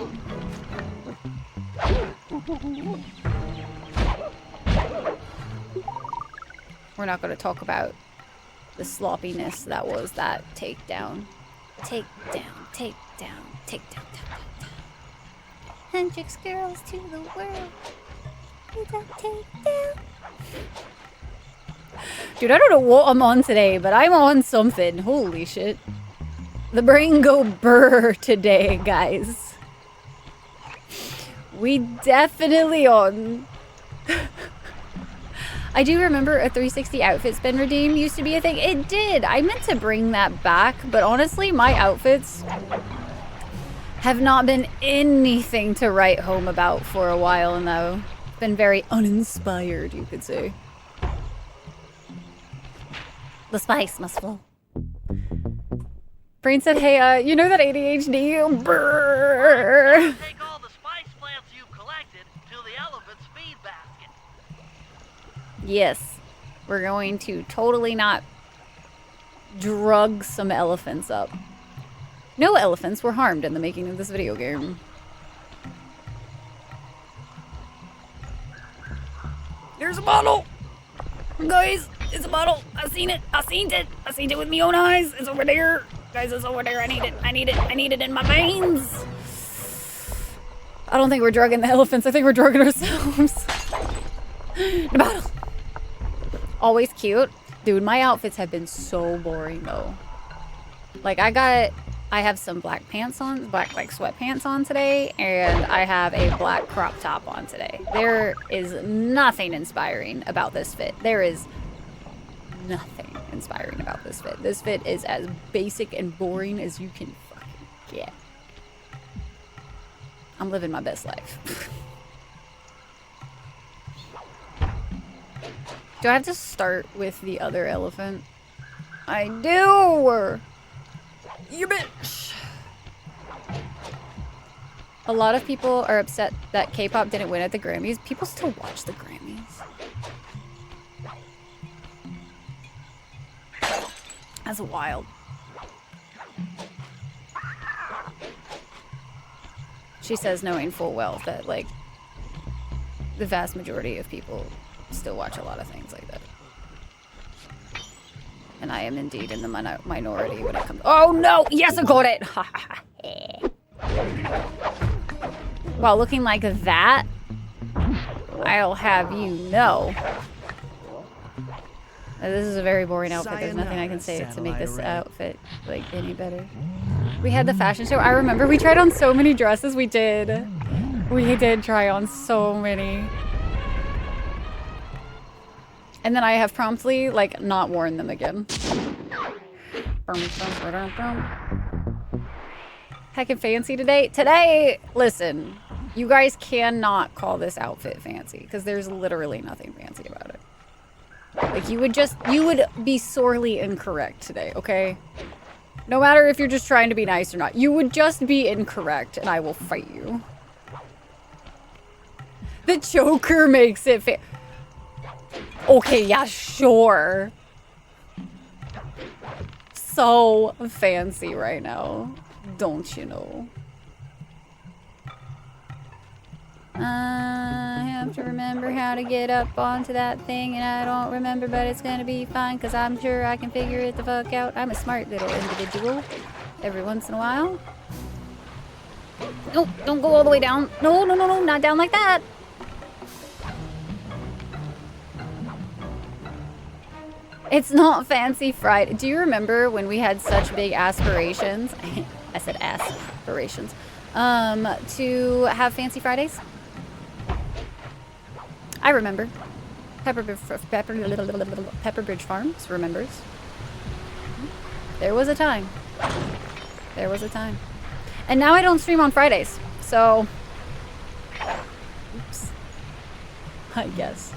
We're not going to talk about the sloppiness that was that takedown. Takedown, takedown, takedown, down, down. Hendrix girls to the world. Takedown. Dude, I don't know what I'm on today, but I'm on something. Holy shit. The brain go burr today, guys. We definitely on. I do remember a 360 outfit spin redeem used to be a thing. It did. I meant to bring that back, but honestly, my outfits have not been anything to write home about for a while now. Been very uninspired, you could say. The spice must flow. Brain said, hey, you know that ADHD? Brrr. Take all the spice plants you've collected to the elephant's feed basket. Yes. We're going to totally not drug some elephants up. No elephants were harmed in the making of this video game. There's a bottle! Guys, it's a bottle. I seen it. I seen it. I seen it with my own eyes. It's over there. Guys, it's over there. I need it. I need it. I need it in my veins. I don't think we're drugging the elephants. I think we're drugging ourselves. The bottle. Always cute. Dude, my outfits have been so boring though. Like I have some black pants on, black like sweatpants on today, and I have a black crop top on today. There is nothing inspiring about this fit. There is nothing inspiring about this fit. This fit is as basic and boring as you can fucking get. I'm living my best life. Do I have to start with the other elephant? I do! You bitch! A lot of people are upset that K-pop didn't win at the Grammys. People still watch the Grammys. That's wild. She says knowing full well that, like, the vast majority of people still watch a lot of things like that. And I am indeed in the minority when it comes. Oh no! Yes, I got it! While looking like that, I'll have you know. This is a very boring outfit. There's nothing I can say to make this outfit, like, any better. We had the fashion show. I remember we tried on so many dresses. We did. We did try on so many. And then I have promptly, like, not worn them again. Heckin' fancy today. Today, listen, you guys cannot call this outfit fancy because there's literally nothing fancy about it. Like, you would be sorely incorrect today, okay? No matter if you're just trying to be nice or not. You would just be incorrect and I will fight you. The choker makes it okay, yeah, sure. So fancy right now, don't you know? I have to remember how to get up onto that thing, and I don't remember, but it's gonna be fine, because I'm sure I can figure it the fuck out. I'm a smart little individual. Every once in a while. No, don't go all the way down. No, no, no, no, not down like that. It's not Fancy Friday. Do you remember when we had such big aspirations? I said aspirations. To have Fancy Fridays? I remember. Pepperbridge Farms remembers. There was a time. There was a time. And now I don't stream on Fridays. So, oops. I guess.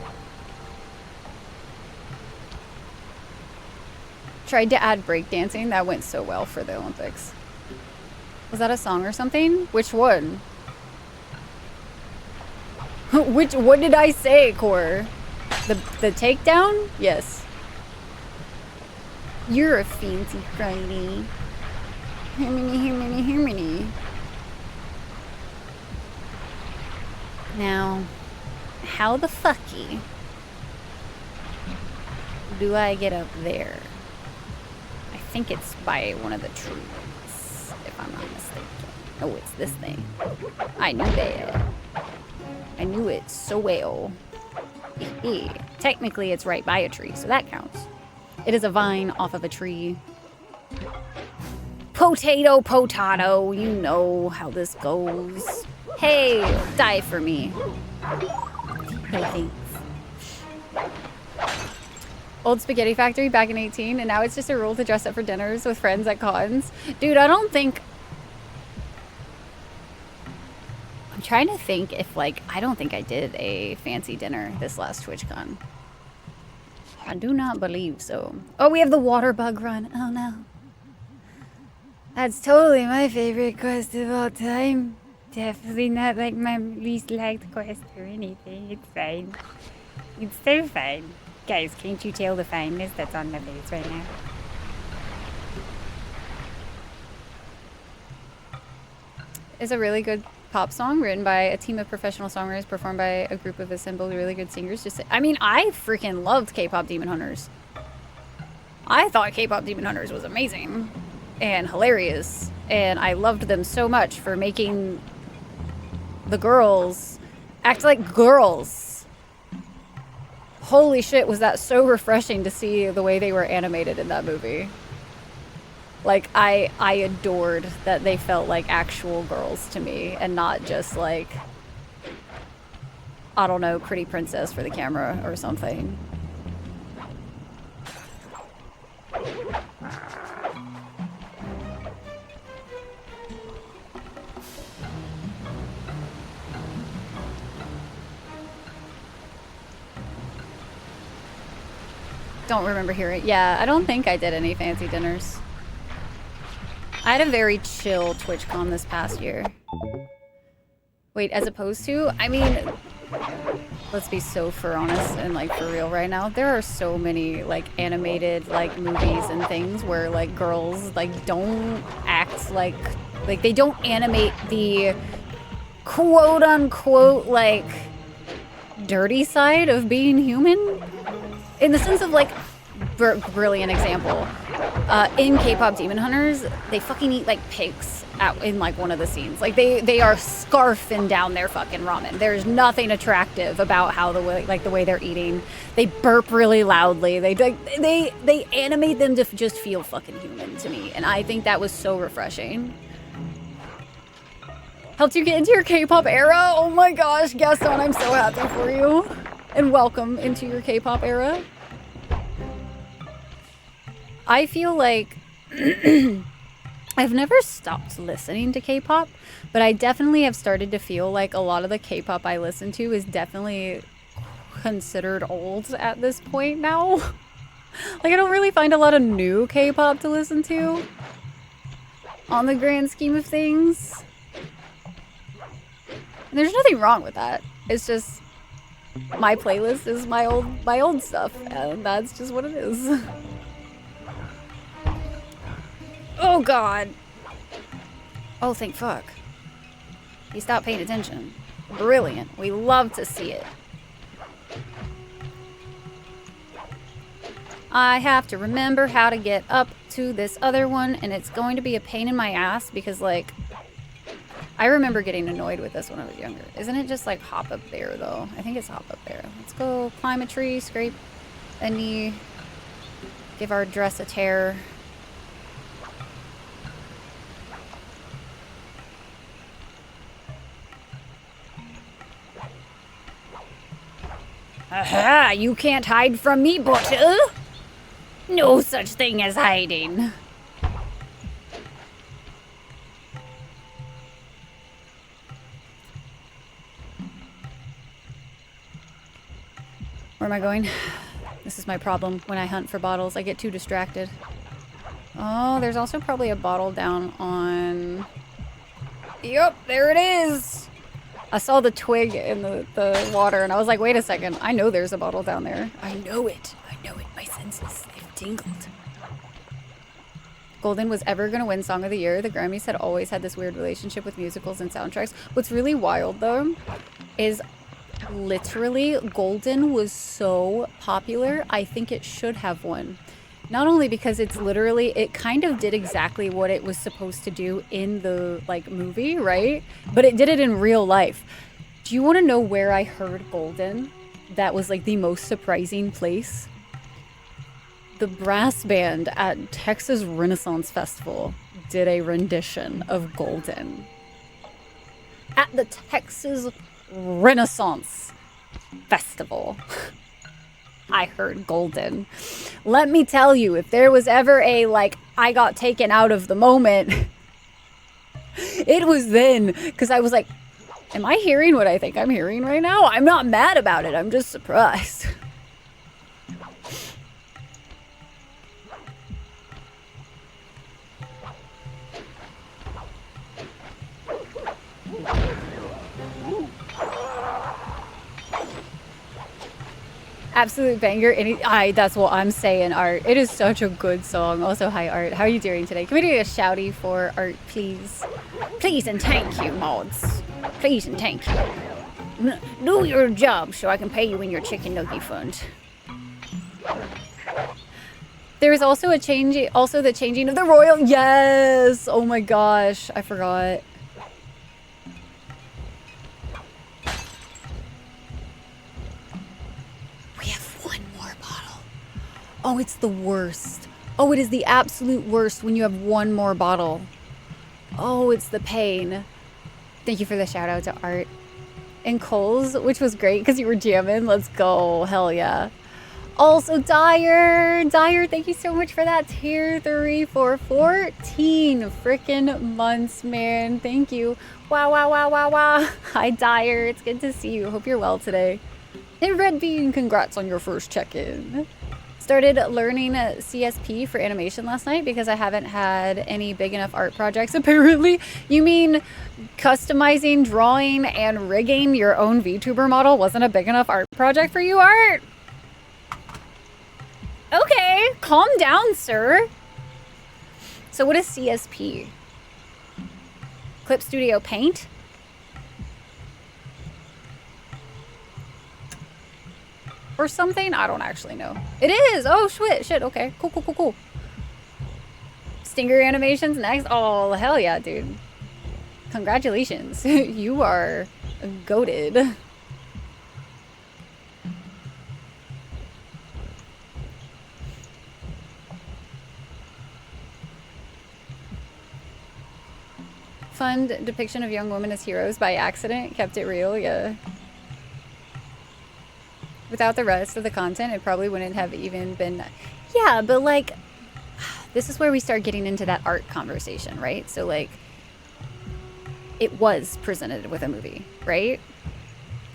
Tried to add breakdancing. That went so well for the Olympics. Was that a song or something? Which one? What did I say, Core? The takedown? Yes. You're a Fancy Friday. Harmony. Now, how the fucky do I get up there? I think it's by one of the trees, if I'm not mistaken. Oh, it's this thing. I knew that. I knew it so well. Technically, it's right by a tree, so that counts. It is a vine off of a tree. Potato, you know how this goes. Hey, die for me. No thanks. Old Spaghetti Factory back in 18, and now it's just a rule to dress up for dinners with friends at cons. Dude, I'm trying to think if, like, I don't think I did a fancy dinner this last TwitchCon. I do not believe so. Oh, we have the water bug run. Oh no. That's totally my favorite quest of all time. Definitely not like my least liked quest or anything. It's fine. It's so fine. Guys, can't you tell the fineness that's on my face right now? It's a really good pop song written by a team of professional songwriters, performed by a group of assembled really good singers. I mean, I freaking loved K-pop Demon Hunters. I thought K-pop Demon Hunters was amazing and hilarious, and I loved them so much for making the girls act like girls. Holy shit, was that so refreshing to see the way they were animated in that movie. Like, I adored that they felt like actual girls to me and not just like, I don't know, pretty princess for the camera or something. Don't remember hearing. Yeah, I don't think I did any fancy dinners. I had a very chill TwitchCon this past year. Wait, as opposed to? I mean, let's be so for honest and like for real right now. There are so many like animated like movies and things where like girls like don't act like they don't animate the quote unquote like dirty side of being human. In the sense of like, brilliant example. In K-pop Demon Hunters, they fucking eat like pigs in like one of the scenes. Like they are scarfing down their fucking ramen. There's nothing attractive about how the way they're eating. They burp really loudly. They animate them to just feel fucking human to me, and I think that was so refreshing. Helped you get into your K-pop era? Oh my gosh, Gaston, I'm so happy for you. And welcome into your K-pop era. I feel like I've never stopped listening to K-pop, but I definitely have started to feel like a lot of the K-pop I listen to is definitely considered old at this point now. Like, I don't really find a lot of new K-pop to listen to on the grand scheme of things. And there's nothing wrong with that. It's just my playlist is my old stuff, and that's just what it is. Oh god. Oh, thank fuck. He stopped paying attention. Brilliant. We love to see it. I have to remember how to get up to this other one, and it's going to be a pain in my ass because, like, I remember getting annoyed with this when I was younger. Isn't it just like hop up there though? I think it's hop up there. Let's go climb a tree, scrape a knee, give our dress a tear. Aha! You can't hide from me, butter! No such thing as hiding. Where am I going? This is my problem when I hunt for bottles. I get too distracted. Oh, there's also probably a bottle down on... Yep, there it is! I saw the twig in the water and I was like, wait a second. I know there's a bottle down there. I know it. I know it. My senses, they've tingled. Golden was ever going to win Song of the Year. The Grammys had always had this weird relationship with musicals and soundtracks. What's really wild, though, is literally Golden was so popular, I think it should have won. Not only because it's literally, it kind of did exactly what it was supposed to do in the, like, movie, right? But it did it in real life. Do you want to know where I heard Golden? That was, like, the most surprising place. The brass band at Texas Renaissance Festival did a rendition of Golden. At the Texas Renaissance Festival. I heard Golden. Let me tell you, if there was ever a, like, I got taken out of the moment, it was then. Because I was like, am I hearing what I think I'm hearing right now? I'm not mad about it. I'm just surprised. Absolute banger. That's what I'm saying, Art. It is such a good song. Also, hi, Art. How are you doing today? Can we do a shouty for Art, please? Please and thank you, mods. Please and thank you. Do your job so I can pay you in your chicken nugget fund. There is also the changing of the royal. Yes. Oh my gosh, I forgot. We have one more bottle. Oh, it's the worst. Oh, it is the absolute worst when you have one more bottle. Oh, it's the pain. Thank you for the shout out to Art and Coles, which was great because you were jamming. Let's go. Hell yeah. Also, Dyer, thank you so much for that tier 3 for 14 freaking months, man. Thank you. Wow. Hi, Dyer. It's good to see you. Hope you're well today. Hey, Red Bean, congrats on your first check-in. Started learning CSP for animation last night because I haven't had any big enough art projects, apparently. You mean customizing, drawing, and rigging your own VTuber model wasn't a big enough art project for you, Art? Okay, calm down, sir. So what is CSP? Clip Studio Paint? Or something? I don't actually know. It is! Oh, shit, okay. Cool. Stinger animations next? Oh, hell yeah, dude. Congratulations. You are goated. Fun depiction of young women as heroes by accident. Kept it real, yeah. Without the rest of the content, it probably wouldn't have even been... Yeah, but like, this is where we start getting into that art conversation, right? So like, it was presented with a movie, right?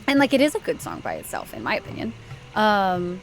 And like, it is a good song by itself, in my opinion. But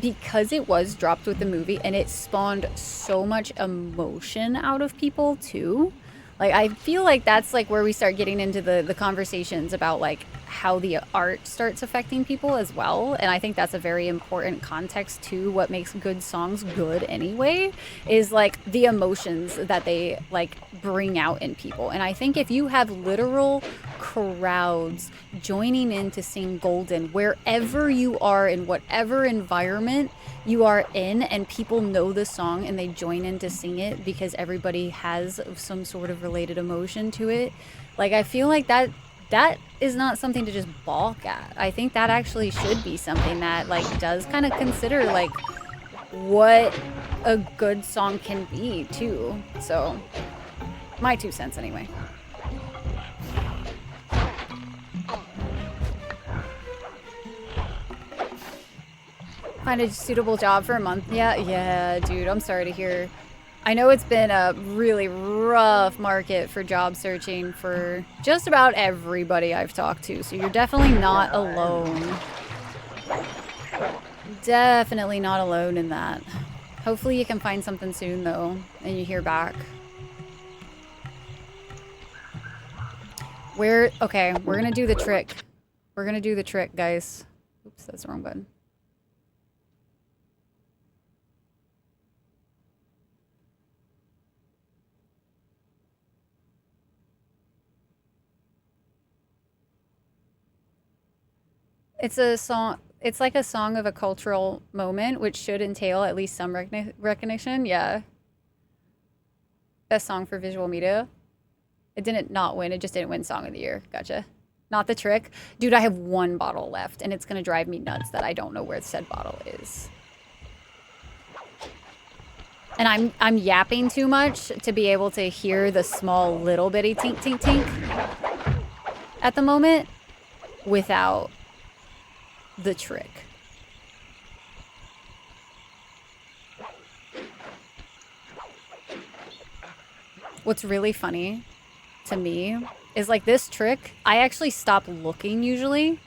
because it was dropped with the movie and it spawned so much emotion out of people too, like, I feel like that's like where we start getting into the conversations about like how the art starts affecting people as well. And I think that's a very important context to what makes good songs good anyway, is like the emotions that they like bring out in people. And I think if you have literal crowds joining in to sing Golden wherever you are, in whatever environment you are in, and people know the song and they join in to sing it because everybody has some sort of related emotion to it, like, I feel like that is not something to just balk at. I think that actually should be something that like does kind of consider like what a good song can be too. So my 2 cents anyway. Find a suitable job for a month. Yeah, dude, I'm sorry to hear. I know it's been a really rough market for job searching for just about everybody I've talked to, so you're definitely not alone. Definitely not alone in that. Hopefully you can find something soon though, and you hear back. Okay, we're gonna do the trick. We're gonna do the trick, guys. Oops, that's the wrong button. It's a song, it's like a song of a cultural moment, which should entail at least some recognition. Yeah. Best song for visual media. It didn't not win, it just didn't win Song of the Year. Gotcha. Not the trick. Dude, I have 1 bottle left, and it's gonna drive me nuts that I don't know where said bottle is. And I'm yapping too much to be able to hear the small little bitty tink tink tink at the moment without the trick. What's really funny to me is like this trick, I actually stop looking usually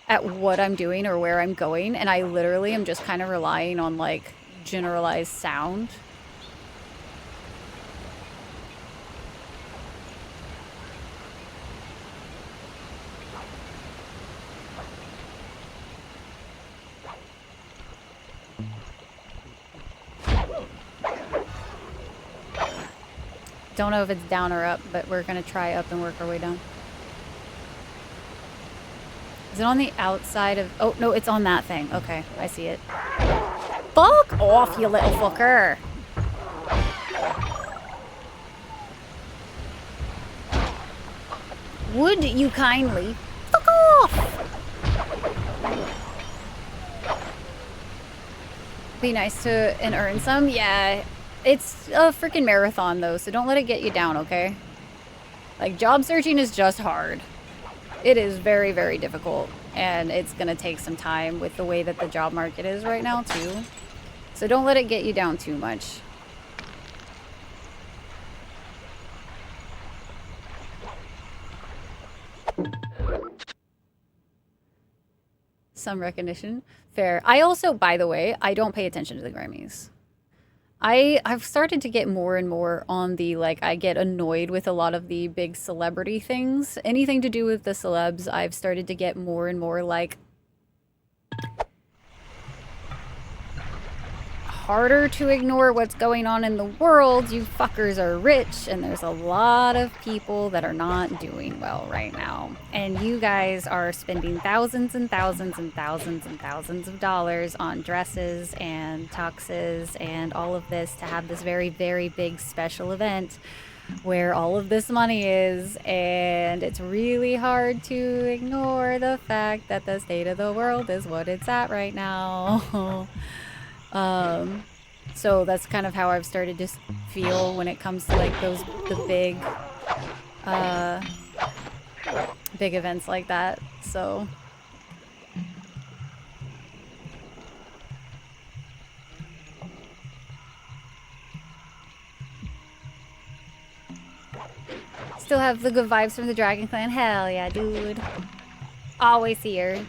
at what I'm doing or where I'm going, and I literally am just kind of relying on like generalized sound. Don't know if it's down or up, but we're gonna try up and work our way down. Is it on the outside of... Oh, no, it's on that thing. Okay, I see it. Fuck off, you little fucker. Would you kindly fuck off? Be nice to and earn some. Yeah, it's a freaking marathon though, so don't let it get you down, okay? Like, job searching is just hard. It is very, very difficult, and it's gonna take some time with the way that the job market is right now too. So don't let it get you down too much. Some recognition. Fair. I also, by the way, I don't pay attention to the Grammys. I've started to get more and more on the, like, I get annoyed with a lot of the big celebrity things. Anything to do with the celebs, I've started to get more and more, like, harder to ignore what's going on in the world. You fuckers are rich, and there's a lot of people that are not doing well right now. And you guys are spending thousands and thousands and thousands and thousands of dollars on dresses and tuxes and all of this to have this very, very big special event where all of this money is, and it's really hard to ignore the fact that the state of the world is what it's at right now. So that's kind of how I've started to feel when it comes to, like, the big events like that. So still have the good vibes from the Dragon Clan. Hell yeah, dude. Always here.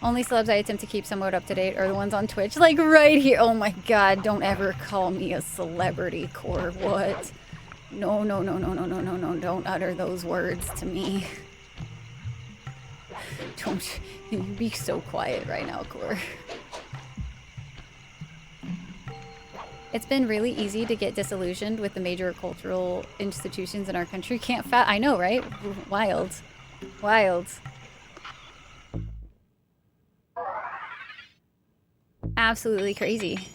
Only celebs I attempt to keep somewhat up to date are the ones on Twitch. Like, right here. Oh my god, don't ever call me a celebrity, Core. What? No, no, no, no, no, no, no, no. Don't utter those words to me. Don't. You be so quiet right now, Core. It's been really easy to get disillusioned with the major cultural institutions in our country. I know, right? Wild. Wild. Absolutely crazy.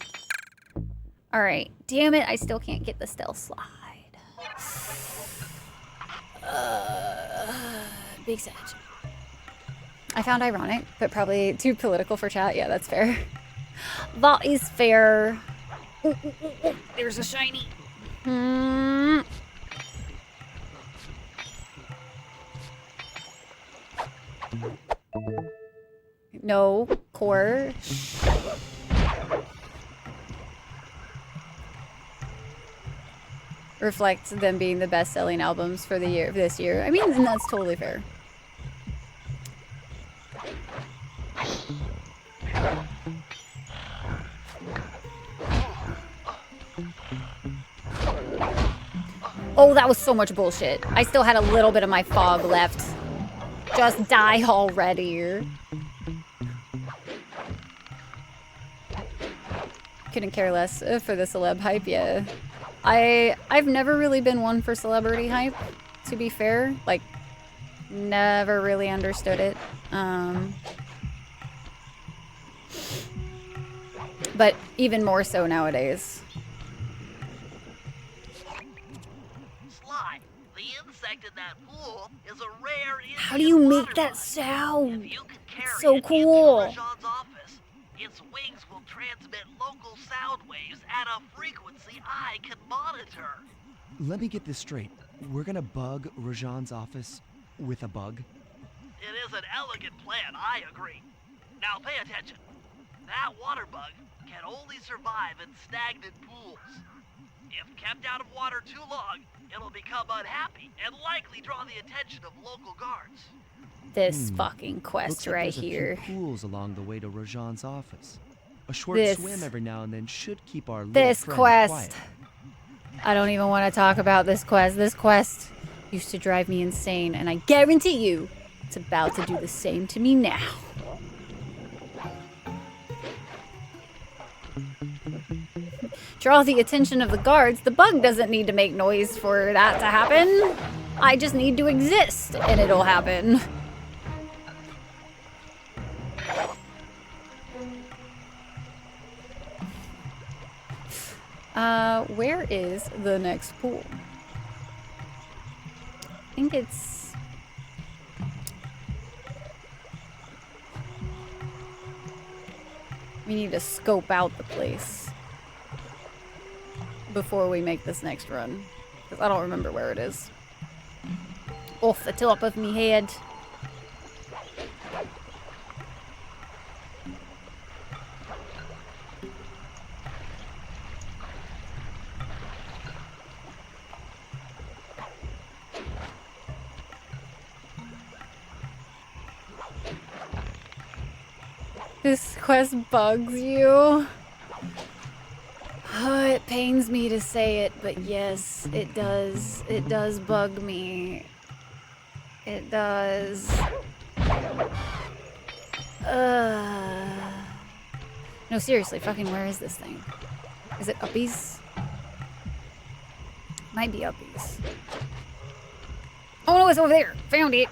All right. Damn it, I still can't get the stealth slide. Big Sag. I found ironic, but probably too political for chat. Yeah, that's fair. That is fair. Ooh, ooh, ooh, ooh. There's a shiny. No, Core. Reflects them being the best-selling albums for the year this year. I mean, and that's totally fair. Oh, that was so much bullshit. I still had a little bit of my fog left. Just die already. Couldn't care less for the celeb hype, yeah. I've never really been one for celebrity hype, to be fair. Like, never really understood it. But even more so nowadays. Sly, the insect in that pool is a rare How do you make that sound? If you can carry It's so it cool. into Rajan's office, its wings will transmit local sound waves at a frequency I can monitor. Let me get this straight. We're gonna bug Rajan's office with a bug? It is an elegant plan, I agree. Now pay attention. That water bug can only survive in stagnant pools. If kept out of water too long, it'll become unhappy and likely draw the attention of local guards. This fucking Looks quest like right there's here. a few pools along the way to Rajan's office. A short This- swim every now and then should keep our little This friend quest. quiet. I don't even want to talk about this quest. This quest used to drive me insane, and I guarantee you it's about to do the same to me now. draw the attention of the guards. The bug doesn't need to make noise for that to happen. I just need to exist, and it'll happen. Where is the next pool? I think it's... We need to scope out the place before we make this next run. Because I don't remember where it is. Off the top of me head. This quest bugs you. Oh, it pains me to say it, but yes, it does. It does bug me. It does. No, seriously, fucking where is this thing? Is it uppies? Might be uppies. Oh no, it's over there. Found it.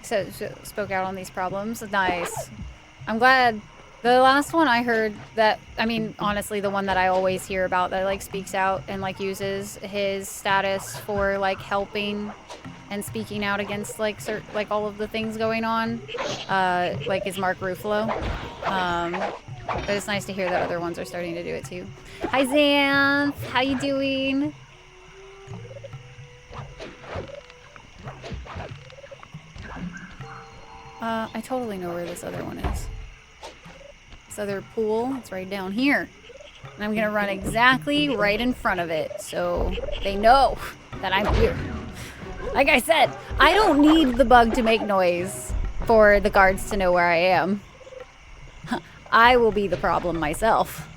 So spoke out on these problems. Nice. I'm glad. The last one I heard that, I mean, honestly, the one that I always hear about that like speaks out and like uses his status for like helping and speaking out against like like all of the things going on, like is Mark Ruffalo. But it's nice to hear that other ones are starting to do it too. Hi Xanth, how you doing? I totally know where this other one is. This other pool, it's right down here. And I'm gonna run exactly right in front of it so they know that I'm here. Like I said, I don't need the bug to make noise for the guards to know where I am. I will be the problem myself.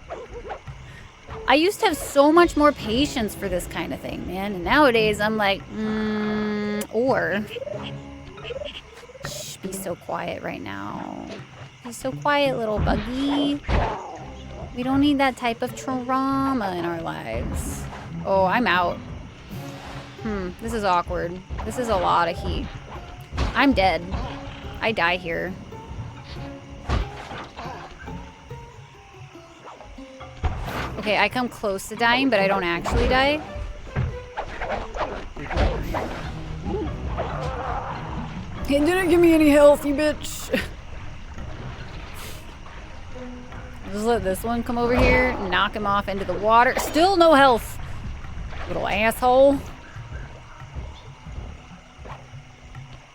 I used to have so much more patience for this kind of thing, man. And nowadays I'm like, or... Shh, be so quiet right now. Be so quiet, little buggy. We don't need that type of trauma in our lives. Oh, I'm out. This is awkward. This is a lot of heat. I'm dead. I die here. Okay, I come close to dying, but I don't actually die. It didn't give me any health, you bitch. Just let this one come over here, knock him off into the water. Still no health. Little asshole.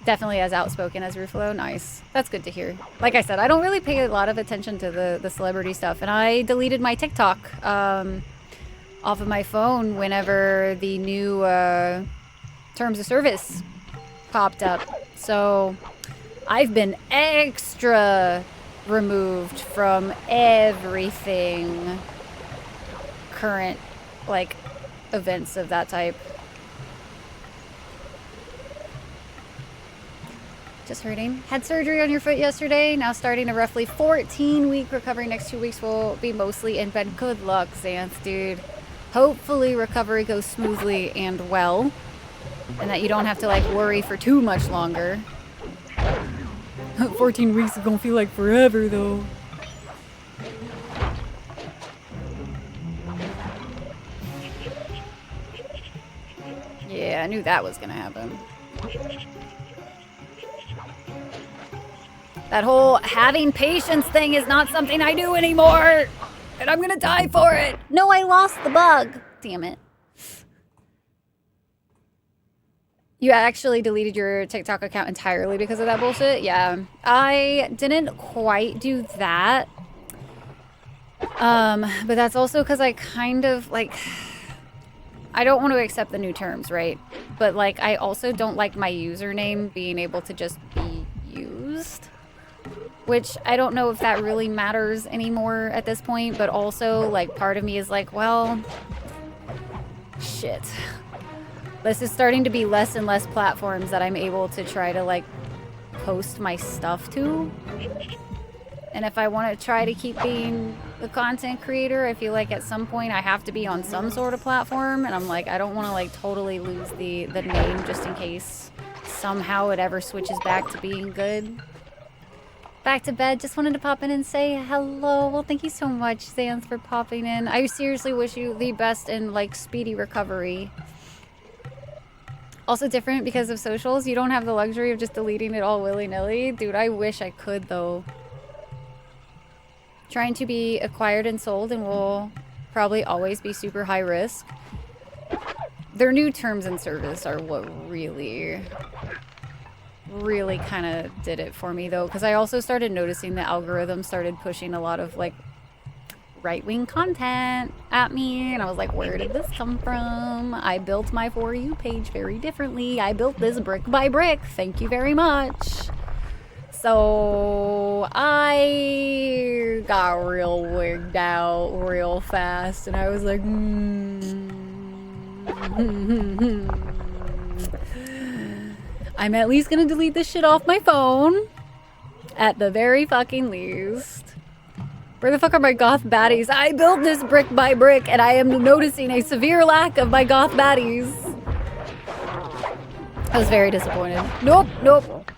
Definitely as outspoken as Ruffalo. Nice. That's good to hear. Like I said, I don't really pay a lot of attention to the celebrity stuff. And I deleted my TikTok off of my phone whenever the new terms of service popped up. So I've been extra removed from everything current, like, events of that type. Just hurting. Had surgery on your foot yesterday. Now starting a roughly 14-week recovery. Next 2 weeks will be mostly in bed. Good luck, Xanth, dude. Hopefully recovery goes smoothly and well. And that you don't have to, like, worry for too much longer. 14 weeks is gonna feel like forever, though. Yeah, I knew that was gonna happen. That whole having patience thing is not something I do anymore. And I'm gonna die for it. No, I lost the bug. Damn it. You actually deleted your TikTok account entirely because of that bullshit? Yeah. I didn't quite do that. But that's also because I kind of, like... I don't want to accept the new terms, right? But, like, I also don't like my username being able to just be used. Which I don't know if that really matters anymore at this point. But also, like, part of me is like, well... Shit. This is starting to be less and less platforms that I'm able to try to like post my stuff to. And if I want to try to keep being a content creator, I feel like at some point I have to be on some sort of platform. And I'm like, I don't want to like totally lose the name just in case somehow it ever switches back to being good. Back to bed. Just wanted to pop in and say hello. Well, thank you so much, Xanth, for popping in. I seriously wish you the best and like speedy recovery. Also different because of socials. You don't have the luxury of just deleting it all willy-nilly. Dude, I wish I could though. Trying to be acquired and sold and will probably always be super high risk. Their new terms and service are what really kind of did it for me though, because I also started noticing the algorithm started pushing a lot of like right-wing content at me, and I was like, where did this come from? I built my For You page very differently. I built this brick by brick. Thank you very much. So I got real wigged out real fast, and I was like, I'm at least gonna delete this shit off my phone. At the very fucking least. Where the fuck are my goth baddies? I built this brick by brick, and I am noticing a severe lack of my goth baddies. I was very disappointed. Nope, nope.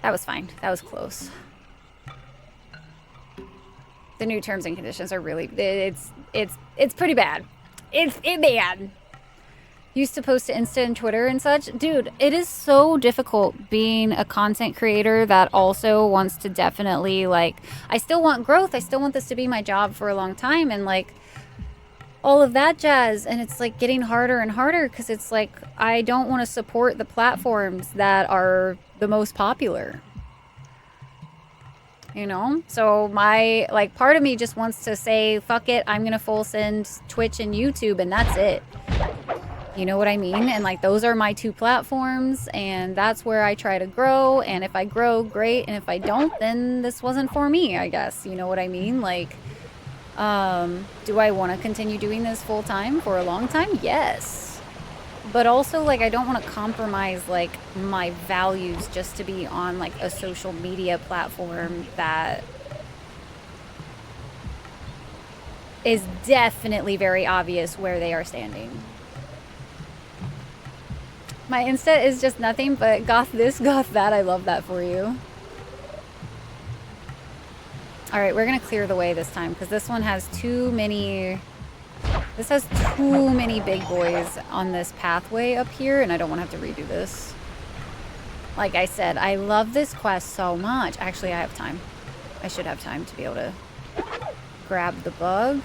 That was fine. That was close. The new terms and conditions are really, it's pretty bad. It's bad. Used to post to Insta and Twitter and such. Dude, it is so difficult being a content creator that also wants to definitely, like, I still want growth. I still want this to be my job for a long time and, like, all of that jazz. And it's, like, getting harder and harder because it's, like, I don't want to support the platforms that are the most popular. You know? So my, like, part of me just wants to say, fuck it, I'm going to full send Twitch and YouTube and that's it. You know what I mean? And like those are my two platforms and that's where I try to grow, and if I grow, great, and if I don't, then this wasn't for me, I guess. You know what I mean? Like, do I want to continue doing this full time for a long time? Yes. But also, like, I don't want to compromise like my values just to be on like a social media platform that is definitely very obvious where they are standing. My Insta is just nothing but goth this, goth that. I love that for you. All right, we're going to clear the way this time because this one has too many... This has too many big boys on this pathway up here, and I don't want to have to redo this. Like I said, I love this quest so much. Actually, I have time. I should have time to be able to grab the bug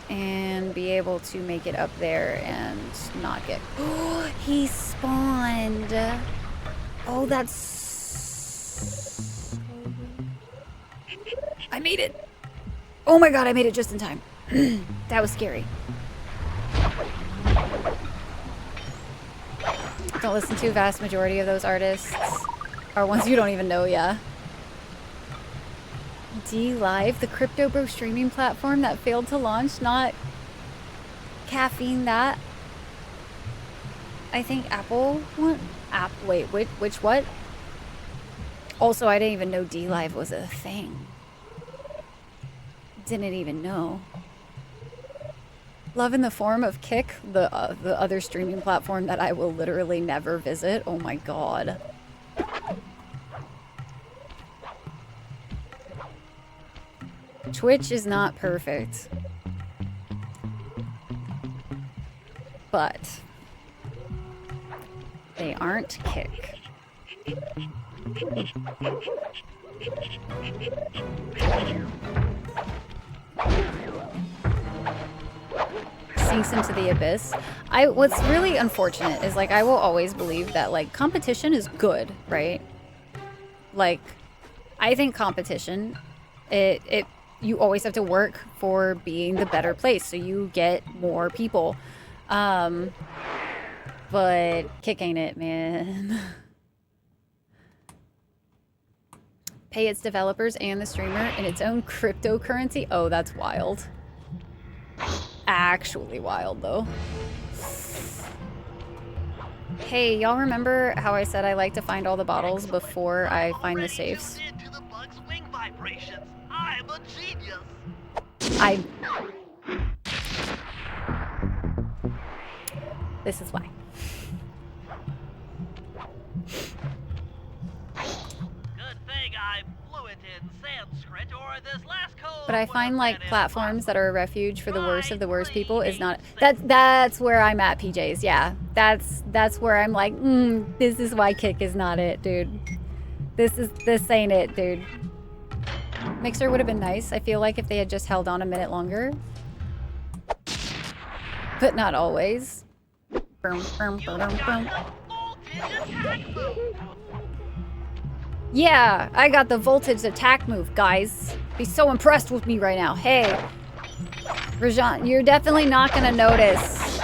and be able to make it up there and not get... Oh, he spawned. Oh, that's... I made it. Oh my god, I made it just in time. That was scary. Don't listen to a vast majority of those artists are ones you don't even know, yeah. D-Live, the crypto bro streaming platform that failed to launch, not caffeine that. I think Apple went. Wait, which what? Also, I didn't even know D-Live was a thing. Didn't even know. Love in the form of Kick, the other streaming platform that I will literally never visit. Oh my god. Twitch is not perfect. But they aren't Kick. Sinks into the abyss. What's really unfortunate is, like, I will always believe that, like, competition is good, right? Like, I think competition, you always have to work for being the better place, so you get more people. But Kick ain't it, man. pay its developers and the streamer in its own cryptocurrency. Oh, that's wild. Actually wild, though. Hey, y'all remember how I said I like to find all the bottles before I find the safes? I'm a genius. This is why. Good thing I'm fluent in Sanskrit, or this last code. But I find like platforms that are a refuge for the worst of the worst people is not. That's where I'm at, PJs. Yeah, that's where I'm like, this is why kick is not it, dude. This ain't it, dude. Mixer would have been nice. I feel like if they had just held on a minute longer, but not always. Yeah, I got the voltage attack move, guys. Be so impressed with me right now. Hey, Rajan, you're definitely not gonna notice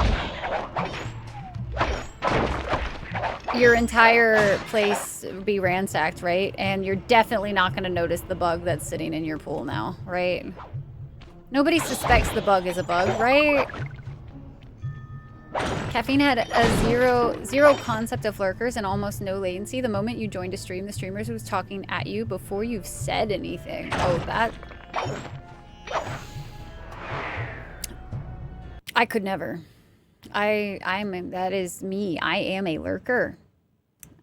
your entire place be ransacked, right? And you're definitely not gonna notice the bug that's sitting in your pool now, right? Nobody suspects the bug is a bug, right? Caffeine had a zero concept of lurkers and almost no latency. The moment you joined a stream, the streamer was talking at you before you've said anything. Oh, that... I could never. That is me. I am a lurker.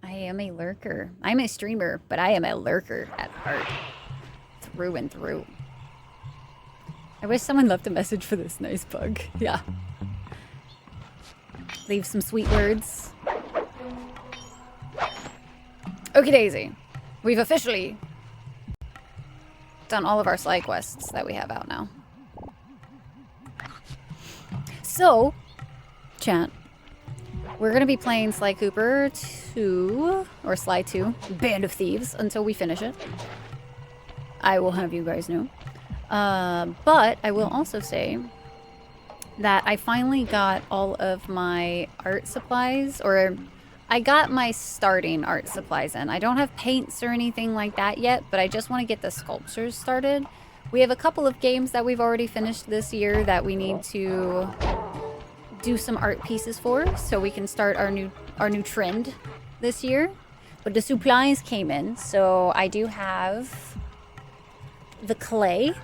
I am a lurker. I'm a streamer, but I am a lurker at heart. Through and through. I wish someone left a message for this nice bug. Yeah. Leave some sweet words. Okie daisy. We've officially done all of our sly quests that we have out now. So, chat, we're going to be playing Sly Cooper 2, or Sly 2, Band of Thieves, until we finish it. I will have you guys know. But I will also say that I finally got all of my art supplies, or I got my starting art supplies in. I don't have paints or anything like that yet, but I just want to get the sculptures started. We have a couple of games that we've already finished this year that we need to do some art pieces for, so we can start our new trend this year. But the supplies came in, so I do have the clay.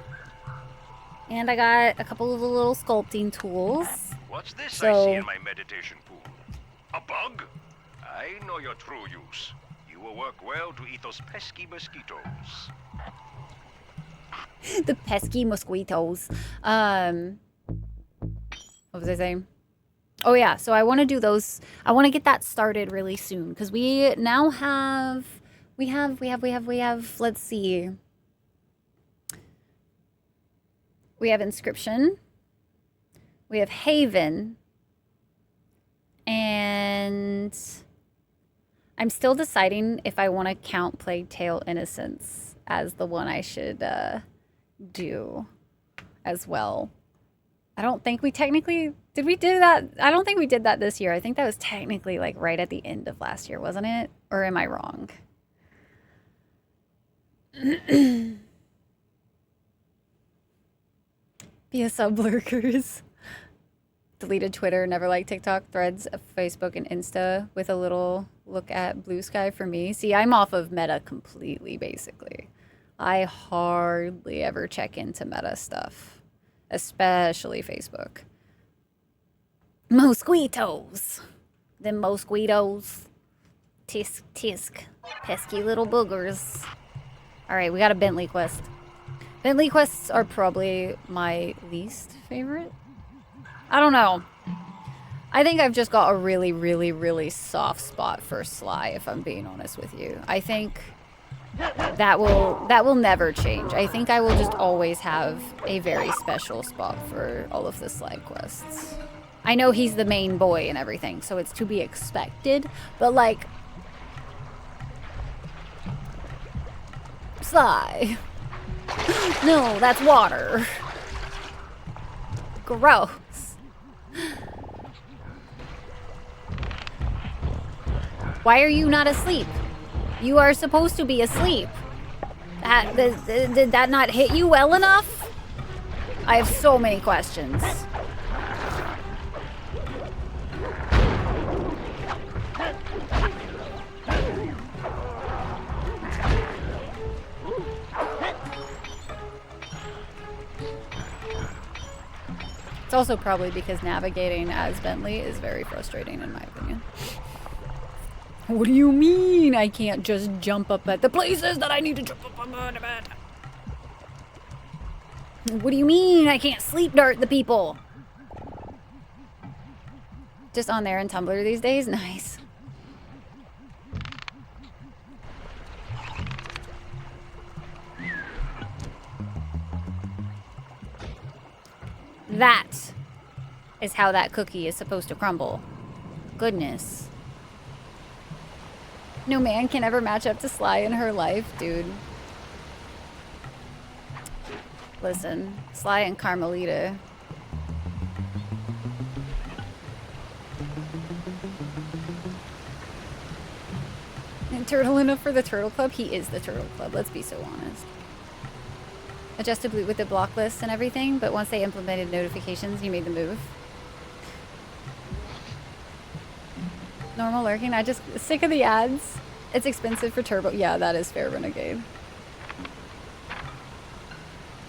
And I got a couple of the little sculpting tools. What's this So- I see in my meditation pool? A bug? I know your true use. You will work well to eat those pesky mosquitoes. The pesky mosquitoes. What was I saying? Oh yeah, so I want to do those. I want to get that started really soon because we now have. We have. Let's see. We have Inscription. We have Haven. And I'm still deciding if I want to count Plague Tale Innocence as the one I should do as well. I don't think we technically... Did we do that? I don't think we did that this year. I think that was technically like right at the end of last year, wasn't it? Or am I wrong? Be a sub lurkers. Deleted Twitter, never liked TikTok, Threads, Facebook, and Insta with a little look at Blue Sky for me. See, I'm off of Meta completely, basically. I hardly ever check into Meta stuff, especially Facebook. Mosquitoes. Them mosquitoes. Tisk, tisk. Pesky little boogers. All right, we got a Bentley quest. Bentley quests are probably my least favorite. I don't know. I think I've just got a really, really, really soft spot for Sly, if I'm being honest with you. I think that will never change. I think I will just always have a very special spot for all of the Sly quests. I know he's the main boy and everything, so it's to be expected, but like... Sly. No, that's water. Gross. Why are you not asleep? You are supposed to be asleep. Did that not hit you well enough? I have so many questions. It's also probably because navigating as Bentley is very frustrating in my opinion. What do you mean I can't just jump up at the places that I need to jump up on? What do you mean I can't sleep dart the people? Just on there in Tumblr these days? Nice. That is how that cookie is supposed to crumble. Goodness. No man can ever match up to Sly in her life, dude. Listen, Sly and Carmelita. And turtle enough for the Turtle Club? He is the Turtle Club, let's be so honest. Adjusted Blue with the block list and everything, but once they implemented notifications, you made the move. Normal lurking, I just sick of the ads. It's expensive for turbo. Yeah, that is fair, Renegade.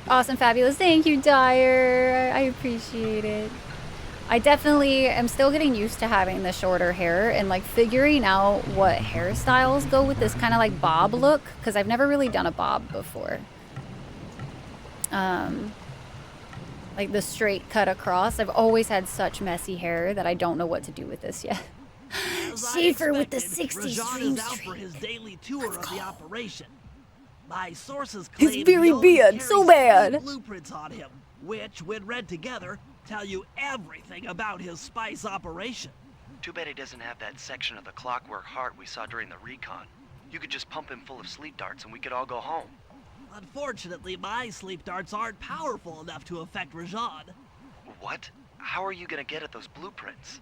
Awesome, fabulous. Thank you, Dyer. I appreciate it. I definitely am still getting used to having the shorter hair and like figuring out what hairstyles go with this kind of like bob look, because I've never really done a bob before. Like the straight cut across. I've always had such messy hair that I don't know what to do with this yet. Schaefer with the 60 stream out for his daily tour of the operation. My sources His claim very he only beard, so carries 3 bad. blueprints on him, which, when read together, tell you everything about his spice operation. Too bad he doesn't have that section of the clockwork heart we saw during the recon. You could just pump him full of sleep darts and we could all go home. Unfortunately, my sleep darts aren't powerful enough to affect Rajan. What? How are you gonna get at those blueprints?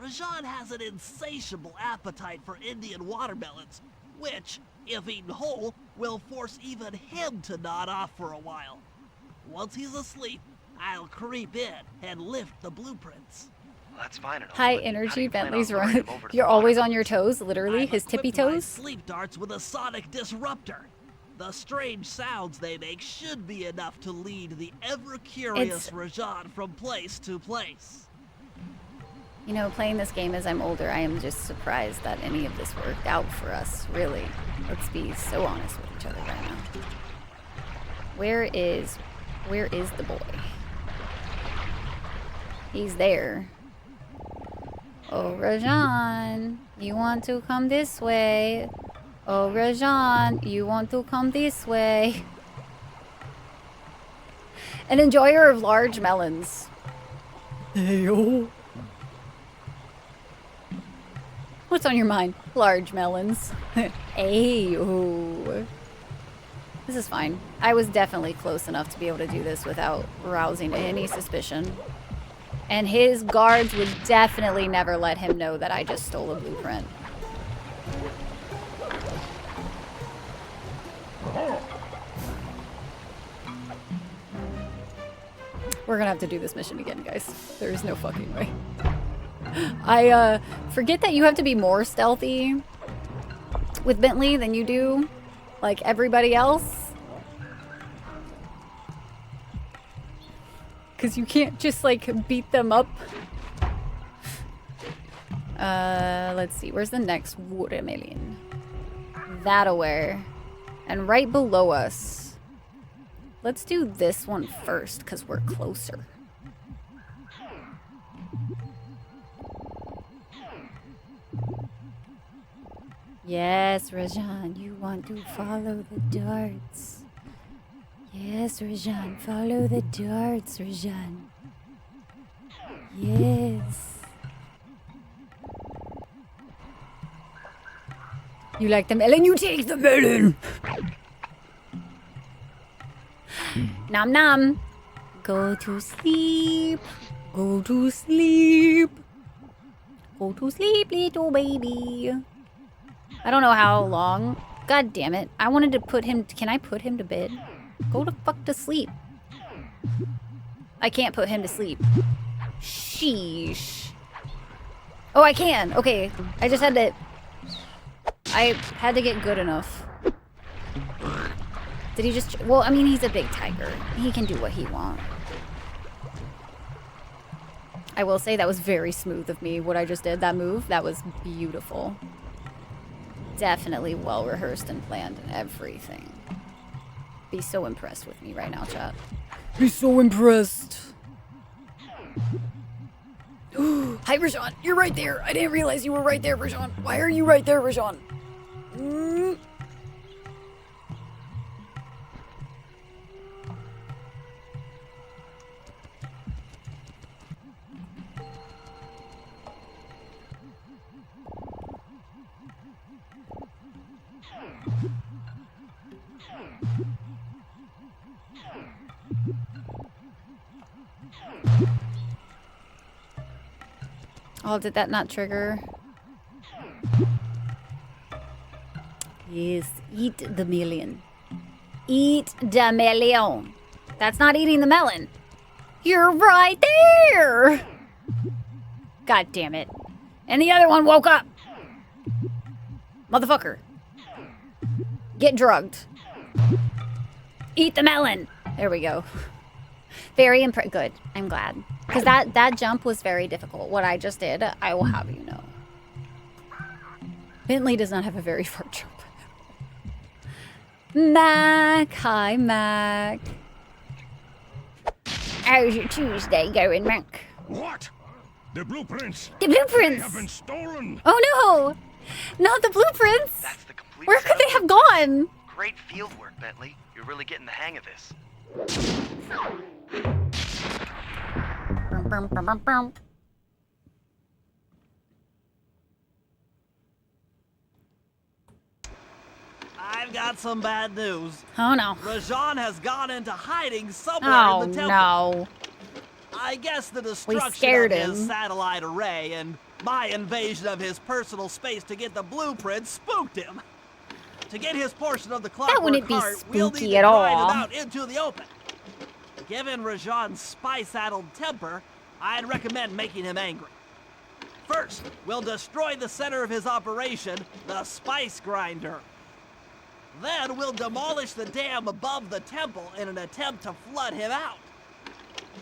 Rajan has an insatiable appetite for Indian watermelons, which, if eaten whole, will force even him to nod off for a while. Once he's asleep, I'll creep in and lift the blueprints. Well, that's fine and all, High but how do energy you plan Bentley's on luring run. him over to You're the always on watermelons? your toes, literally. I've His tippy equipped my toes. sleep darts with a sonic disruptor. The strange sounds they make should be enough to lead the ever-curious Rajan from place to place. You know, playing this game as I'm older, I am just surprised that any of this worked out for us, really. Let's be so honest with each other right now. Where is the boy? He's there. Oh, Rajan, you want to come this way? Oh, Rajan, you want to come this way? An enjoyer of large melons. Hey-o. What's on your mind? Large melons. Ayo. This is fine. I was definitely close enough to be able to do this without rousing any suspicion. And his guards would definitely never let him know that I just stole a blueprint. We're gonna have to do this mission again, guys. There is no fucking way. I forget that you have to be more stealthy with Bentley than you do like everybody else. Cause you can't just like beat them up. Let's see, where's the next watermelon? That-a-where. And right below us. Let's do this one first, because we're closer. Yes, Rajan, you want to follow the darts. Yes, Rajan, follow the darts, Rajan. Yes. You like the melon? You take the melon! Nom nom. Go to sleep. Go to sleep. Go to sleep, little baby. I don't know how long God damn it. I wanted to put him... Can I put him to bed? Go to fuck to sleep. I can't put him to sleep. Sheesh. Oh, I can. Okay. I just had to... I had to get good enough. Did he just... Well, I mean, he's a big tiger. He can do what he wants. I will say that was very smooth of me, what I just did. That move, that was beautiful. Definitely well rehearsed and planned and everything. Be so impressed with me right now, chat. Be so impressed. Hi, Rajan. You're right there. I didn't realize you were right there, Rajan. Why are you right there, Rajan? Oh, did that not trigger? Yes, eat the million. Eat the million. That's not eating the melon. You're right there! God damn it. And the other one woke up. Motherfucker. Get drugged. Eat the melon. There we go. Very good. I'm glad. Because that jump was very difficult. What I just did, I will have you know. Bentley does not have a very far jump. Mac. Hi, Mac. How's your Tuesday going, Mac? What? The blueprints? The blueprints! They have been stolen! Oh no! Not the blueprints! That's the complete Where could they have gone? Great field work, Bentley. You're really getting the hang of this. Brum, brum, brum, brum. I've got some bad news. Oh no. Rajan has gone into hiding somewhere Oh in the temple. no. I guess the destruction scared of him. his satellite array and my invasion of his personal space to get the blueprints spooked him. To get his portion of the clockwork wouldn't be heart, we'll need spooky to at drive all. him out into the open. Given Rajan's spice-addled temper, I'd recommend making him angry. First, we'll destroy the center of his operation, the spice grinder. Then we'll demolish the dam above the temple in an attempt to flood him out.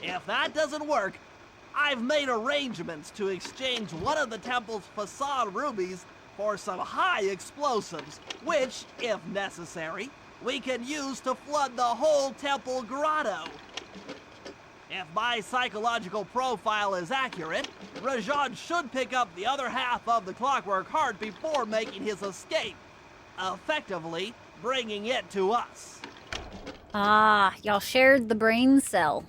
If that doesn't work, I've made arrangements to exchange one of the temple's facade rubies for some high explosives, which, if necessary, we can use to flood the whole temple grotto. If my psychological profile is accurate, Rajan should pick up the other half of the clockwork heart before making his escape, effectively bringing it to us. Ah, y'all shared the brain cell.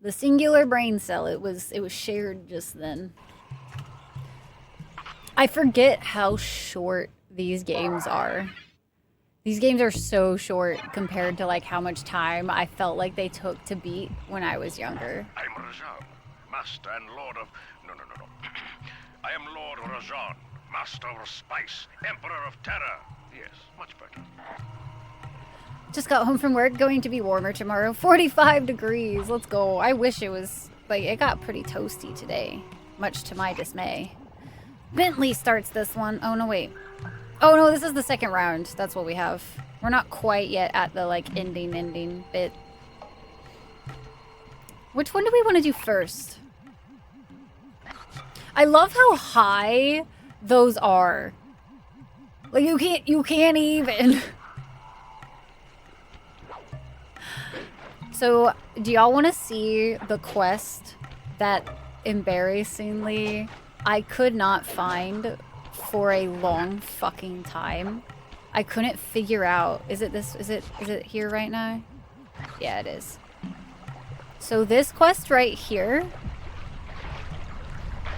The singular brain cell. It was shared just then. I forget how short these games are. These games are so short compared to like how much time I felt like they took to beat when I was younger. I'm Rajan, master and lord of... No. I am Lord Rajan, master of spice, emperor of terror. Yes, much better. Just got home from work, going to be warmer tomorrow. 45 degrees, let's go. I wish it was, like, it got pretty toasty today, much to my dismay. Bentley starts this one. Oh, no, wait. Oh, no, this is the second round. That's what we have. We're not quite yet at the, like, ending bit. Which one do we want to do first? I love how high those are. Like, you can't even. So, do y'all want to see the quest that embarrassingly I could not find for a long fucking time? I couldn't figure out. Is it this? Is it here right now? Yeah, it is. So this quest right here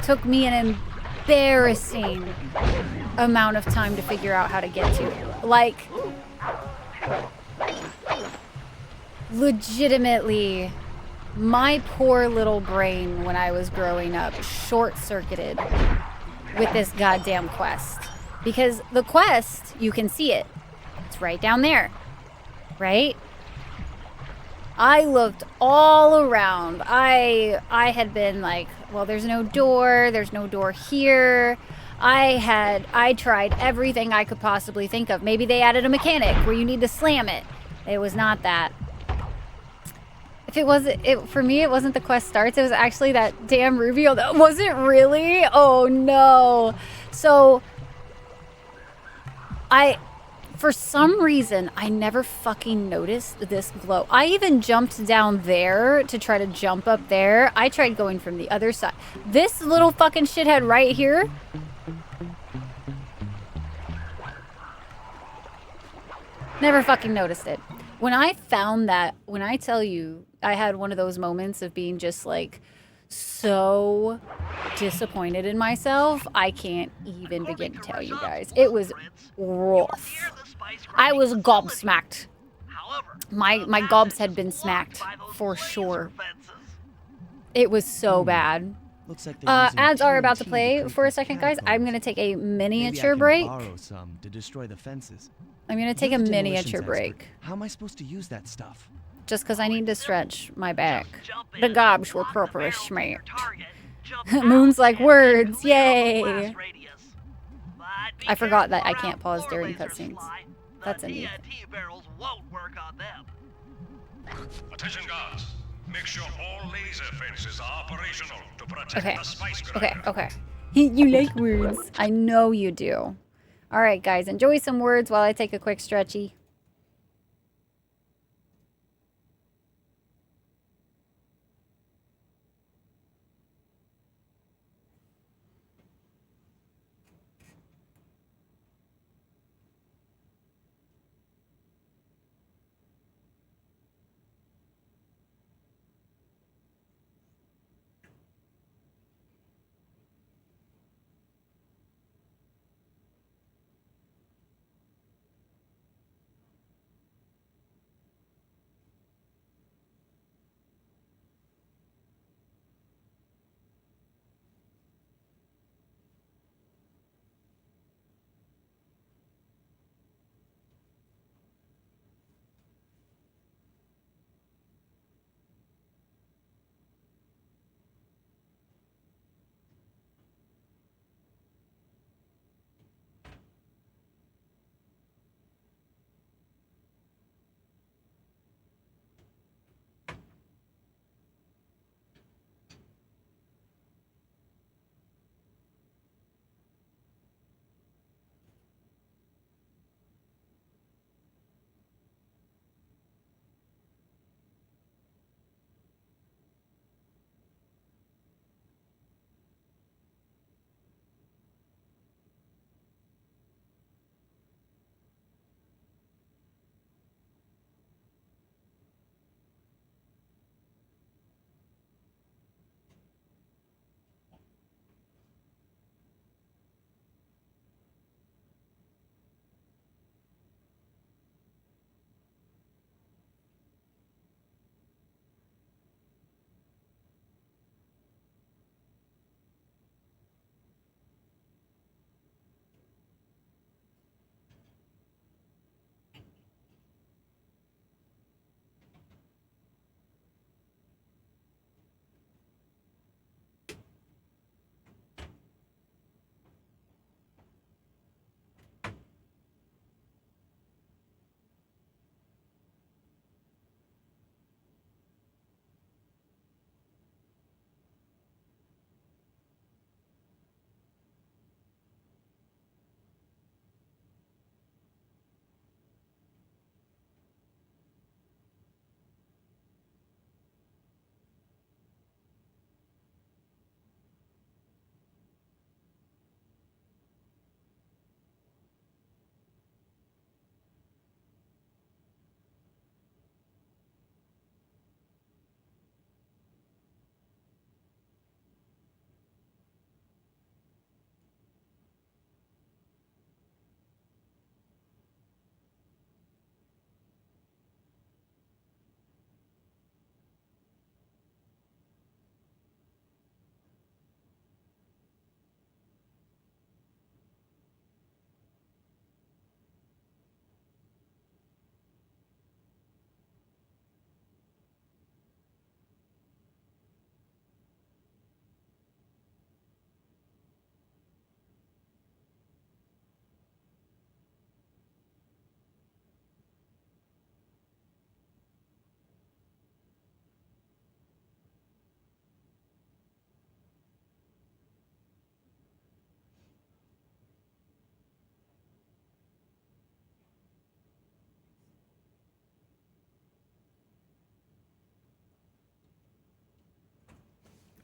took me an embarrassing amount of time to figure out how to get to. Like, legitimately, my poor little brain when I was growing up short-circuited with this goddamn quest. Because the quest, you can see it. It's right down there. Right? I looked all around. I had been like, well, there's no door here. I tried everything I could possibly think of. Maybe they added a mechanic where you need to slam it. It was not that. If it wasn't, for me, it wasn't the quest starts. It was actually that damn reveal. That wasn't really. Oh no. So for some reason, I never fucking noticed this glow. I even jumped down there to try to jump up there. I tried going from the other side. This little fucking shithead right here. Never fucking noticed it. When I found that, when I tell you, I had one of those moments of being just like so disappointed in myself. I can't even begin to tell you guys. It was rough. I was gobsmacked. My gobs had been smacked for sure. It was so bad. Looks like Ads are about to play for a second, guys. I'm gonna take a miniature break. Borrow some to destroy the fences. I'm gonna take a miniature break. How am I supposed to use that stuff? Just because I need to stretch my back. The gobs were proper smacked. Moon's like words, yay! I forgot that I can't pause during cutscenes. That's a neat. Attention guards. Make sure all laser fences are operational to protect the spice grinder. Okay. You like words. I know you do. Alright, guys. Enjoy some words while I take a quick stretchy.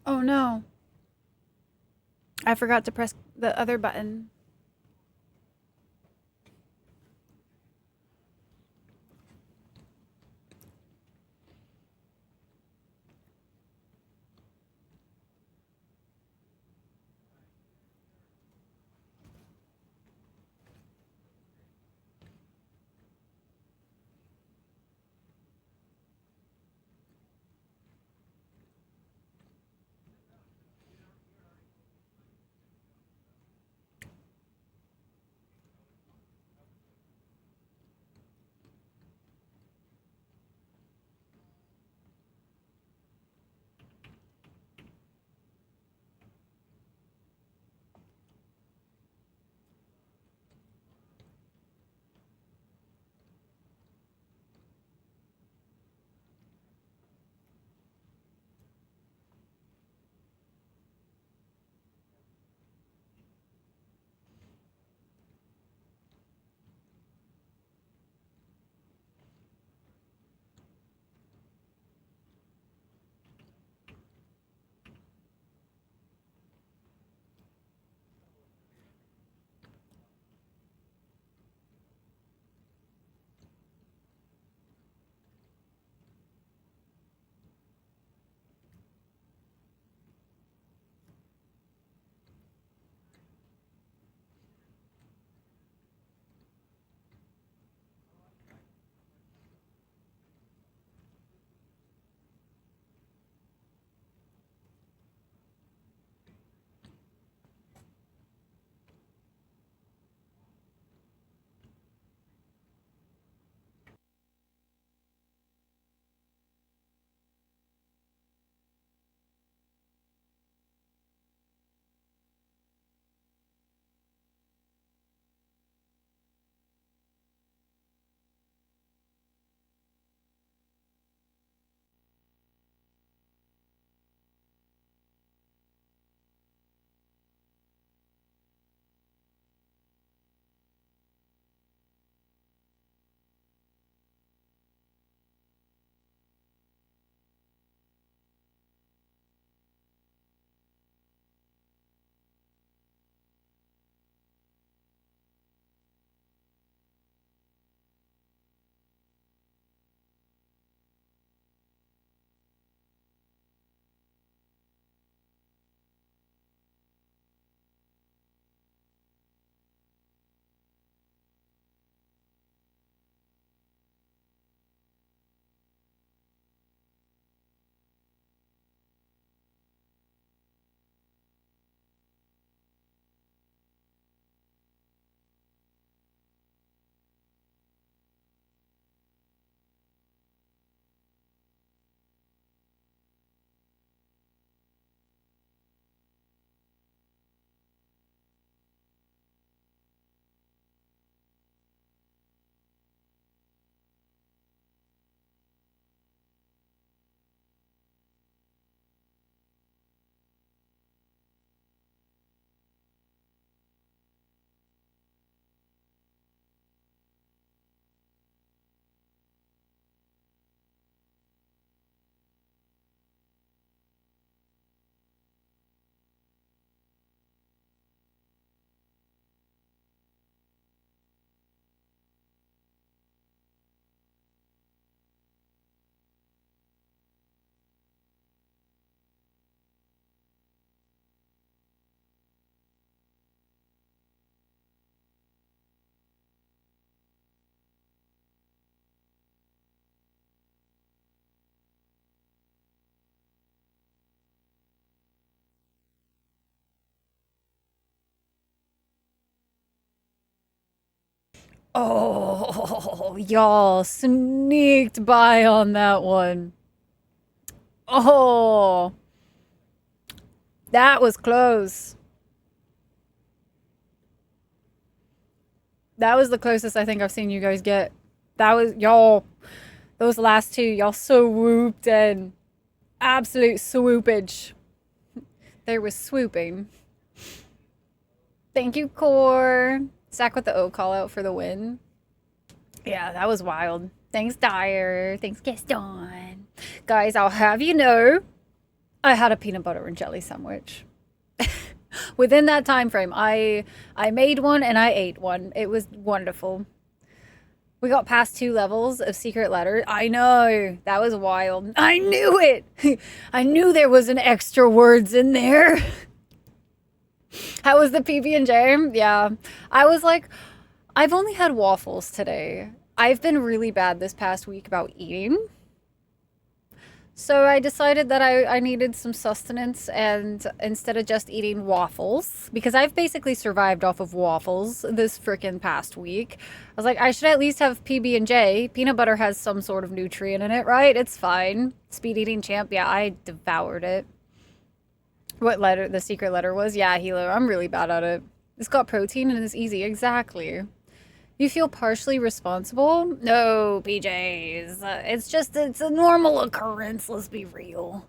Oh no. I forgot to press the other button. Oh, y'all sneaked by on that one. Oh, that was close. That was the closest I think I've seen you guys get. That was, y'all, those last two, y'all swooped in. Absolute swoopage. There was swooping. Thank you, Core. Zach with the O call out for the win. Yeah, that was wild. Thanks, Dyer. Thanks, Gaston. Guys, I'll have you know, I had a peanut butter and jelly sandwich. Within that time frame, I made one and I ate one. It was wonderful. We got past 2 levels of secret letter. I know. That was wild. I knew it. I knew there was an extra words in there. How was the PB&J? Yeah. I was like, I've only had waffles today. I've been really bad this past week about eating. So I decided that I needed some sustenance, and instead of just eating waffles, because I've basically survived off of waffles this frickin' past week, I was like, I should at least have PB&J. Peanut butter has some sort of nutrient in it, right? It's fine. Speed eating champ, yeah, I devoured it. What letter the secret letter was? Yeah, Hilo, I'm really bad at it. It's got protein and it's easy, exactly. You feel partially responsible? No, PJs. It's a normal occurrence, let's be real.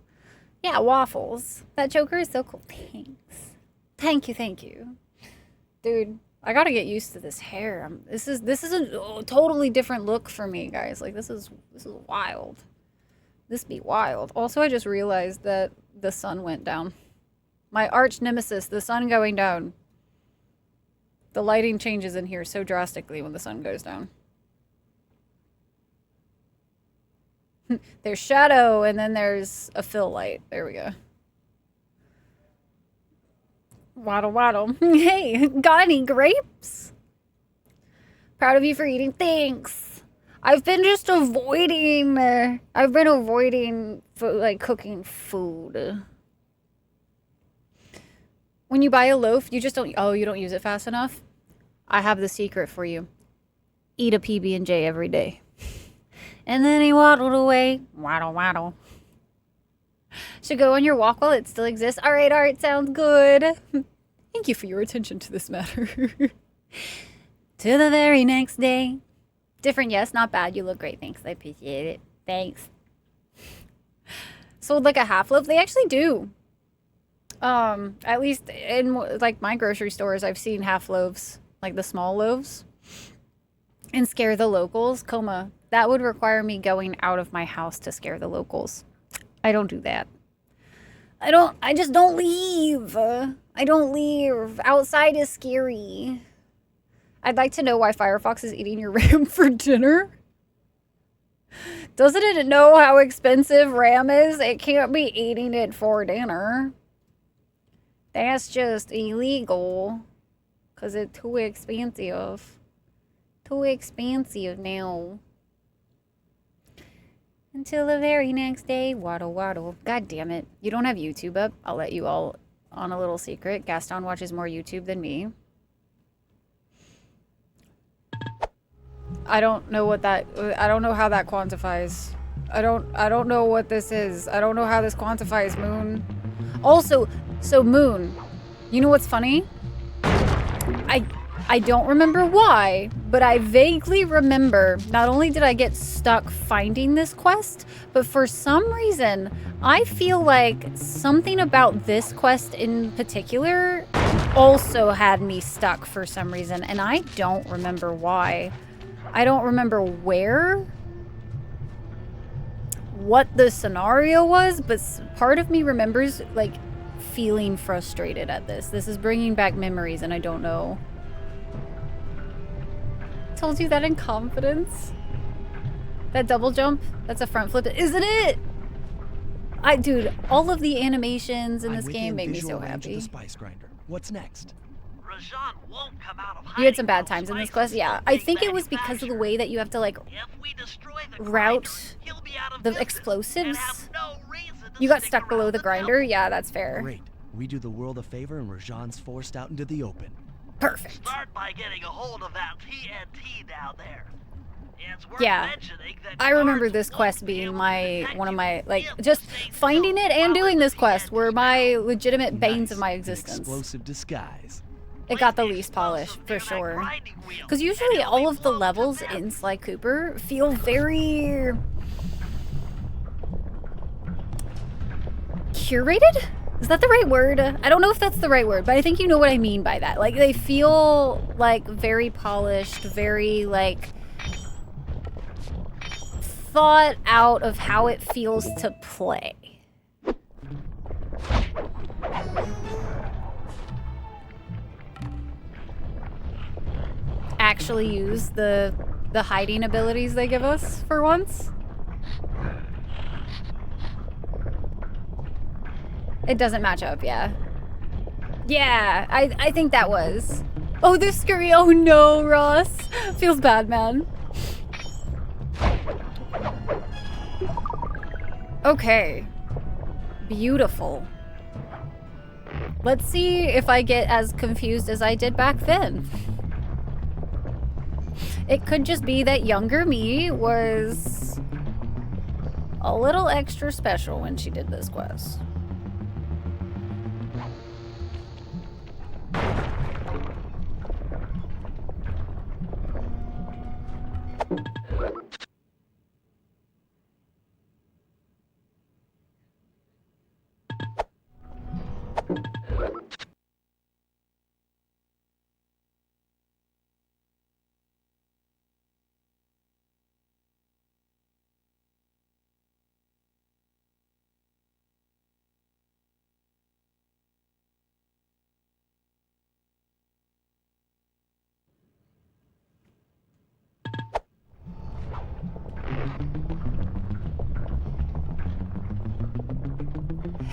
Yeah, waffles. That choker is so cool. Thanks. Thank you. Dude, I gotta get used to this hair. This is a totally different look for me, guys. Like, this is wild. This be wild. Also, I just realized that the sun went down. My arch nemesis, the sun going down. The lighting changes in here so drastically when the sun goes down. There's shadow, and then there's a fill light. There we go. Waddle, waddle. Hey, got any grapes? Proud of you for eating. Thanks. I've been just avoiding... like, cooking food. When you buy a loaf, you just don't... Oh, you don't use it fast enough? I have the secret for you. Eat a PB&J every day. And then he waddled away. Waddle, waddle. Should go on your walk while it still exists. All right, sounds good. Thank you for your attention to this matter. To the very next day. Different, yes, not bad. You look great. Thanks, I appreciate it. Thanks. Sold like a half loaf? They actually do. At least in like my grocery stores, I've seen half loaves, like the small loaves, and scare the locals. Coma, that would require me going out of my house to scare the locals. I don't do that. I just don't leave. I don't leave. Outside is scary. I'd like to know why Firefox is eating your RAM for dinner. Doesn't it know how expensive RAM is? It can't be eating it for dinner. That's just illegal. Because it's too expensive. Too expensive now. Until the very next day. Waddle, waddle. God damn it. You don't have YouTube up? I'll let you all on a little secret. Gaston watches more YouTube than me. I don't know what that... I don't know how that quantifies. I don't know what this is. I don't know how this quantifies, Moon. Also... So, Moon, you know what's funny? I don't remember why, but I vaguely remember not only did I get stuck finding this quest, but for some reason, I feel like something about this quest in particular also had me stuck for some reason, and I don't remember why. I don't remember what the scenario was, but part of me remembers, like, feeling frustrated at this. This is bringing back memories, and I don't know. Told you that in confidence. That double jump, that's a front flip, isn't it? Dude, all of the animations in this game make me so happy. The spice grinder. What's next? Won't come out of You had some bad times in this quest? Yeah, I think it was because of the way that you have to, like, route the explosives. You got stuck below the grinder? Yeah, that's fair. Great. We do the world a favor and Rajan's forced out into the open. Perfect. Start by getting a hold of that TNT down there. It's worth Yeah, mentioning that I remember guards this won't quest be being able to my detect one of you my, like, if just they stay finding still it and while doing the this quest were TNT my legitimate banes Nice. of my An existence. explosive disguise. It got the least polish, for sure. Because usually all of the levels in Sly Cooper feel very... curated? Is that the right word? I don't know if that's the right word, but I think you know what I mean by that. Like, they feel, like, very polished, very, like, thought out of how it feels to play. actually use the hiding abilities they give us for once. It doesn't match up, yeah. Yeah, I think that was. Oh, the scurry. Oh no, Ross. Feels bad, man. Okay. Beautiful. Let's see if I get as confused as I did back then. It could just be that younger me was a little extra special when she did this quest.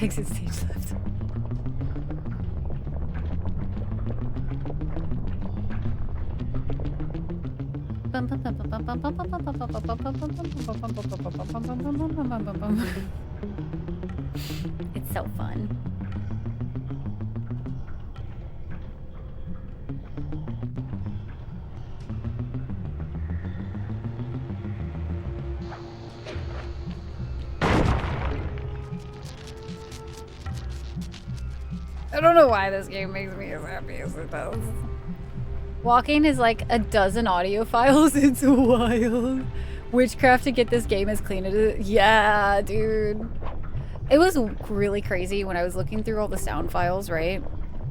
Exit stage left. It's so fun. I don't know why this game makes me as happy as it does. Walking is like a dozen audio files. It's wild. Witchcraft to get this game as clean as it is. Yeah, dude. It was really crazy when I was looking through all the sound files, right?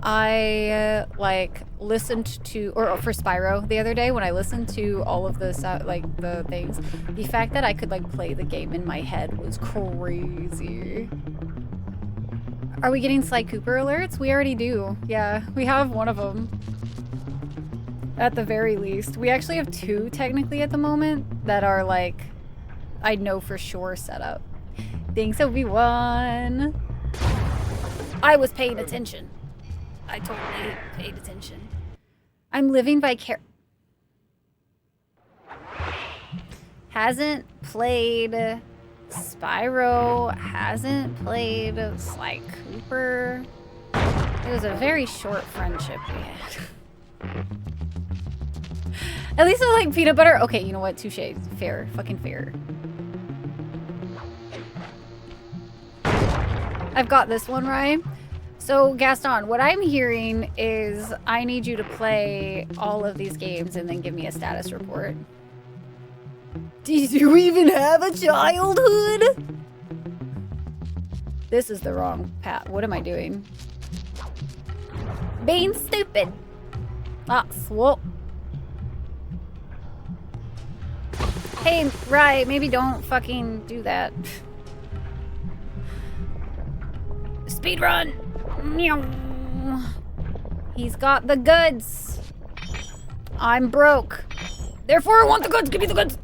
I like listened to, or for Spyro the other day when I listened to all of the like the things, the fact that I could like play the game in my head was crazy. Are we getting Sly Cooper alerts? We already do. Yeah, we have one of them. At the very least. We actually have two technically at the moment that are like, I know for sure set up. Thanks, Obi-Wan. I was paying attention. I totally paid attention. I'm living hasn't played Spyro, hasn't played Sly Cooper. It was a very short friendship we had. At least I like peanut butter. Okay, you know what? Touche. Fair. Fucking fair. I've got this one, right? So, Gaston, what I'm hearing is I need you to play all of these games and then give me a status report. Did you even have a childhood? This is the wrong path. What am I doing? Being stupid. Ah, swoop. Hey, right, maybe don't fucking do that. Speed run. He's got the goods. I'm broke. Therefore, I want the goods. Give me the goods.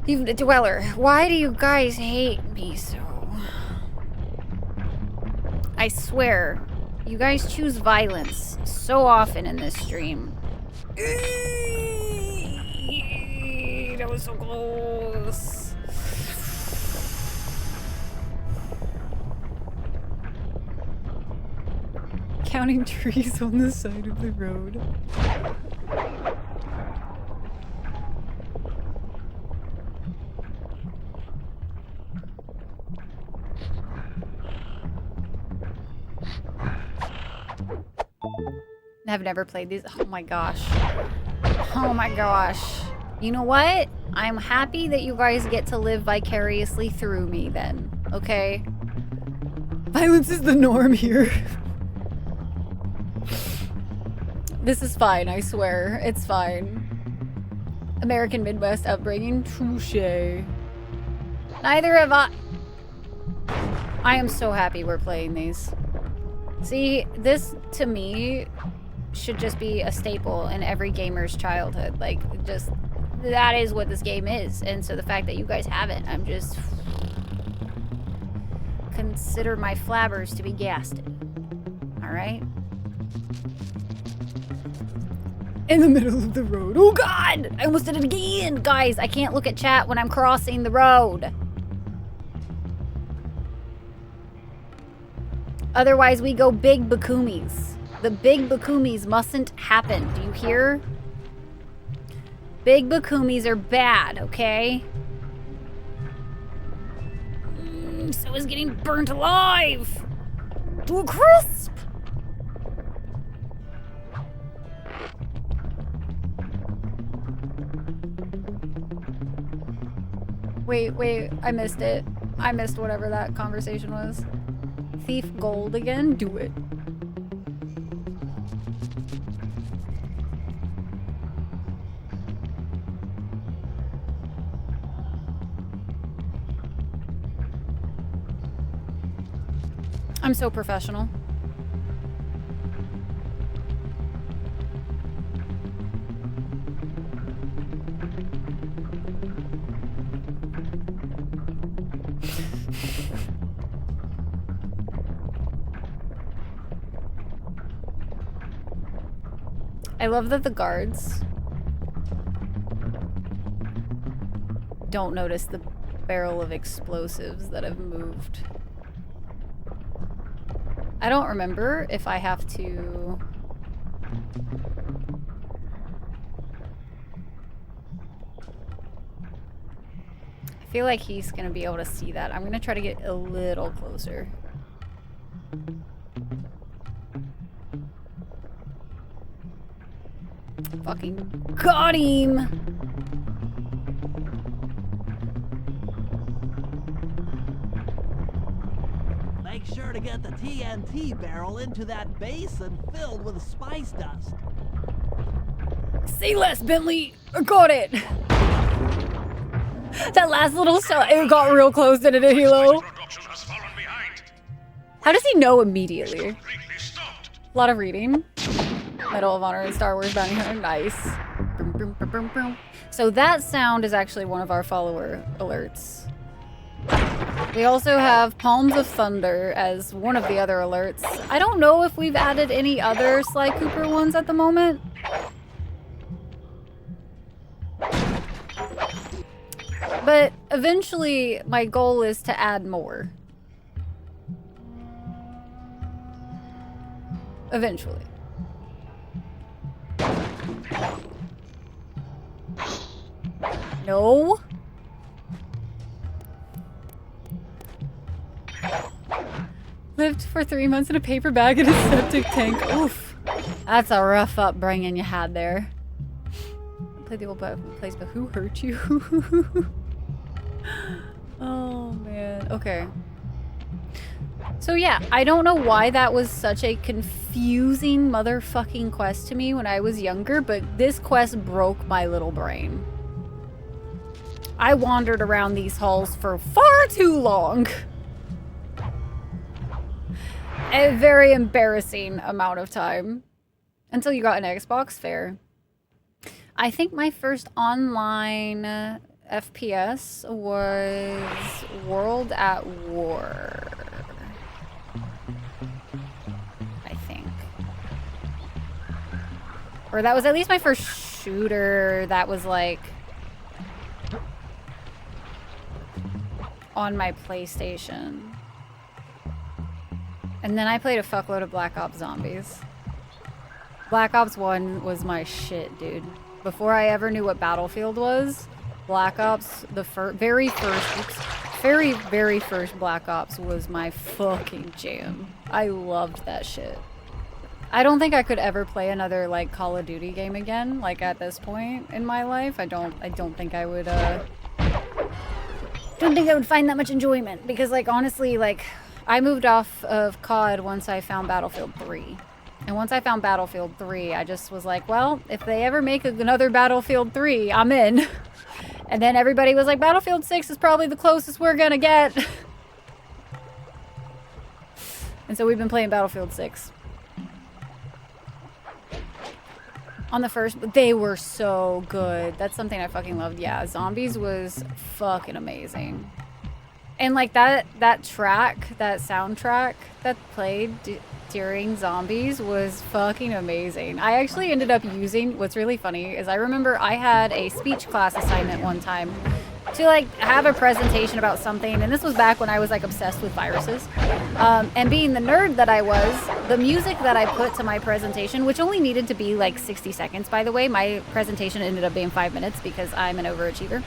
Even a dweller. Why do you guys hate me so? I swear, you guys choose violence so often in this stream. That was so close. Counting trees on the side of the road. I've never played these. Oh my gosh. Oh my gosh. You know what? I'm happy that you guys get to live vicariously through me then. Okay? Violence is the norm here. This is fine, I swear. It's fine. American Midwest upbringing. Touche. Neither have I. I am so happy we're playing these. See, this to me should just be a staple in every gamer's childhood. Like, just, that is what this game is. And so the fact that you guys haven't, I'm just... Consider my flabbers to be gasted. Alright? In the middle of the road. Oh god! I almost did it again! Guys, I can't look at chat when I'm crossing the road. Otherwise, we go big bakumis. The big bakumis mustn't happen. Do you hear? Big bakumis are bad, okay? So is getting burnt alive to a crisp. Wait, I missed it. I missed whatever that conversation was. Thief gold again? Do it. I'm so professional. I love that the guards don't notice the barrel of explosives that have moved. I don't remember if I have to... I feel like he's gonna be able to see that. I'm gonna try to get a little closer. Fucking got him! Make sure to get the TNT barrel into that basin filled with spice dust. Say less, Bentley! I got it! That last little shot, it got real close, didn't it, Hilo? How does he know immediately? A lot of reading. Medal of Honor and Star Wars Bounty Hunter, nice. Boom, boom, boom, boom, boom. So that sound is actually one of our follower alerts. We also have Palms of Thunder as one of the other alerts. I don't know if we've added any other Sly Cooper ones at the moment. But eventually, my goal is to add more. Eventually. No. Lived for 3 months in a paper bag in a septic tank. Oof. That's a rough upbringing you had there. Play the old place, but who hurt you? Oh, man. Okay. So yeah, I don't know why that was such a confusing motherfucking quest to me when I was younger, but this quest broke my little brain. I wandered around these halls for far too long. A very embarrassing amount of time. Until you got an Xbox, fair. I think my first online FPS was World at War. I think. Or that was at least my first shooter that was like on my PlayStation. And then I played a fuckload of Black Ops Zombies. Black Ops 1 was my shit, dude. Before I ever knew what Battlefield was, Black Ops, the very first Black Ops was my fucking jam. I loved that shit. I don't think I could ever play another like Call of Duty game again, like at this point in my life. I don't think I would find that much enjoyment because like honestly, like I moved off of COD once I found Battlefield 3. And once I found Battlefield 3, I just was like, well, if they ever make another Battlefield 3, I'm in. And then everybody was like, Battlefield 6 is probably the closest we're gonna get. And so we've been playing Battlefield 6. On the first, they were so good. That's something I fucking loved. Yeah, Zombies was fucking amazing. And like that track, that soundtrack that played during Zombies was fucking amazing. I actually ended up using, what's really funny is I remember I had a speech class assignment one time to like have a presentation about something, and this was back when I was like obsessed with viruses. And being the nerd that I was, the music that I put to my presentation, which only needed to be like 60 seconds, by the way, my presentation ended up being 5 minutes because I'm an overachiever.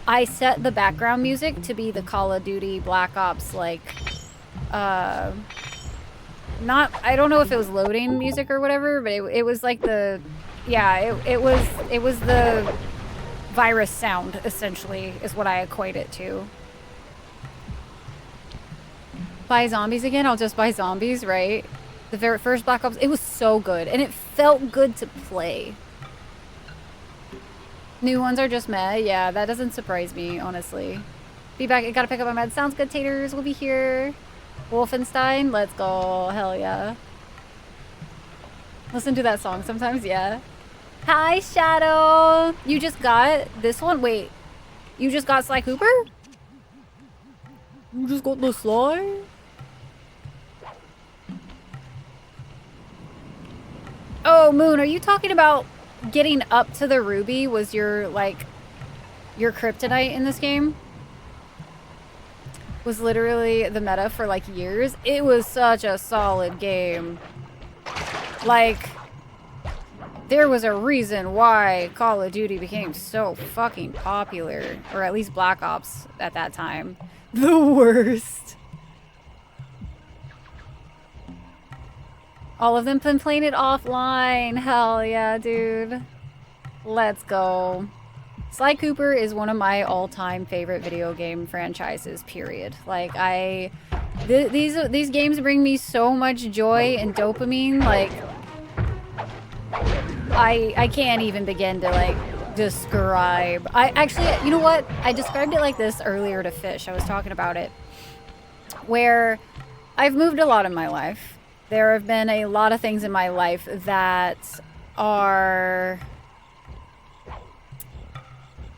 I set the background music to be the Call of Duty Black Ops, like, I don't know if it was loading music or whatever, but it was like the, yeah, it was the virus sound, essentially, is what I equate it to. Buy Zombies again? I'll just buy Zombies, right? The very first Black Ops, it was so good, and it felt good to play. New ones are just meh. Yeah, that doesn't surprise me, honestly. Be back. I gotta pick up my meds. Sounds good, taters. We'll be here. Wolfenstein, let's go. Hell yeah. Listen to that song sometimes, yeah. Hi, Shadow. You just got this one? Wait. You just got Sly Cooper? You just got the Sly? Oh, Moon, are you talking about getting up to the ruby was your, like, your kryptonite in this game? Was literally the meta for, like, years. It was such a solid game. Like, there was a reason why Call of Duty became so fucking popular. Or at least Black Ops at that time. The worst. All of them been playing it offline. Hell yeah, dude. Let's go. Sly Cooper is one of my all-time favorite video game franchises, period. Like, these games bring me so much joy and dopamine, like, I can't even begin to, like, describe. I actually, you know what? I described it like this earlier to Fish. I was talking about it. Where I've moved a lot in my life. There have been a lot of things in my life that are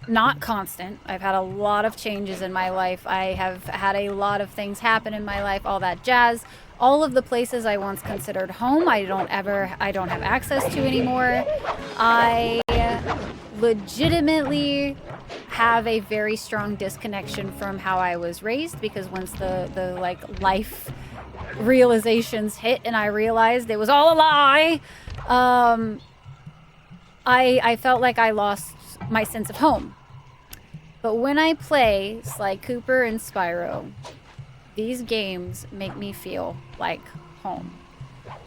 not constant. I've had a lot of changes in my life. I have had a lot of things happen in my life, all that jazz. All of the places I once considered home, I don't have access to anymore. I legitimately have a very strong disconnection from how I was raised, because once the like life realizations hit and I realized it was all a lie, I felt like I lost my sense of home. But when I play Sly Cooper and Spyro, these games make me feel like home.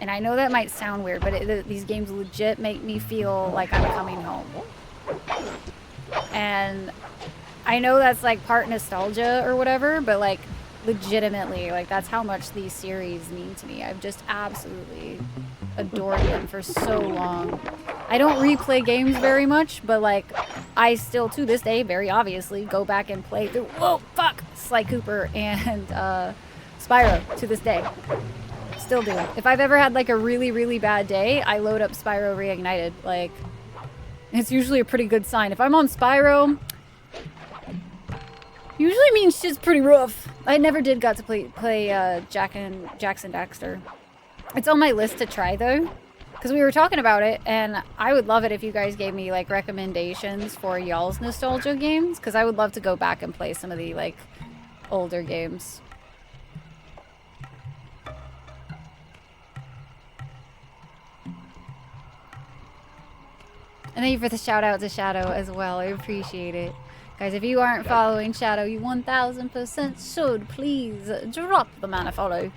And I know that might sound weird, but these games legit make me feel like I'm coming home. And I know that's like part nostalgia or whatever, but like legitimately, like that's how much these series mean to me. I've just absolutely adored them for so long. I don't replay games very much, but like I still to this day very obviously go back and play through Sly Cooper and Spyro to this day. Still do. If I've ever had like a really, really bad day, I load up Spyro Reignited. Like, it's usually a pretty good sign. If I'm on Spyro, usually means shit's pretty rough. I never did got to play Jackson Daxter. It's on my list to try though, because we were talking about it, and I would love it if you guys gave me like recommendations for y'all's nostalgia games, because I would love to go back and play some of the like older games. And thank you for the shout out to Shadow as well. I appreciate it. Guys, if you aren't following Shadow, you 1000% should. Please drop the man a follow.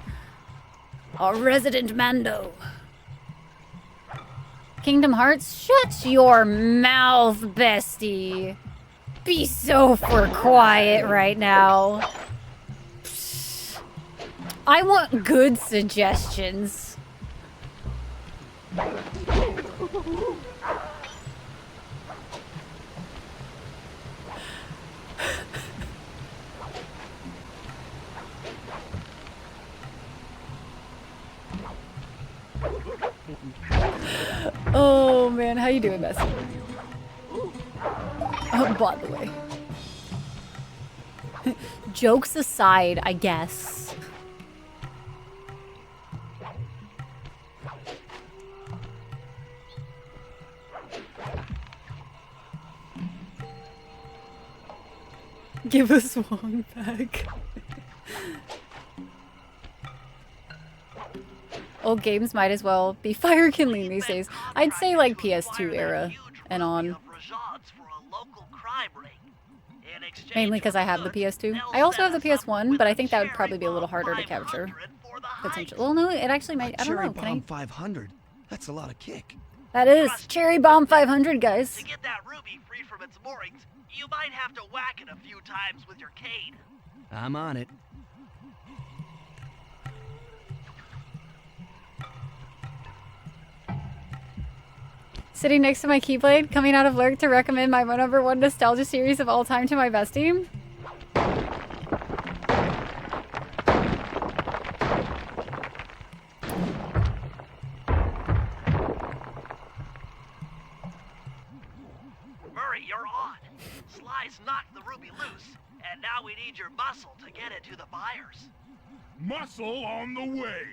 Our resident Mando. Kingdom Hearts, shut your mouth, bestie. Be so for quiet right now. I want good suggestions. you doing, Bessie? Oh, by the way. Jokes aside, I guess. Give us Wong back. Old games might as well be fire kindling these days. I'd say like PS2 era and on. Mainly because I have the PS2. I also have the PS1, but I think that would probably be a little harder to capture. Potential. Well, no, it actually might. I don't know. Cherry Bomb 500. That's a lot of kick. That is Cherry Bomb 500, guys. To get that ruby free from its moorings, you might have to whack it a few times with your cane. I'm on it. Sitting next to my Keyblade, coming out of Lurk to recommend my #1 nostalgia series of all time to my bestie. Murray, you're on. Sly's knocked the ruby loose, and now we need your muscle to get it to the buyers. Muscle on the way.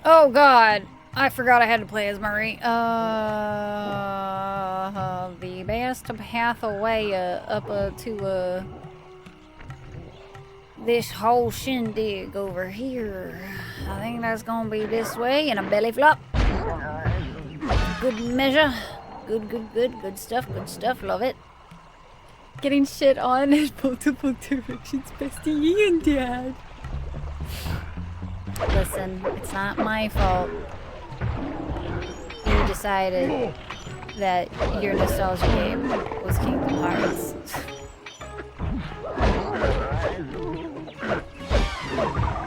Oh god, I forgot I had to play as Murray. The best path away up to this whole shindig over here. I think that's gonna be this way in a belly flop. Good measure. Good stuff, love it. Getting shit on in multiple directions, bestie and dad. Listen, it's not my fault. You decided that your nostalgia game was Kingdom Hearts.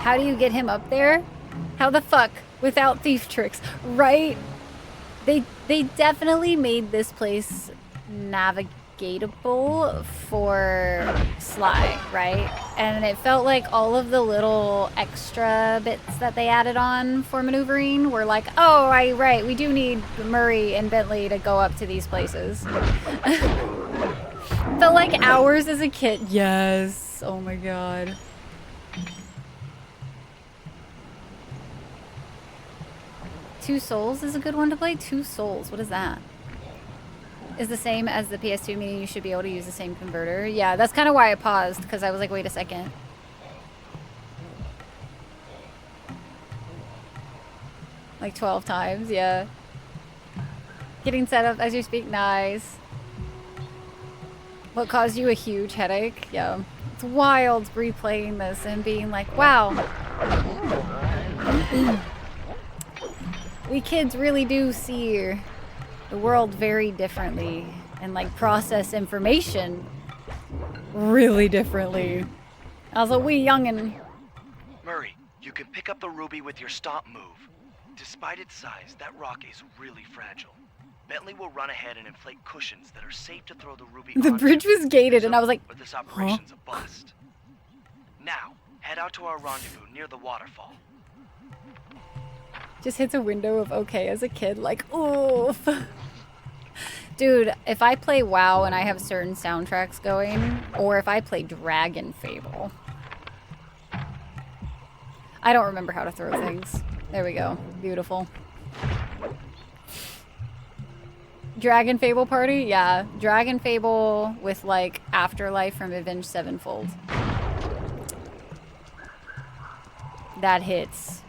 How do you get him up there? How the fuck? Without thief tricks, right? They definitely made this place navigatable for Sly, right? And it felt like all of the little extra bits that they added on for maneuvering were like, oh, right, we do need Murray and Bentley to go up to these places. Felt like hours as a kid. Yes. Oh my god. Two Souls is a good one to play. Two Souls, what is that? Is the same as the PS2, meaning you should be able to use the same converter. Yeah, that's kind of why I paused, because I was like, wait a second. Like 12 times, yeah. Getting set up as you speak, nice. What caused you a huge headache? Yeah. It's wild replaying this and being like, wow. We kids really do see the world very differently and like process information really differently. As a wee youngin'. Murray, you can pick up the ruby with your stomp move. Despite its size, that rock is really fragile. Bentley will run ahead and inflate cushions that are safe to throw the ruby The onto. bridge was gated and I was like, but this operation's a bust. Now, head out to our rendezvous near the waterfall. Just hits a window of okay as a kid, like, oof. Dude, if I play WoW and I have certain soundtracks going, or if I play Dragon Fable. I don't remember how to throw things. There we go. Beautiful. Dragon Fable party? Yeah. Dragon Fable with like Afterlife from Avenged Sevenfold. That hits.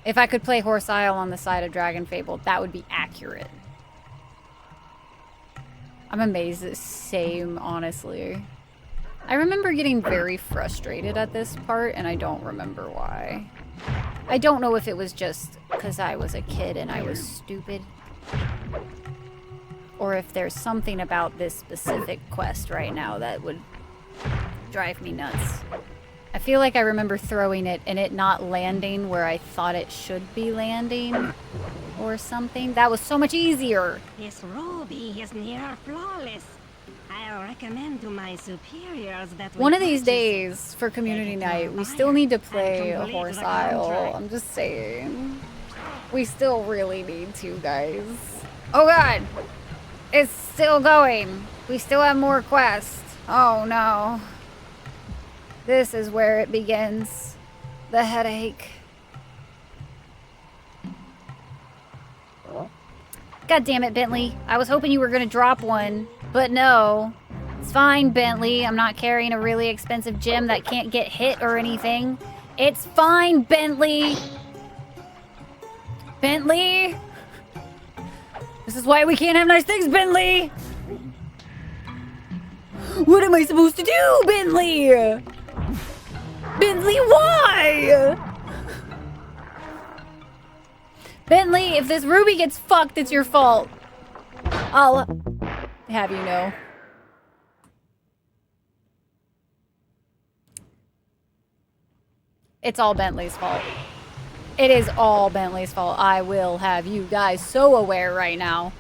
If I could play Horse Isle on the side of Dragon Fable, that would be accurate. I'm amazed it's same, honestly. I remember getting very frustrated at this part, and I don't remember why. I don't know if it was just because I was a kid and I was stupid. Or if there's something about this specific quest right now that would drive me nuts. I feel like I remember throwing it and it not landing where I thought it should be landing or something. That was so much easier. This ruby is near flawless. I'll recommend to my superiors that One of these days for community night, we still need to play a Horse Isle. I'm just saying. We still really need to, guys. Oh god! It's still going. We still have more quests. Oh no. This is where it begins. The headache. God damn it, Bentley. I was hoping you were gonna drop one, but no. It's fine, Bentley. I'm not carrying a really expensive gem that can't get hit or anything. It's fine, Bentley. Bentley? This is why we can't have nice things, Bentley! What am I supposed to do, Bentley? Bentley, why? Bentley, if this ruby gets fucked, it's your fault. I'll have you know. It's all Bentley's fault. It is all Bentley's fault. I will have you guys so aware right now.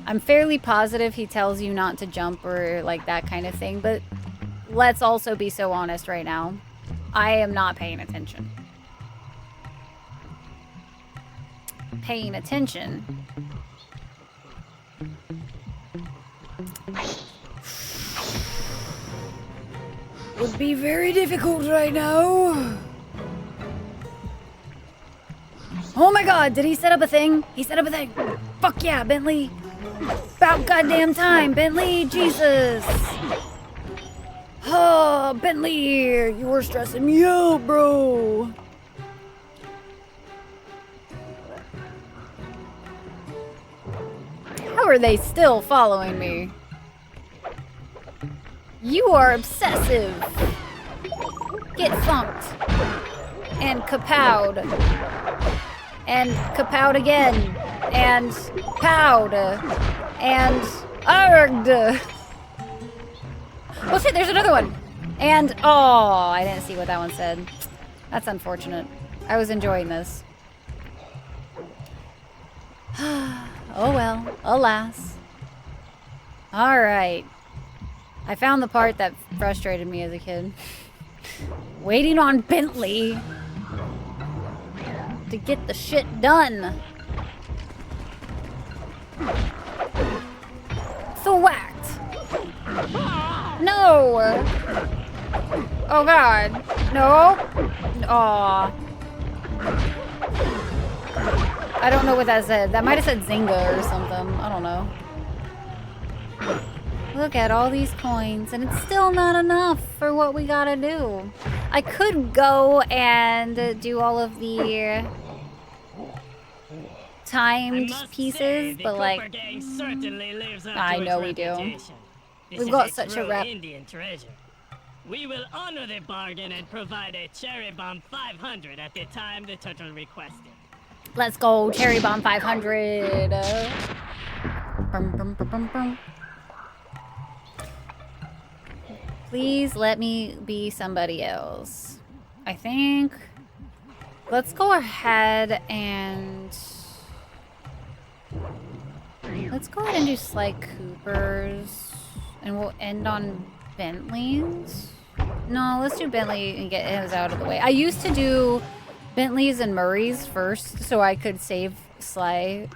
I'm fairly positive he tells you not to jump or like that kind of thing, but let's also be so honest right now. I am not paying attention. Paying attention. Would be very difficult right now. Oh my god, did he set up a thing? He set up a thing. Fuck yeah, Bentley. About goddamn time, Bentley. Jesus. Oh, Bentley, you were stressing me out, bro. How are they still following me? You are obsessive. Get funked. And kapowed. And kapowed again. And powed. And arged. Oh shit, there's another one. And, oh, I didn't see what that one said. That's unfortunate. I was enjoying this. Oh well, alas. Alright. I found the part that frustrated me as a kid. Waiting on Bentley to get the shit done. So whacked. No. Oh god. No. Aw. I don't know what that said. That might have said Zynga or something. I don't know. Look at all these coins, and it's still not enough for what we gotta do. I could go and do all of the timed pieces, but like, I know we do. We've got such a rep. We will honor the bargain and provide a cherry bomb 500 at the time the turtle requested. Let's go, cherry bomb 500. Brum, brum, brum, brum, brum. Please let me be somebody else. I think. Let's go ahead and. Let's go ahead and do Sly Cooper's. And we'll end on Bentley's. No, let's do Bentley and get his out of the way. I used to do Bentley's and Murray's first so I could save Sly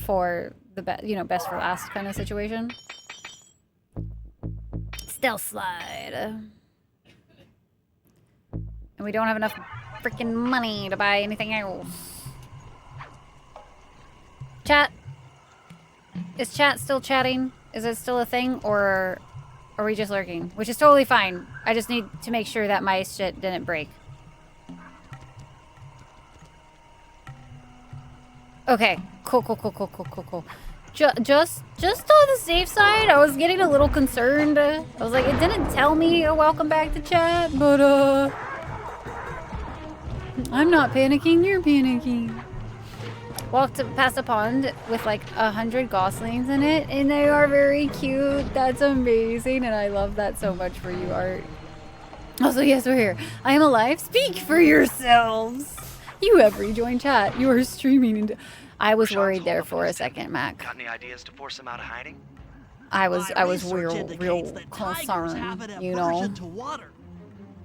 for the best for last kind of situation. Stealth slide. And we don't have enough freaking money to buy anything else. Chat. Is chat still chatting? Is it still a thing, or are we just lurking? Which is totally fine. I just need to make sure that my shit didn't break. Okay. Cool. Just on the safe side, I was getting a little concerned. I was like, it didn't tell me a welcome back to chat, but I'm not panicking, you're panicking. Walked past a pond with like 100 goslings in it, and they are very cute. That's amazing, and I love that so much for you, Art. Also, yes, we're here. I am alive. Speak for yourselves. You have rejoined chat. You are streaming into... I was worried there for a second, Mac. Got any ideas to force him out of hiding? I was real concerned, you know. To water.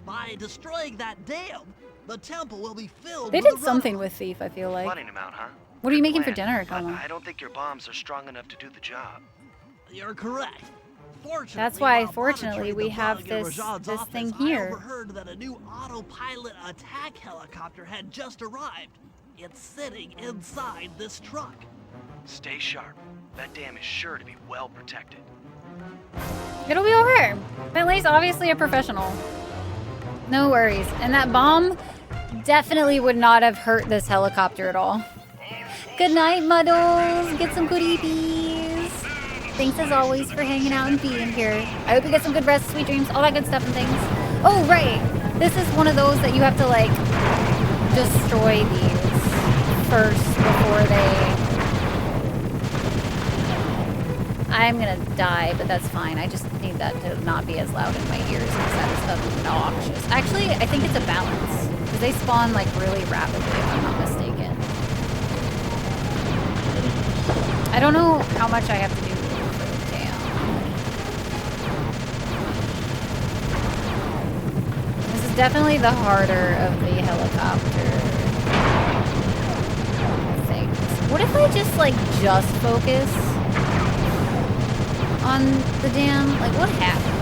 By destroying that dam, The temple will be filled They with did the something runoff. with Thief, I feel like. Flooding him out, huh? What are you Good making for plan, dinner, but Como? I don't think your bombs are strong enough to do the job. You're correct. Fortunately, That's why, while fortunately, monitoring we the have bug in this Rajan's office, thing I here. overheard that a new autopilot attack helicopter had just arrived. It's sitting inside this truck. Stay sharp. That dam is sure to be well protected. It'll be okay. Bentley's obviously a professional. No worries. And that bomb definitely would not have hurt this helicopter at all. Good night, Muddles. Get some good EPs. Thanks as always for hanging out and being here. I hope you get some good rest, sweet dreams, all that good stuff and things. Oh, right. This is one of those that you have to, like, destroy these first before they... I'm gonna die, but that's fine. I just need that to not be as loud in my ears because that is obnoxious. Actually, I think it's a balance because they spawn like really rapidly if I'm not mistaken. I don't know how much I have to do for the dam. This is definitely the harder of the helicopter things. What if I just focus on the dam? Like, what happens?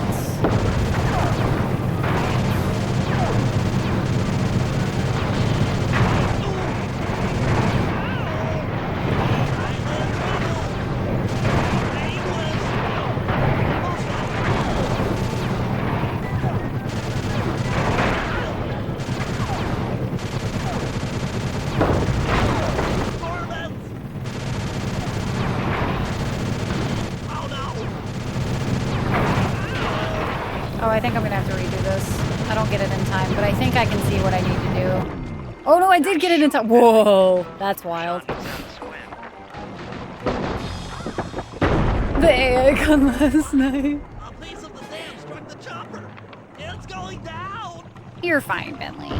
Oh, I think I'm gonna have to redo this. I don't get it in time, but I think I can see what I need to do. Oh no, I did get it in time. Whoa, that's wild. The AI gun last night. A piece of the dam struck the chopper. It's going down. You're fine, Bentley.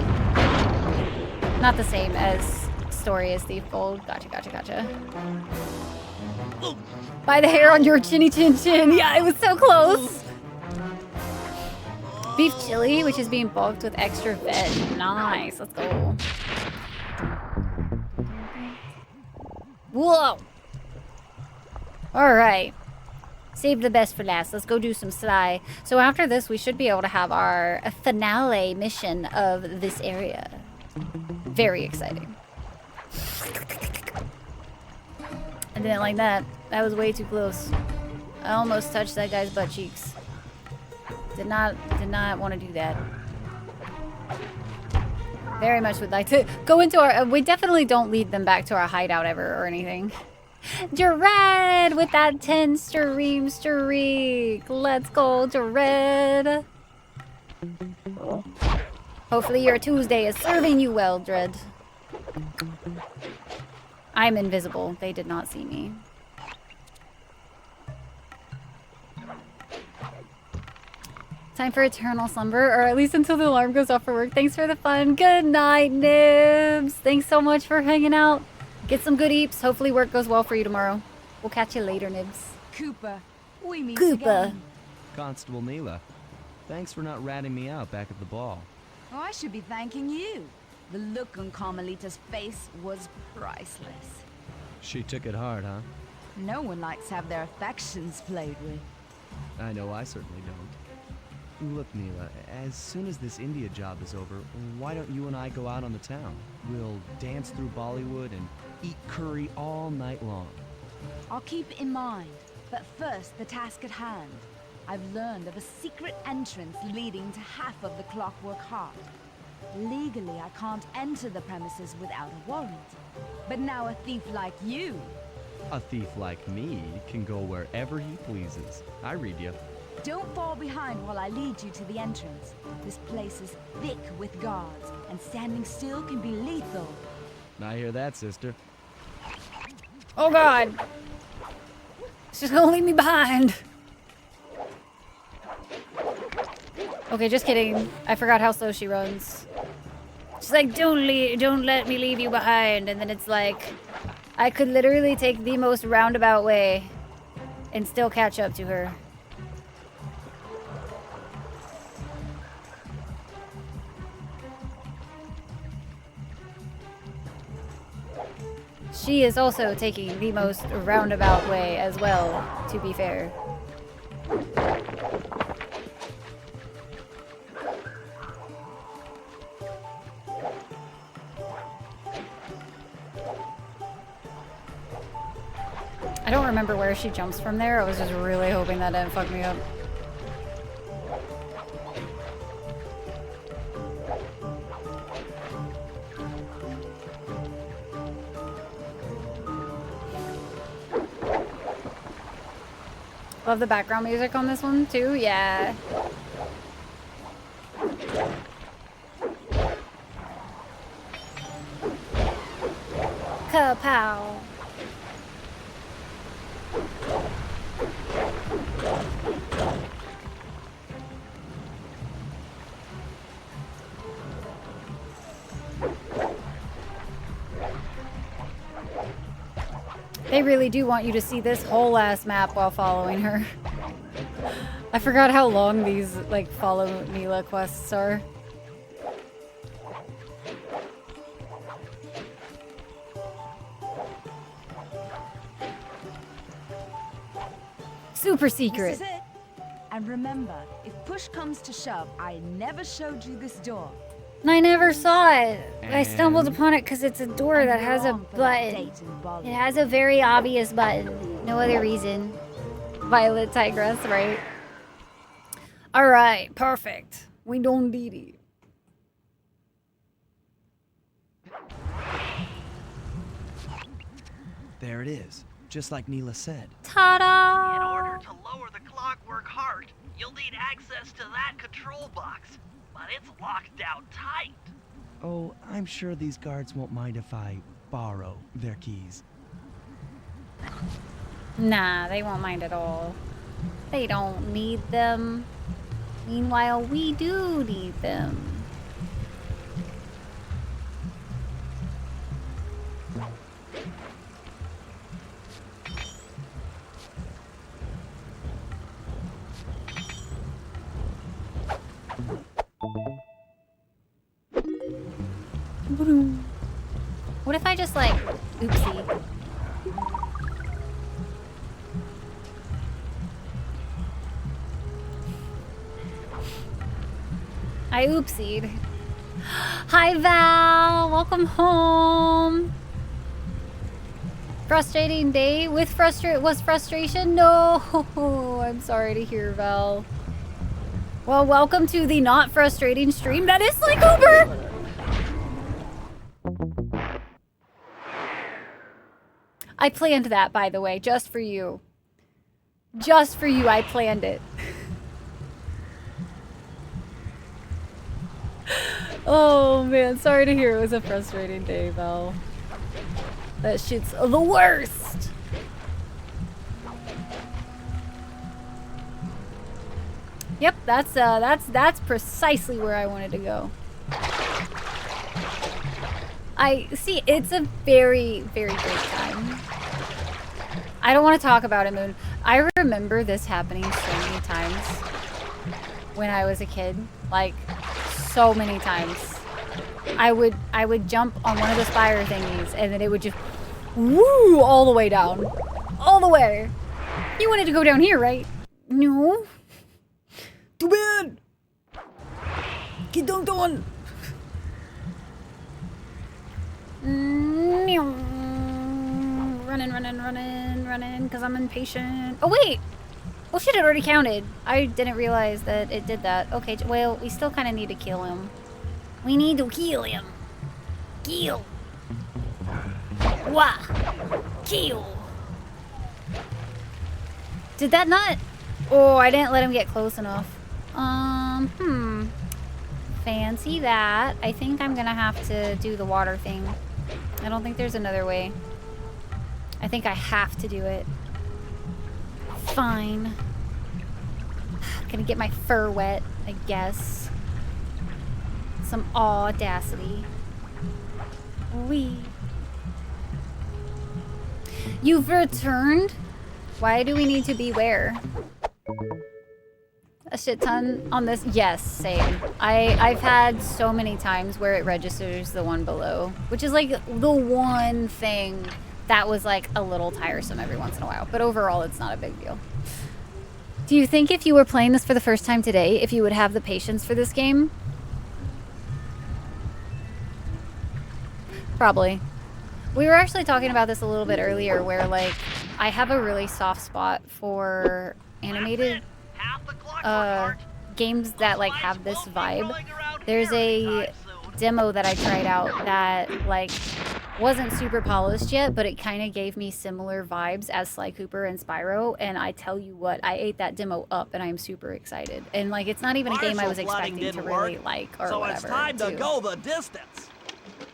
Not the same as story as Thief Gold. Gotcha, gotcha, gotcha. By the hair on your chinny chin chin. Yeah, it was so close. Beef chili, which is being bulked with extra veg. Nice, let's go. Whoa. All right. Save the best for last. Let's go do some sly. So after this, we should be able to have our finale mission of this area. Very exciting. I didn't like that. That was way too close. I almost touched that guy's butt cheeks. Did not want to do that. Very much would like to go into our... we definitely don't lead them back to our hideout ever or anything. Jared with that 10 stream streak. Let's go, Jared. Hopefully your Tuesday is serving you well, Dread. I'm invisible. They did not see me. Time for eternal slumber, or at least until the alarm goes off for work. Thanks for the fun. Good night, Nibs. Thanks so much for hanging out. Get some good eeps. Hopefully work goes well for you tomorrow. We'll catch you later, Nibs. Cooper, we meet Cooper. again. Constable Neela, thanks for not ratting me out back at the ball. Oh, I should be thanking you. The look on Carmelita's face was priceless. She took it hard, huh? No one likes to have their affections played with. I know I certainly don't. Look, Neela, as soon as this India job is over, why don't you and I go out on the town? We'll dance through Bollywood and eat curry all night long. I'll keep it in mind, but first, the task at hand. I've learned of a secret entrance leading to half of the Clockwork Heart. Legally, I can't enter the premises without a warrant. But now a thief like you... A thief like me can go wherever he pleases. I read you. Don't fall behind while I lead you to the entrance. This place is thick with guards, and standing still can be lethal. I hear that, sister. Oh god. She's gonna leave me behind. Okay, just kidding. I forgot how slow she runs. She's like, don't let me leave you behind. And then it's like, I could literally take the most roundabout way and still catch up to her. She is also taking the most roundabout way as well, to be fair. I don't remember where she jumps from there. I was just really hoping that didn't fuck me up. Love the background music on this one too, yeah. Kapow. They really do want you to see this whole ass map while following her. I forgot how long these, like, follow Mila quests are. Super secret. This is it. And remember, if push comes to shove, I never showed you this door. I never saw it. I stumbled upon it because it's a door that has a Wrong for that button. date in Bali. It has a very obvious button. No other reason. Violet Tigress, right? Alright, perfect. We don't need it. There it is, just like Neela said. Ta-da! In order to lower the clockwork heart, you'll need access to that control box. But it's locked down tight. Oh, I'm sure these guards won't mind if I borrow their keys. Nah, they won't mind at all. They don't need them. Meanwhile, we do need them. What if I just like, oopsie. I oopsied. Hi Val, welcome home. Frustrating day with frustration? No, I'm sorry to hear, Val. Well, welcome to the not frustrating stream that is like Uber. I planned that, by the way, just for you. Just for you, I planned it. Oh man, sorry to hear it was a frustrating day, Val. That shit's the worst. Yep, that's precisely where I wanted to go. I see, it's a very, very great time. I don't want to talk about it, Moon. I remember this happening so many times when I was a kid. Like, so many times. I would jump on one of the spire thingies and then it would just woo all the way down. All the way. You wanted to go down here, right? No. Too bad. Get dunked on. Running, because I'm impatient. Oh, wait. Oh, shit, it already counted. I didn't realize that it did that. Okay, well, we still kind of need to kill him. We need to kill him. Kill. Wah. Kill. Did that not? Oh, I didn't let him get close enough. Fancy that. I think I'm gonna have to do the water thing. I don't think there's another way. I think I have to do it. Fine. Gonna get my fur wet, I guess. Some audacity. Wee. You've returned? Why do we need to be where? a shit ton on this. Yes, same. I've had so many times where it registers the one below, which is like the one thing that was like a little tiresome every once in a while. But overall, it's not a big deal. Do you think if you were playing this for the first time today, if you would have the patience for this game? Probably. We were actually talking about this a little bit earlier where like I have a really soft spot for animated games that like have this vibe. There's a demo that I tried out that like wasn't super polished yet, but it kind of gave me similar vibes as Sly Cooper and Spyro, and I tell you what, I ate that demo up and I'm super excited. And like it's not even a game I was expecting to really like or so whatever. So it's time to go the distance.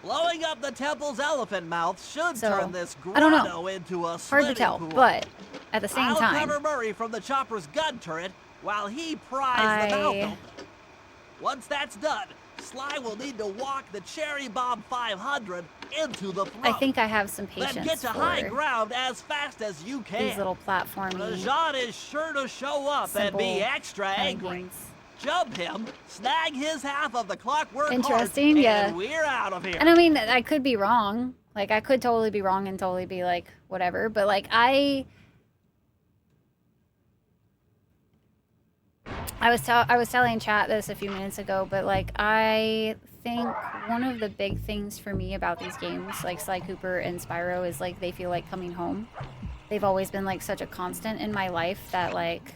Blowing up the temple's elephant mouth should turn this grotto into a hard to tell, pool. But at the same time, I'll cover Murray from the chopper's gun turret while he pries the mouth open. Once that's done, Sly will need to walk the Cherry Bomb 500 into the throat. I think I have some patience. Then get to high ground as fast as you can. These little platformy. Rajan is sure to show up and be extra angry. Jump him, snag his half of the clockwork heart, and we're out of here. And I mean, I could be wrong. Like, I could totally be wrong and totally be like, whatever. But like, I was telling chat this a few minutes ago, but like, I think one of the big things for me about these games, like Sly Cooper and Spyro, is like they feel like coming home. They've always been like such a constant in my life that like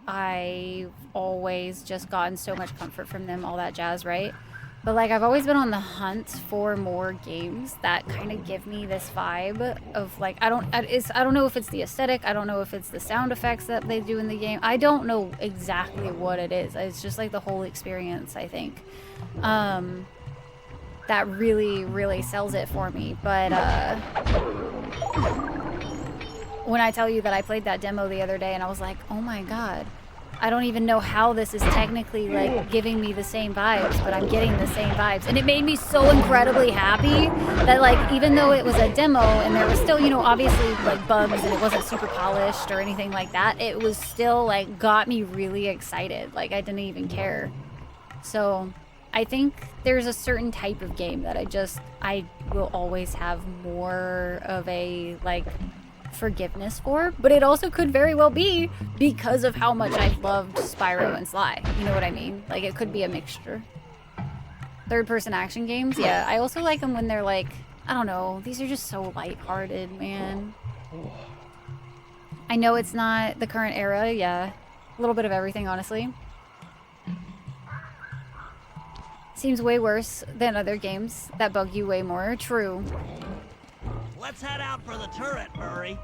I've always just gotten so much comfort from them, all that jazz, right? But like I've always been on the hunt for more games that kind of give me this vibe of like I don't know if it's the aesthetic, I don't know if it's the sound effects that they do in the game. I don't know exactly what it is. It's just like the whole experience, I think. That really sells it for me. But when I tell you that I played that demo the other day and I was like, oh my god, I don't even know how this is technically like giving me the same vibes, but I'm getting the same vibes. And it made me so incredibly happy that like, even though it was a demo and there was still, you know, obviously like bugs and it wasn't super polished or anything like that, it was still like got me really excited. Like I didn't even care. So I think there's a certain type of game that I will always have more of a like forgiveness for, but it also could very well be because of how much I loved Spyro and Sly. You know what I mean? Like it could be a mixture. Third-person action games, yeah. I also like them when they're like, I don't know, these are just so lighthearted, man. I know it's not the current era, yeah. A little bit of everything, honestly. Seems way worse than other games that bug you way more. True. Let's head out for the turret, Murray.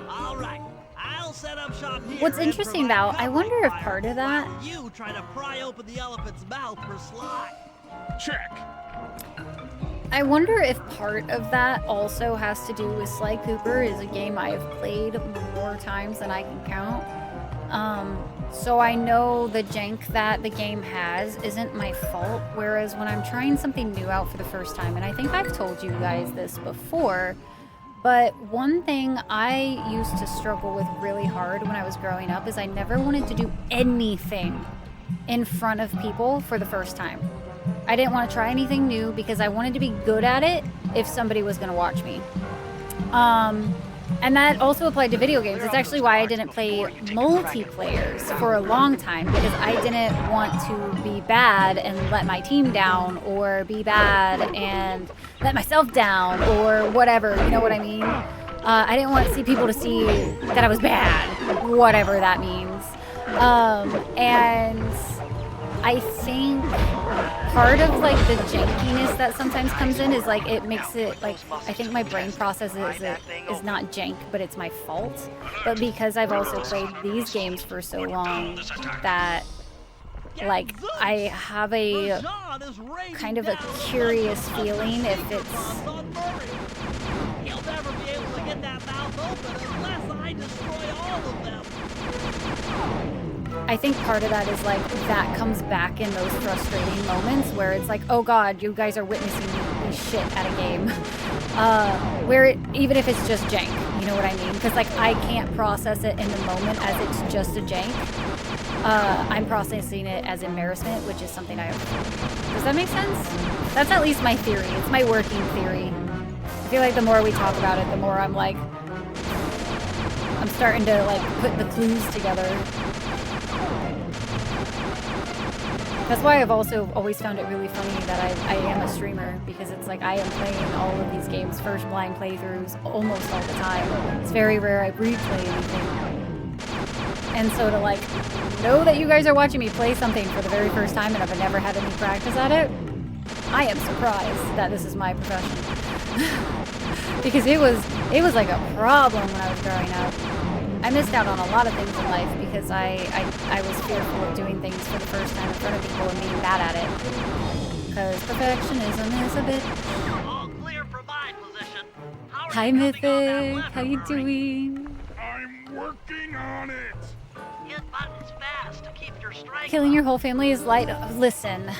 All right, I'll set up shop here. What's interesting about, I wonder if part of that. You try to pry open the elephant's mouth for Sly. Check. I wonder if part of that also has to do with Sly Cooper is a game I've played more times than I can count. So I know the jank that the game has isn't my fault, whereas when I'm trying something new out for the first time, and I think I've told you guys this before, but one thing I used to struggle with really hard when I was growing up is I never wanted to do anything in front of people for the first time. I didn't want to try anything new because I wanted to be good at it if somebody was going to watch me. And that also applied to video games. It's actually why I didn't play multiplayers for a long time, because I didn't want to be bad and let my team down, or be bad and let myself down, or whatever, you know what I mean? I didn't want to see people to see that I was bad, whatever that means. And I think part of like the jankiness that sometimes comes in is like it makes it like, I think my brain processes it is not jank, but it's my fault. But because I've also played these games for so long that like I have a kind of a curious feeling if it's. He'll never be able to get that mouth open unless I destroy all of them. I think part of that is like that comes back in those frustrating moments where it's like, oh god, you guys are witnessing me shit at a game, where even if it's just jank, You know what I mean? Because like I can't process it in the moment as it's just a jank. I'm processing it as embarrassment, which is something I... Does that make sense? That's at least my theory. It's my working theory. I feel like the more we talk about it, the more I'm like... I'm starting to like put the clues together. That's why I've also always found it really funny that I am a streamer, because it's like I am playing all of these games first blind playthroughs almost all the time. It's very rare I replay anything. And so to like know that you guys are watching me play something for the very first time and I've never had any practice at it, I am surprised that this is my profession. Because it was like a problem when I was growing up. I missed out on a lot of things in life because I was fearful of doing things for the first time in front of people and being bad at it. Because perfectionism is a bitch. All clear for my position. Hi, Mythic. How you doing? I'm working on it. Hit buttons fast to keep your strength. Killing your whole family is light. Listen.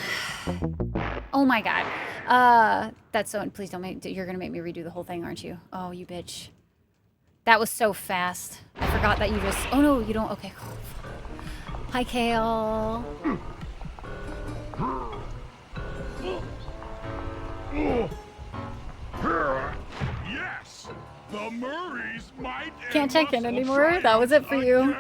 Oh my god. That's so... Please don't make... You're gonna make me redo the whole thing, aren't you? Oh, you bitch. That was so fast. I forgot that you just... Oh, no, you don't... Okay, cool. Hi, Kale. Yes, the Murrays might... Can't check in anymore. That was it for you. The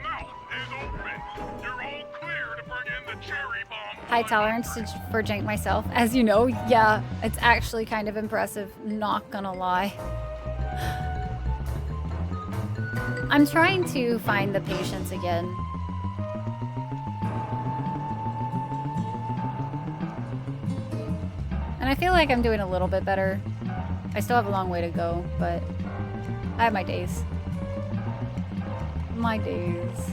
mouth is open. You're all clear to bring in the cherry bomb. High tolerance for jank myself. As you know, yeah, it's actually kind of impressive. Not gonna lie. I'm trying to find the patience again. And I feel like I'm doing a little bit better. I still have a long way to go, but I have my days. My days.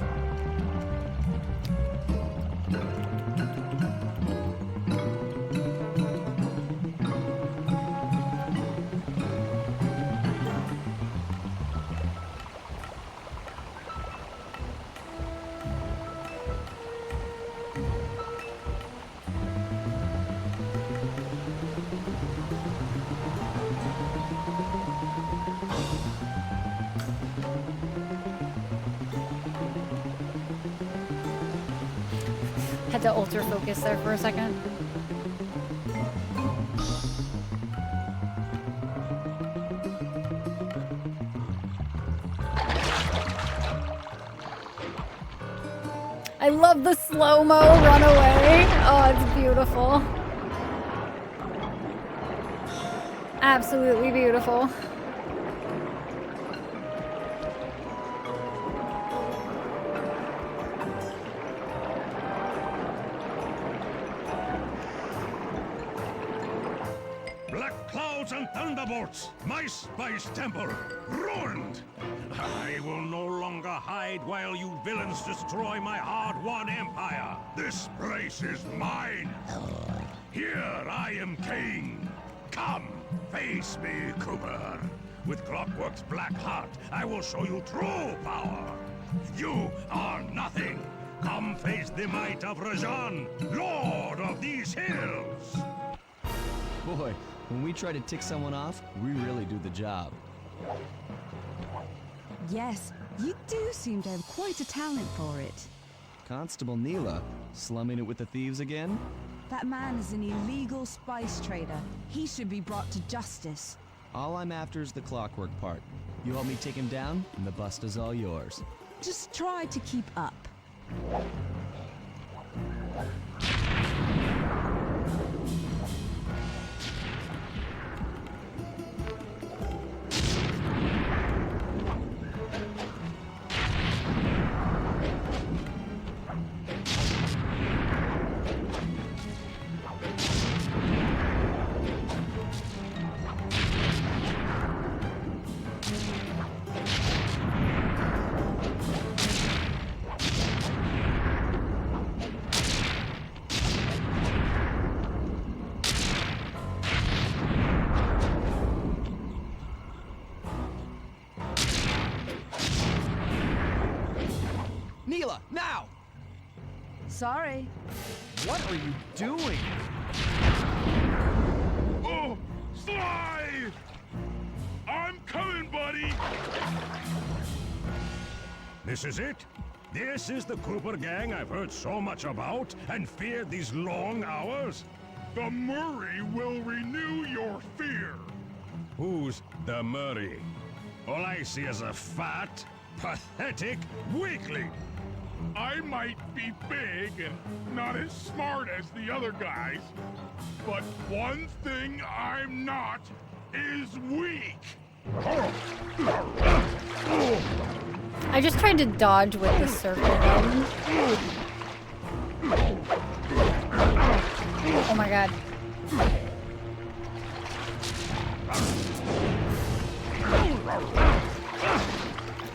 Had to ultra focus there for a second. I love the slow-mo runaway. Oh, it's beautiful. Absolutely beautiful. Black clouds and thunderbolts, my spice temple, ruined! I will no longer hide while you villains destroy my hard-won empire. This place is mine. Here I am king. Come, face me, Cooper. With Clockwork's black heart, I will show you true power. You are nothing. Come face the might of Rajan, lord of these hills. Boy, when we try to tick someone off, we really do the job. Yes, you do seem to have quite a talent for it. Constable Neela, slumming it with the thieves again? That man is an illegal spice trader. He should be brought to justice. All I'm after is the Clockwork part. You help me take him down, and the bust is all yours. Just try to keep up. Neela, now! Sorry. What are you doing? Oh, Sly! I'm coming This is it? This is the Cooper gang I've heard so much about and feared these long hours? The Murray will renew your fear. Who's the Murray? All I see is a fat, pathetic weakling. I might be big and not as smart as the other guys, but one thing I'm not is weak. I just tried to dodge with the circle button. Oh my god.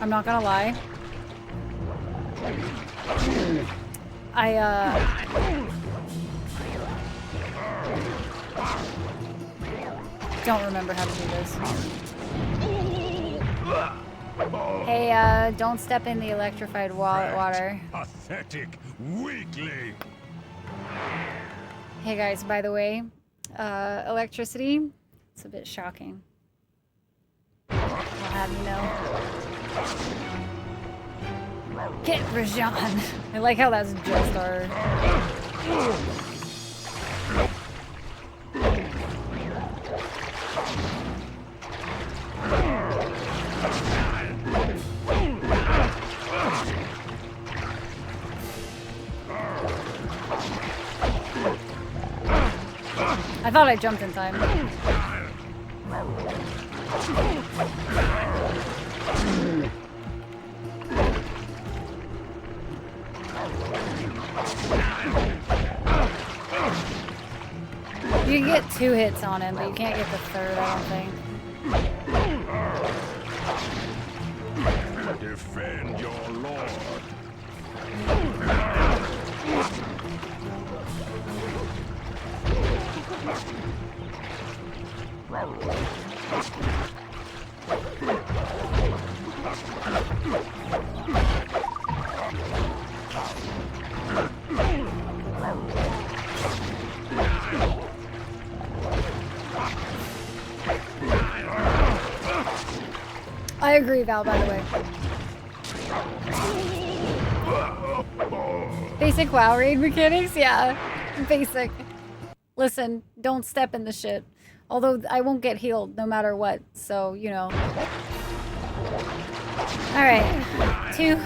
I'm not gonna lie. Don't remember how to do this. Hey, don't step in the electrified water. Pathetic weakling. Hey guys, by the way, electricity, it's a bit shocking. I'll have you know. Get Rajan. I like how that's just our... I thought I jumped in time. You can get 2 hits on him, but you can't get the 3rd, I don't think. Defend your lord. I agree, Val, by the way. Basic WoW raid mechanics? Yeah, basic. Listen, don't step in the shit. Although I won't get healed no matter what, so, you know. Alright, 2.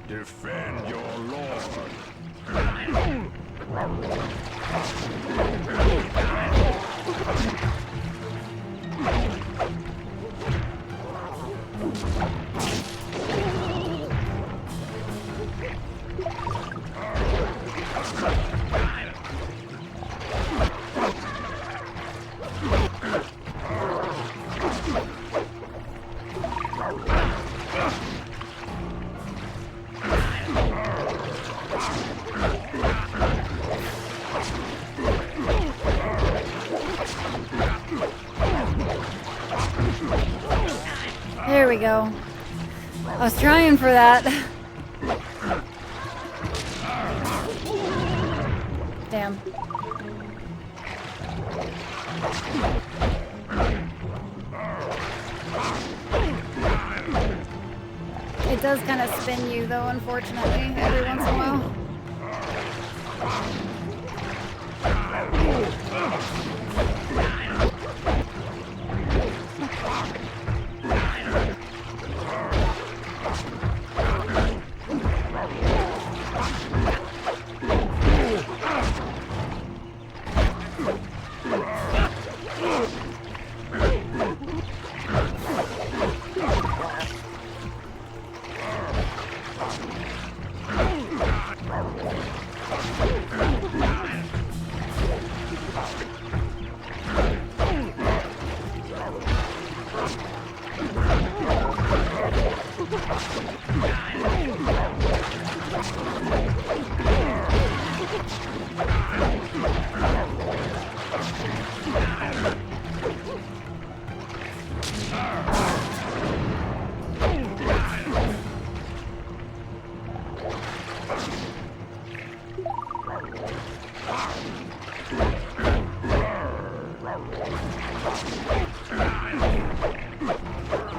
Defend your lord. There we go. I was trying for that. Damn. It does kind of spin you though, unfortunately, every once in a while.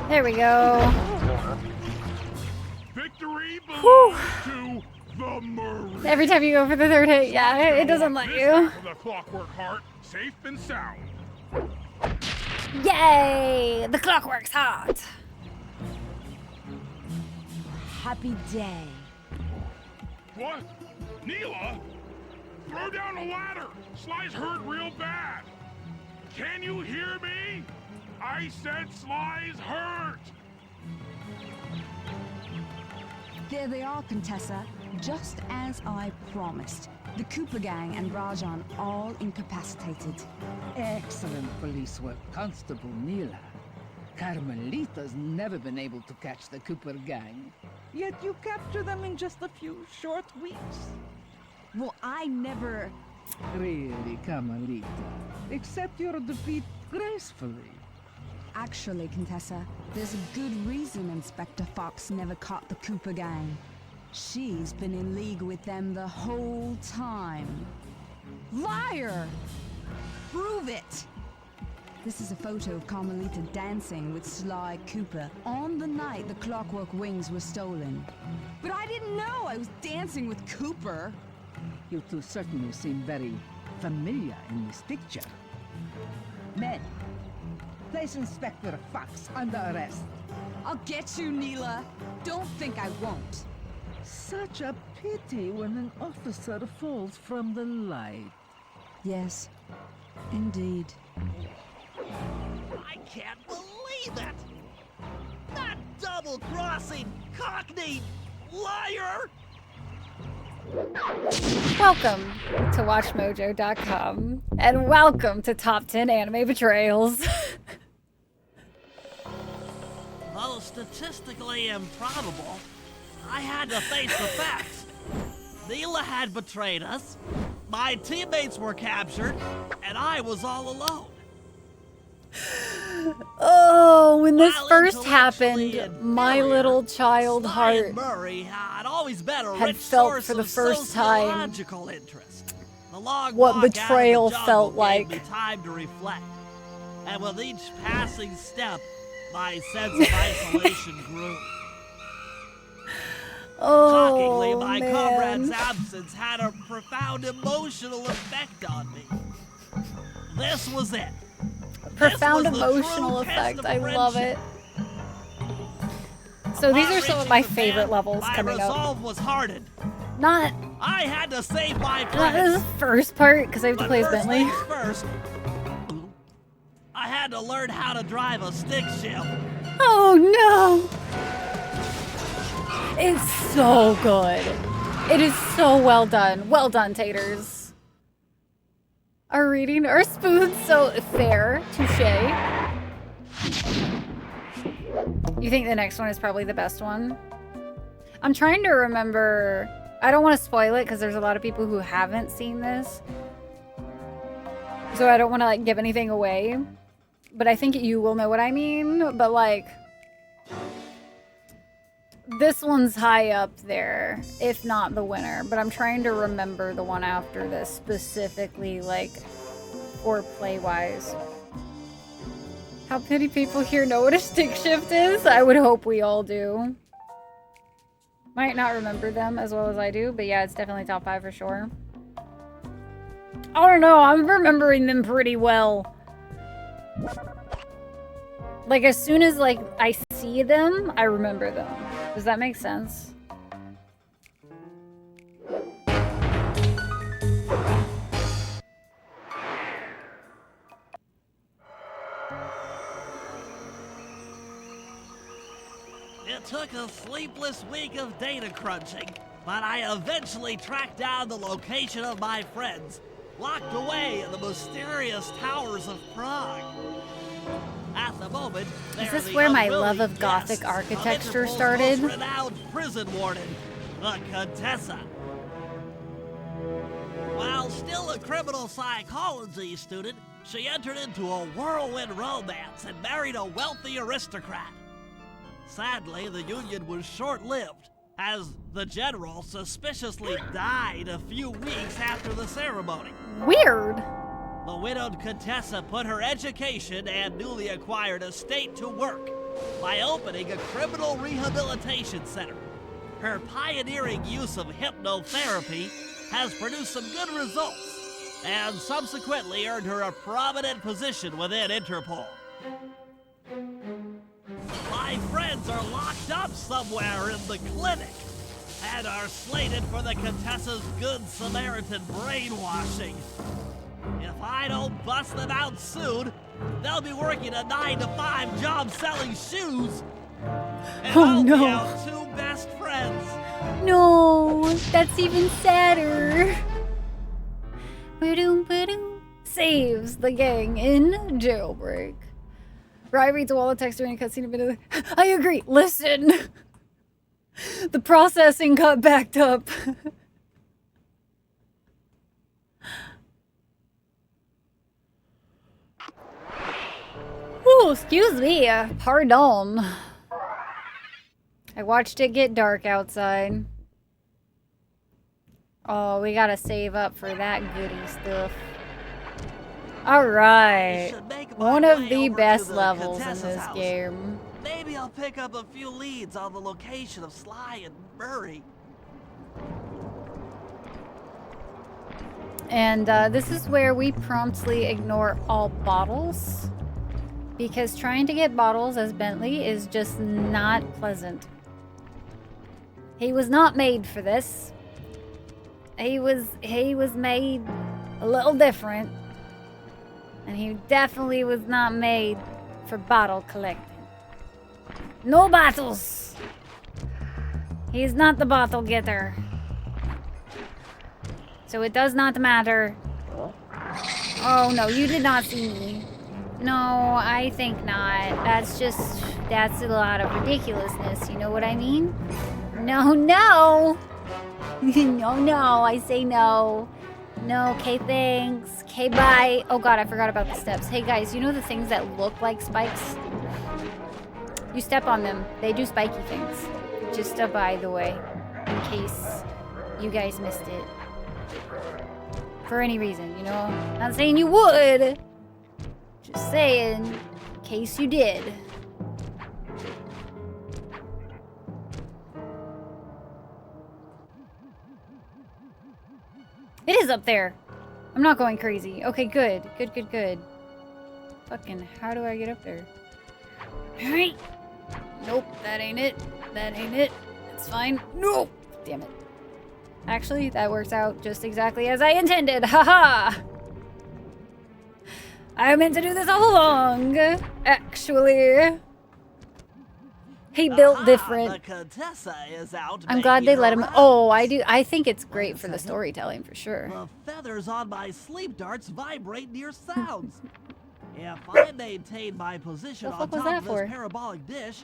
There we go. Victory Whew. belongs to the Marine. Every time you go for the third hit, yeah, it doesn't let This you. half of the Clockwork Heart safe and sound. Yay! The clockwork's hot. Happy day. What? Neela? Throw down the ladder. Sly's hurt real bad. Can you hear me? I said Sly's hurt. There they are, Contessa. Just as I promised. The Cooper gang and Rajan all incapacitated. Excellent police work, Constable Neela. Carmelita's never been able to catch the Cooper gang. Yet you capture them in just a few short weeks. Well, I never... Really, Carmelita. Accept your defeat gracefully. Actually, Contessa, there's a good reason Inspector Fox never caught the Cooper gang. She's been in league with them the whole time. Liar! Prove it! This is a photo of Carmelita dancing with Sly Cooper on the night the Clockwork Wings were stolen. But I didn't know I was dancing with Cooper. You two certainly seem very familiar in this picture. Men, place Inspector Fox under arrest. I'll get you, Neela. Don't think I won't. Such a pity when an officer falls from the light. Yes, indeed. I can't believe it! That double-crossing, cockney liar! Welcome to WatchMojo.com, and welcome to Top 10 Anime Betrayals. Though statistically improbable, I had to face the facts. Neela had betrayed us, my teammates were captured, and I was all alone. Oh, when this While first intellectually happened, my inferior, little child Sly heart and Murray had always been a had rich felt source for the of first time sociological interest. The long what walk out of betrayal the jungle felt gave like. me time to reflect, and with each passing step, my sense of isolation grew. Shockingly, Oh, my man. comrade's absence had a profound emotional effect on me. This was it. Profound This was the emotional true test effect. of I love it. So these are some of my favorite levels coming my up. resolve was hardened. Not I had to save my this friends. first part, because I have to But play as first Bentley. things first, I had to learn how to drive a stick shift. Oh no! It's so good. It is so well done. Well done, taters. Our reading, our spoon's so fair. Touche. You think the next one is probably the best one? I'm trying to remember. I don't want to spoil it because there's a lot of people who haven't seen this. So I don't want to like give anything away. But I think you will know what I mean. But like, this one's high up there, if not the winner. But I'm trying to remember the one after this specifically, like, or play-wise. How many people here know what a stick shift is? I would hope we all do. Might not remember them as well as I do, but yeah, it's definitely top 5 for sure. I don't know, I'm remembering them pretty well. Like, as soon as, like, I see them, I remember them. Does that make sense? It took a sleepless week of data crunching, but I eventually tracked down the location of my friends, locked away in the mysterious towers of Prague. At the moment, Is this where my love of Gothic architecture started? Renowned prison warden, the Contessa. While still a criminal psychology student, she entered into a whirlwind romance and married a wealthy aristocrat. Sadly, the union was short-lived, as the general suspiciously died a few weeks after the ceremony. Weird. The widowed Contessa put her education and newly acquired estate to work by opening a criminal rehabilitation center. Her pioneering use of hypnotherapy has produced some good results and subsequently earned her a prominent position within Interpol. My friends are locked up somewhere in the clinic and are slated for the Contessa's Good Samaritan brainwashing. If I don't bust them out soon, they'll be working a 9-to-5 job selling shoes. And I'll be out two best friends. No, that's even sadder. Saves the gang in jailbreak. Rye reads a wall of text during a cutscene admittedly. I agree. Listen. The processing got backed up. Oh, excuse me. Pardon. I watched it get dark outside. Oh, we gotta save up for that goody stuff. Alright. One of the best levels in this game. Maybe I'll pick up a few leads on the location of Sly and Murray. And this is where we promptly ignore all bottles. Because trying to get bottles as Bentley is just not pleasant. He was not made for this. He was made a little different. And he definitely was not made for bottle collecting. No bottles! He's not the bottle getter. So it does not matter. Oh no, you did not see me. No, I think not. That's a lot of ridiculousness, you know what I mean? No, no! No, I say no. No, okay, thanks. Okay, bye. Oh god, I forgot about the steps. Hey guys, you know the things that look like spikes? You step on them. They do spiky things. Just by the way, in case you guys missed it. For any reason, you know? Not saying you would. Just saying, in case you did. It is up there. I'm not going crazy. Okay, good. Good. Fucking, how do I get up there? Alright. Nope, that ain't it. It's fine. Nope. Damn it. Actually, that works out just exactly as I intended. Haha! I meant to do this all along. Actually. He built different. The Contessa is out. I'm glad they let him. Oh, I do. I think it's great for the storytelling for sure. The feathers on my sleep darts vibrate near sounds. If I maintain my position on top of this parabolic dish,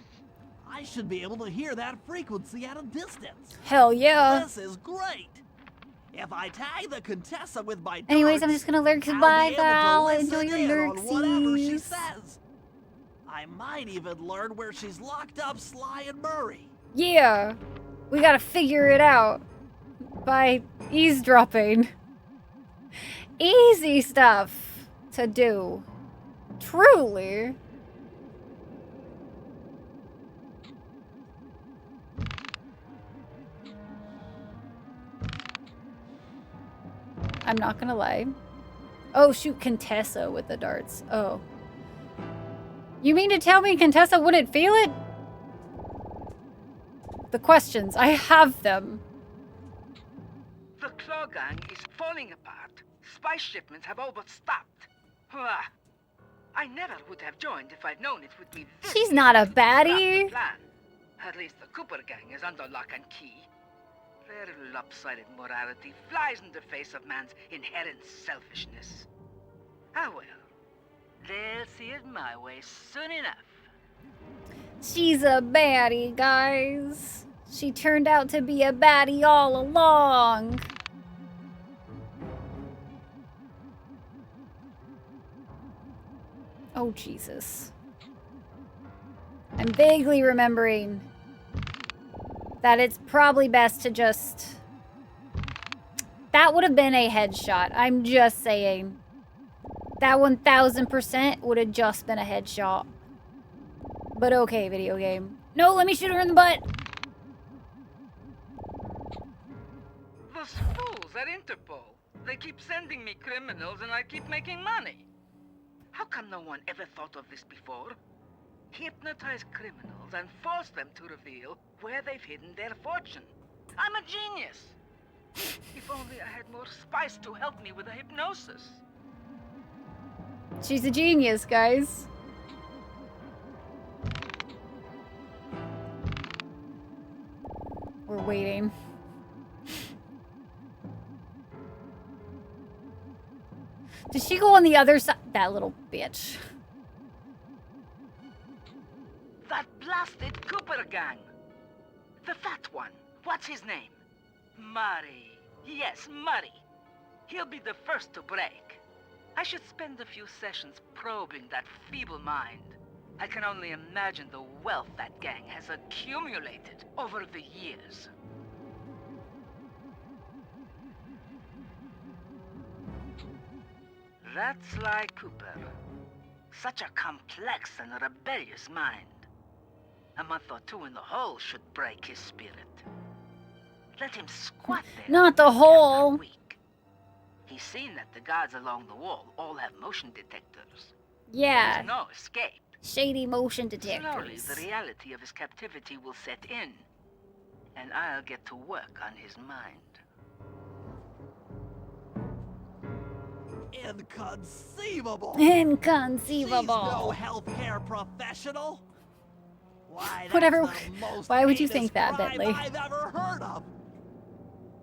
I should be able to hear that frequency at a distance. Hell yeah. This is great. If I tag the Contessa with my darts, anyways, I'm just gonna learn goodbye, Val. Enjoy your whatever she lurksies. says. I might even learn where she's locked up Sly and Murray. Yeah. We gotta figure it out by eavesdropping. Easy stuff to do. Truly. I'm not gonna lie. Oh shoot, Contessa with the darts. Oh. You mean to tell me Contessa wouldn't feel it? The questions, I have them. The Claw Gang is falling apart. Spice shipments have all but stopped. I never would have joined if I'd known it would be this. She's not a baddie. Plan. At least the Cooper Gang is under lock and key. Their lopsided morality flies in the face of man's inherent selfishness. Ah well. They'll see it my way soon enough. She's a baddie, guys. She turned out to be a baddie all along. Oh, Jesus. I'm vaguely remembering that it's probably best to just... That would have been a headshot. I'm just saying. That 1000% would have just been a headshot. But okay, video game. No, let me shoot her in the butt. Those fools at Interpol. They keep sending me criminals and I keep making money. How come no one ever thought of this before? Hypnotize criminals and force them to reveal where they've hidden their fortune. I'm a genius. If only I had more spice to help me with the hypnosis. She's a genius, guys. We're waiting. Did she go on the other side? That little bitch. That blasted Cooper gang. The fat one. What's his name? Murray. Yes, Murray. He'll be the first to break. I should spend a few sessions probing that feeble mind. I can only imagine the wealth that gang has accumulated over the years. That's Sly Cooper. Such a complex and rebellious mind. A month or two in the hole should break his spirit. Let him squat there. Not the hole. He's seen that the guards along the wall all have motion detectors. Yeah. There's no escape. Shady motion Slowly, detectors. the reality of his captivity will set in, and I'll get to work on his mind. Inconceivable! Inconceivable. She's no healthcare professional. Why, that's Whatever. the most Why would you heinous think that, crime Bentley? I've ever heard of.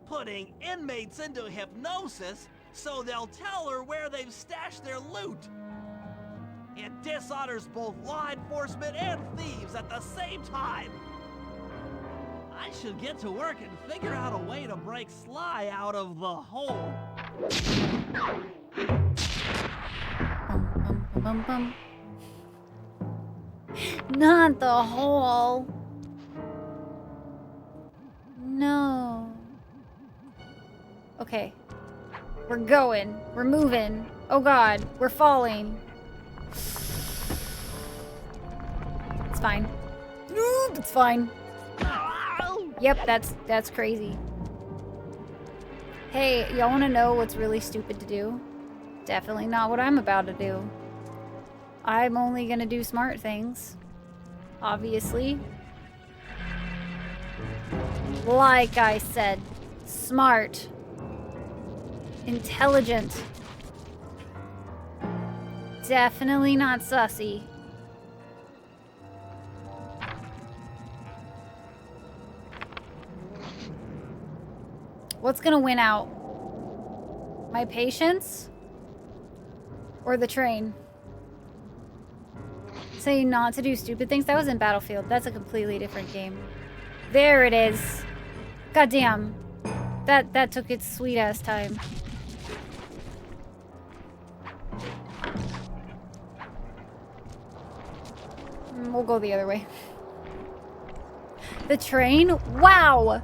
Putting inmates into hypnosis so they'll tell her where they've stashed their loot. It dishonors both law enforcement and thieves at the same time. I should get to work and figure out a way to break Sly out of the hole. Bum, bum, bum. Not the hole. No. Okay. We're going. We're moving. Oh god, we're falling. It's fine. Nope, it's fine. Yep, that's crazy. Hey, y'all wanna know what's really stupid to do? Definitely not what I'm about to do. I'm only gonna do smart things. Obviously. Like I said, smart. Intelligent. Definitely not sussy. What's gonna win out? My patience? Or the train? Saying not to do stupid things? That was in Battlefield. That's a completely different game. There it is. Goddamn. That took its sweet ass time. We'll go the other way. The train? Wow!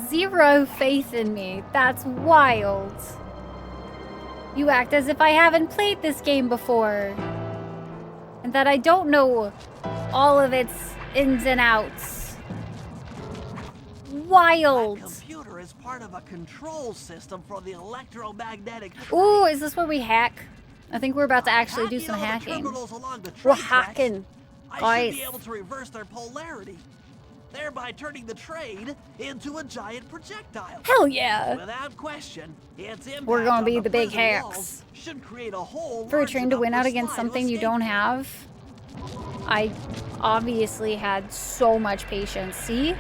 Zero faith in me. That's wild. You act as if I haven't played this game before. And that I don't know all of its ins and outs. Wild. That computer is part of a control system for the electromagnetic. Ooh, is this where we hack? I think we're about to actually do some hacking. We're hacking. I should be able to reverse their polarity, thereby turning the train into a giant projectile. Hell yeah. Without question, its impact We're gonna be on the big prison hacks. walls should create a hole For a large train to enough win for out against Sly to something you escape don't through. have, I obviously had so much patience. See?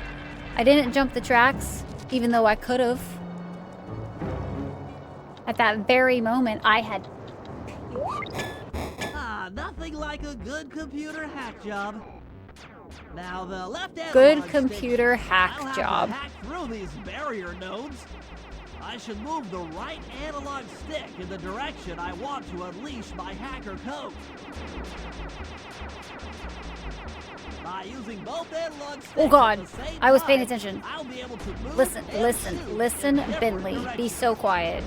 I didn't jump the tracks, even though I could have. At that very moment, I had... Nothing like a good computer hack job. Now the left Good analog computer stick, hack I'll have job. to hack through these barrier nodes. I should move the right analog stick in the direction I want to unleash my hacker code. By using both analog sticks Oh god, at the same I was paying time, attention. I'll be able to move Listen, and listen, shoot listen, in different Bentley. Be directions. so quiet.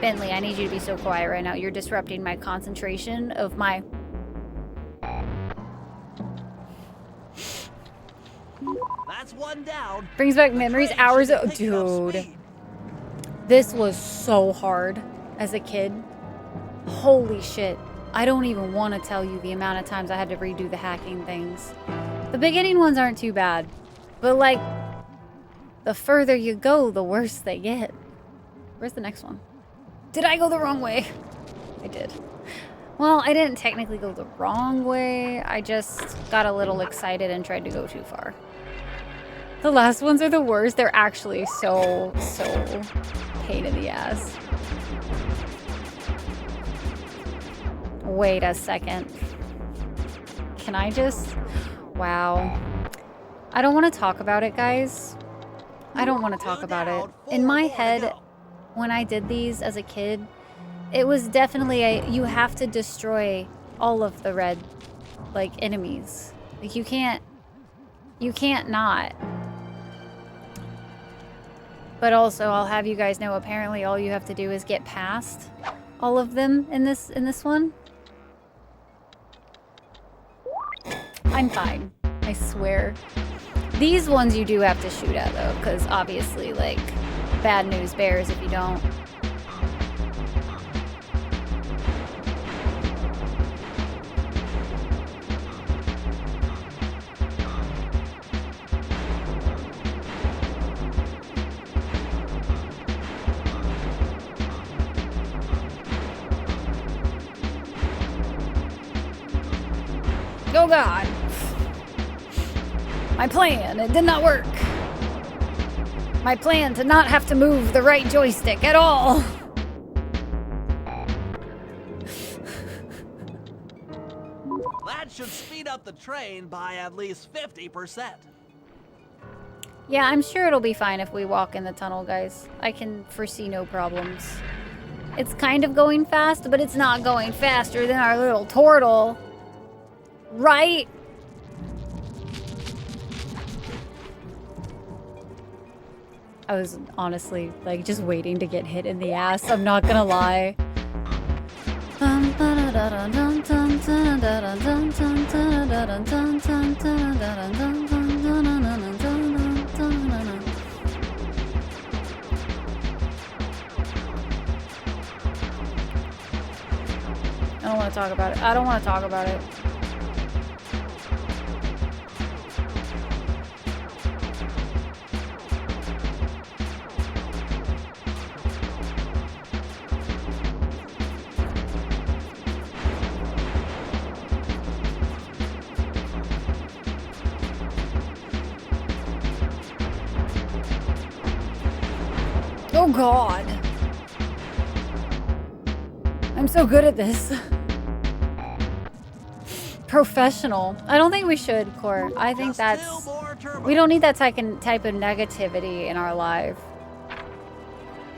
Bentley, I need you to be so quiet right now. You're disrupting my concentration of my... That's one down. Brings back memories, hours of... Dude. This was so hard as a kid. Holy shit. I don't even want to tell you the amount of times I had to redo the hacking things. The beginning ones aren't too bad. But like, the further you go, the worse they get. Where's the next one? Did I go the wrong way? I did. Well, I didn't technically go the wrong way. I just got a little excited and tried to go too far. The last ones are the worst. They're actually so pain in the ass. Wait a second. Can I just... Wow. I don't want to talk about it, guys. I don't want to talk about it. In my head, when I did these as a kid, it was definitely a... You have to destroy all of the red, like, enemies. Like, you can't not. But also, I'll have you guys know, apparently all you have to do is get past all of them in this one. I'm fine. I swear. These ones you do have to shoot at, though, because obviously, like, bad news bears if you don't. Oh God. My plan, it did not work. My plan to not have to move the right joystick at all. That should speed up the train by at least 50%. Yeah, I'm sure it'll be fine if we walk in the tunnel, guys. I can foresee no problems. It's kind of going fast, but it's not going faster than our little turtle. Right? I was honestly, like, just waiting to get hit in the ass. I'm not gonna lie. I don't want to talk about it. I don't want to talk about it. Oh God. I'm so good at this. Professional. I don't think we should, Core. I think that's... We don't need that type of negativity in our life.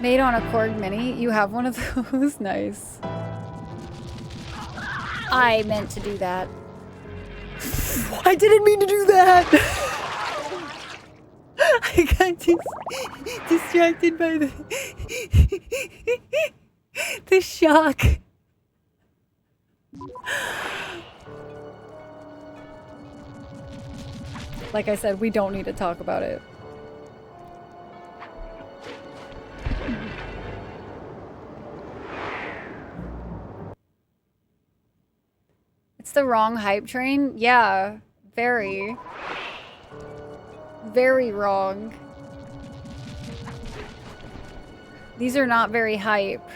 Made on a Korg Mini. You have one of those? Nice. I meant to do that. I didn't mean to do that! I got distracted by the shock. Like I said, we don't need to talk about it. It's the wrong hype train? Yeah, very. Very wrong. These are not very hype.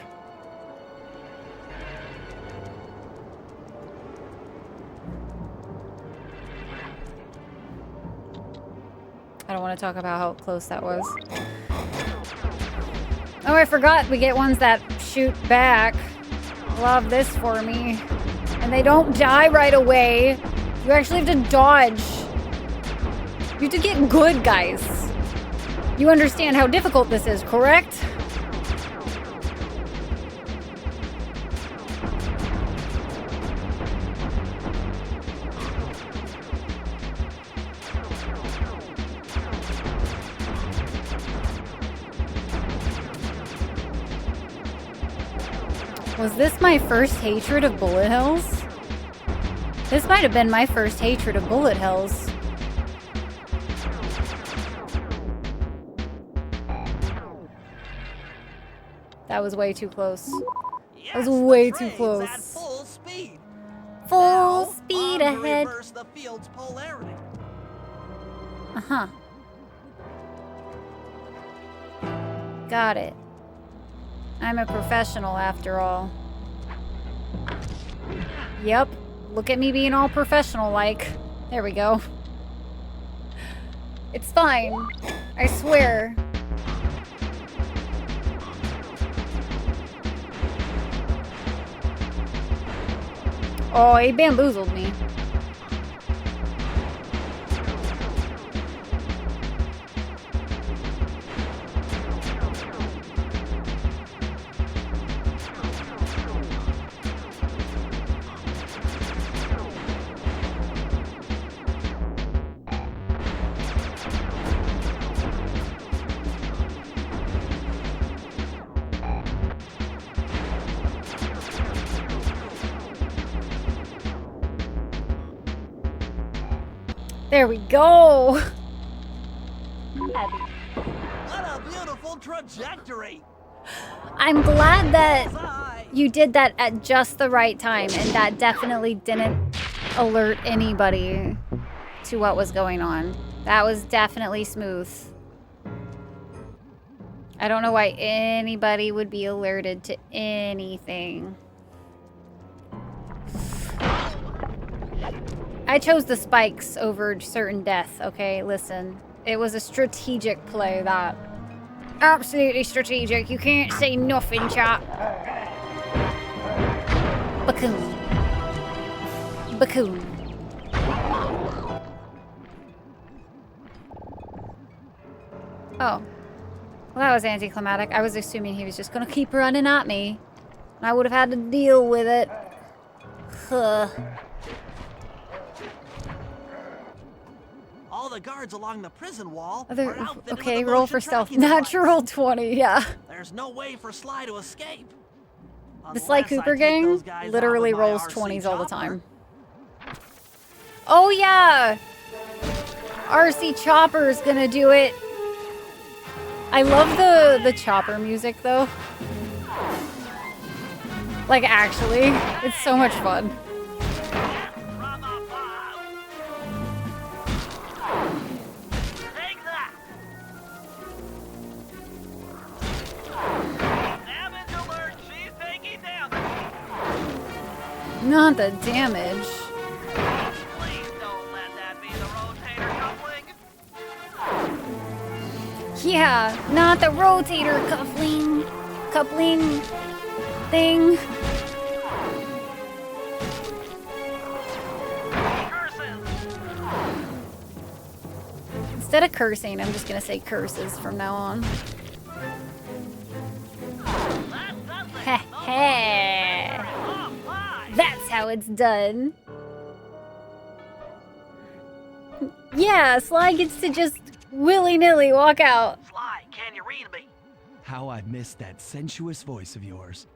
I don't want to talk about how close that was. Oh, I forgot we get ones that shoot back. Love this for me. And they don't die right away. You actually have to dodge. You have to get good, guys. You understand how difficult this is, correct? Was this my first hatred of bullet hells? This might have been my first hatred of bullet hells. That was way too close. Yes, That was way the too train's close. At full speed. Full Now, speed on to ahead. reverse the field's polarity. Uh-huh. Got it. I'm a professional after all. Yep. Look at me being all professional-like. There we go. It's fine. I swear. Oh, he bamboozled me. There we go. What a beautiful trajectory. I'm glad that you did that at just the right time, and that definitely didn't alert anybody to what was going on. That was definitely smooth. I don't know why anybody would be alerted to anything. I chose the spikes over certain death, okay? Listen, it was a strategic play, that. Absolutely strategic. You can't say nothing, chat. Bakun. Bakun. Oh. Well, that was anticlimactic. I was assuming he was just gonna keep running at me. And I would have had to deal with it. Huh. All the guards along the prison wall Other, are outfitted okay, with a roll motion for stealth. tracking device. Natural 20, yeah. There's no way for Sly to escape. The Sly Unless I Cooper take gang those guys out literally with my rolls RC 20s all the chopper. time. Oh yeah! RC Chopper's gonna do it. I love the chopper music though. Like actually, it's so much fun. Take that. Damage alert, she's taking damage. Not the damage. Please don't let that be the rotator coupling. Yeah, not the rotator coupling thing. Instead of cursing, I'm just gonna say curses from now on. Heh heh. That's how it's done. Yeah, Sly gets to just willy-nilly walk out. Sly, can you read me? How I missed that sensuous voice of yours.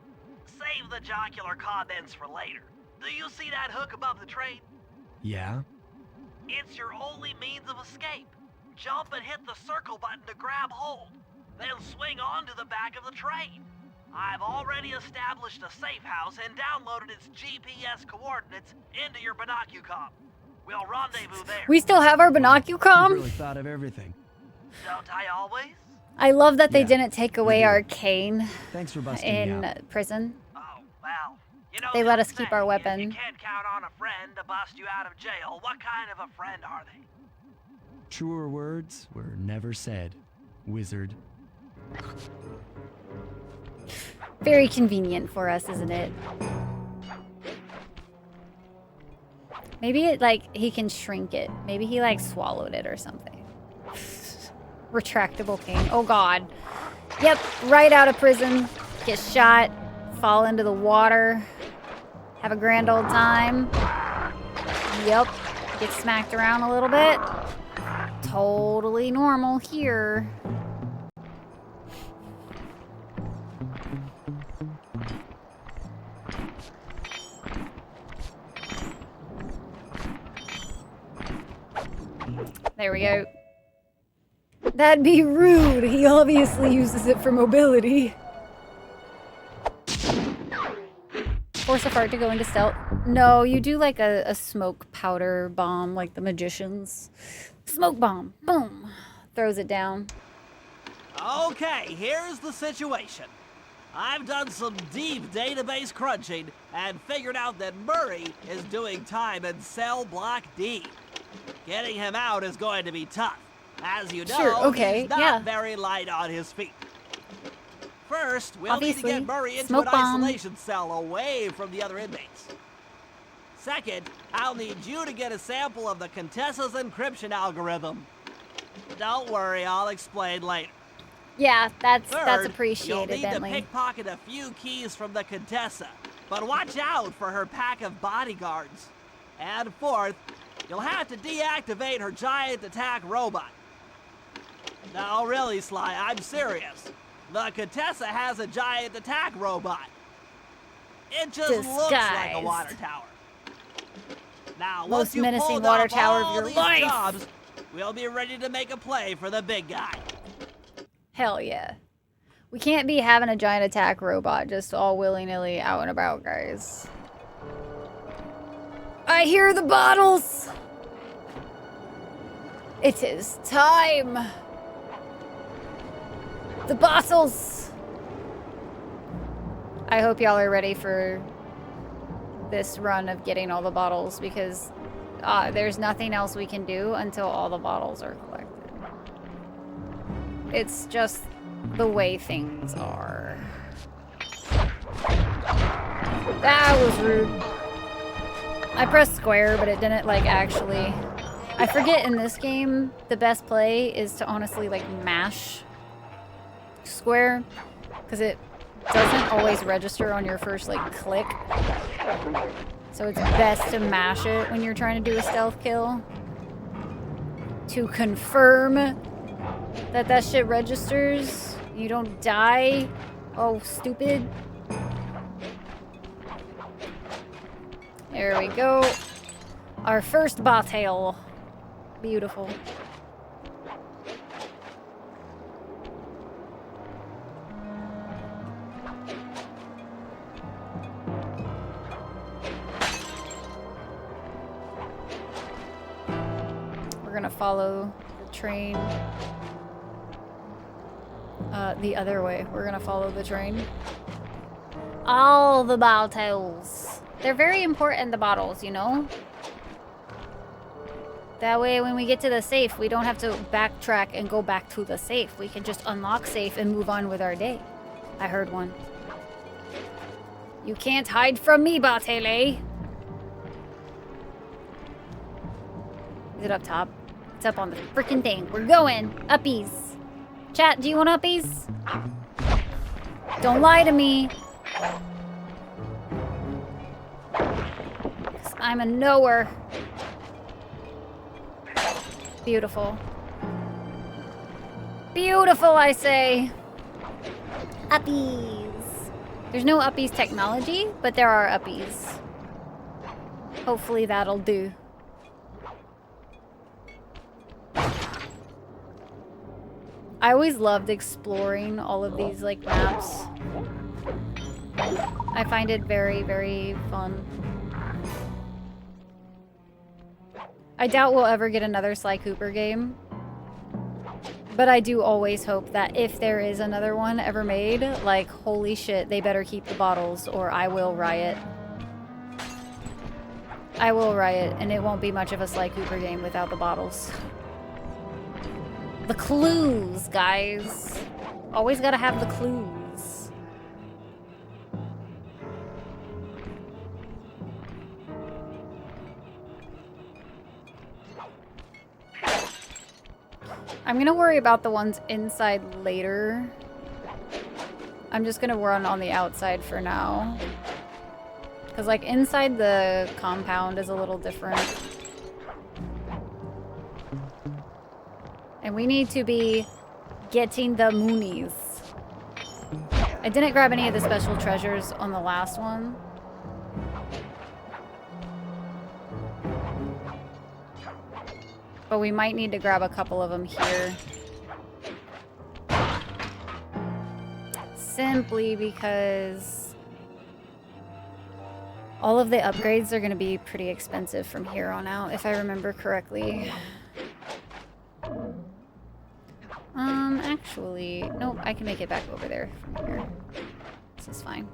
Save the jocular comments for later. Do you see that hook above the train? Yeah? It's your only means of escape. Jump and hit the circle button to grab hold. Then swing onto the back of the train. I've already established a safe house and downloaded its GPS coordinates into your binocucom. We'll rendezvous there. We still have our You've binocucom? really thought of everything. Don't I always? I love that they Yeah, didn't take away you do. arcane Thanks for busting me in out. prison. Oh, well. You know, They the let us old keep our saying is weapon. You can't count on a friend to bust you out of jail. What kind of a friend are they? Truer words were never said, wizard. Very convenient for us, isn't it? Maybe it, like, he can shrink it. Maybe he, like, swallowed it or something. Retractable cane. Oh, God. Yep, right out of prison. Get shot. Fall into the water. Have a grand old time. Yep. Get smacked around a little bit. Totally normal here. There we go. That'd be rude. He obviously uses it for mobility. Force a fart to go into stealth. No, you do like a smoke powder bomb like the magicians. Smoke bomb. Boom. Throws it down. Okay, here's the situation. I've done some deep database crunching and figured out that Murray is doing time in cell block D. Getting him out is going to be tough. As you know, Sure, okay, he's not yeah. very light on his feet. First, we'll Obviously, need to get Murray into smoke an bomb. isolation cell away from the other inmates. Second, I'll need you to get a sample of the Contessa's encryption algorithm. Don't worry, I'll explain later. Yeah, that's Third, appreciated, you'll need Bentley. to pickpocket a few keys from the Contessa, but watch out for her pack of bodyguards. And fourth, you'll have to deactivate her giant attack robot. No, really, Sly, I'm serious. The Contessa has a giant attack robot. It just looks like a Disguised. water tower. Now, Most once you menacing pulled water off tower of all your these life. jobs, we'll be ready to make a play for the big guy. Hell yeah. We can't be having a giant attack robot just all willy-nilly out and about, guys. I hear the bottles! It is time! The bottles! I hope y'all are ready for this run of getting all the bottles because there's nothing else we can do until all the bottles are collected. It's just the way things are. That was rude. I pressed square, but it didn't, like, actually... I forget in this game, the best play is to honestly, like, mash square, because it doesn't always register on your first, like, click. So it's best to mash it when you're trying to do a stealth kill. To confirm that that shit registers. You don't die. Oh, stupid. There we go. Our first bottle. Beautiful. We're gonna follow the train the other way. We're gonna follow the train. All the bottles. They're very important, the bottles, you know? That way, when we get to the safe, we don't have to backtrack and go back to the safe. We can just unlock safe and move on with our day. I heard one. You can't hide from me, Batele. Is it up top? It's up on the freaking thing. We're going. Uppies. Chat, do you want uppies? Don't lie to me. 'Cause I'm a knower. Beautiful. Beautiful, I say. Uppies. There's no uppies technology, but there are uppies. Hopefully that'll do. I always loved exploring all of these, like, maps. I find it very, very fun. I doubt we'll ever get another Sly Cooper game. But I do always hope that if there is another one ever made, like, holy shit, they better keep the bottles or I will riot. I will riot, and it won't be much of a Sly Cooper game without the bottles. The clues, guys. Always gotta have the clues. I'm gonna worry about the ones inside later. I'm just gonna run on the outside for now. Because, like, inside the compound is a little different. And we need to be getting the moonies. I didn't grab any of the special treasures on the last one. But we might need to grab a couple of them here. Simply because all of the upgrades are going to be pretty expensive from here on out, if I remember correctly. Actually, nope, I can make it back over there from here. This is fine.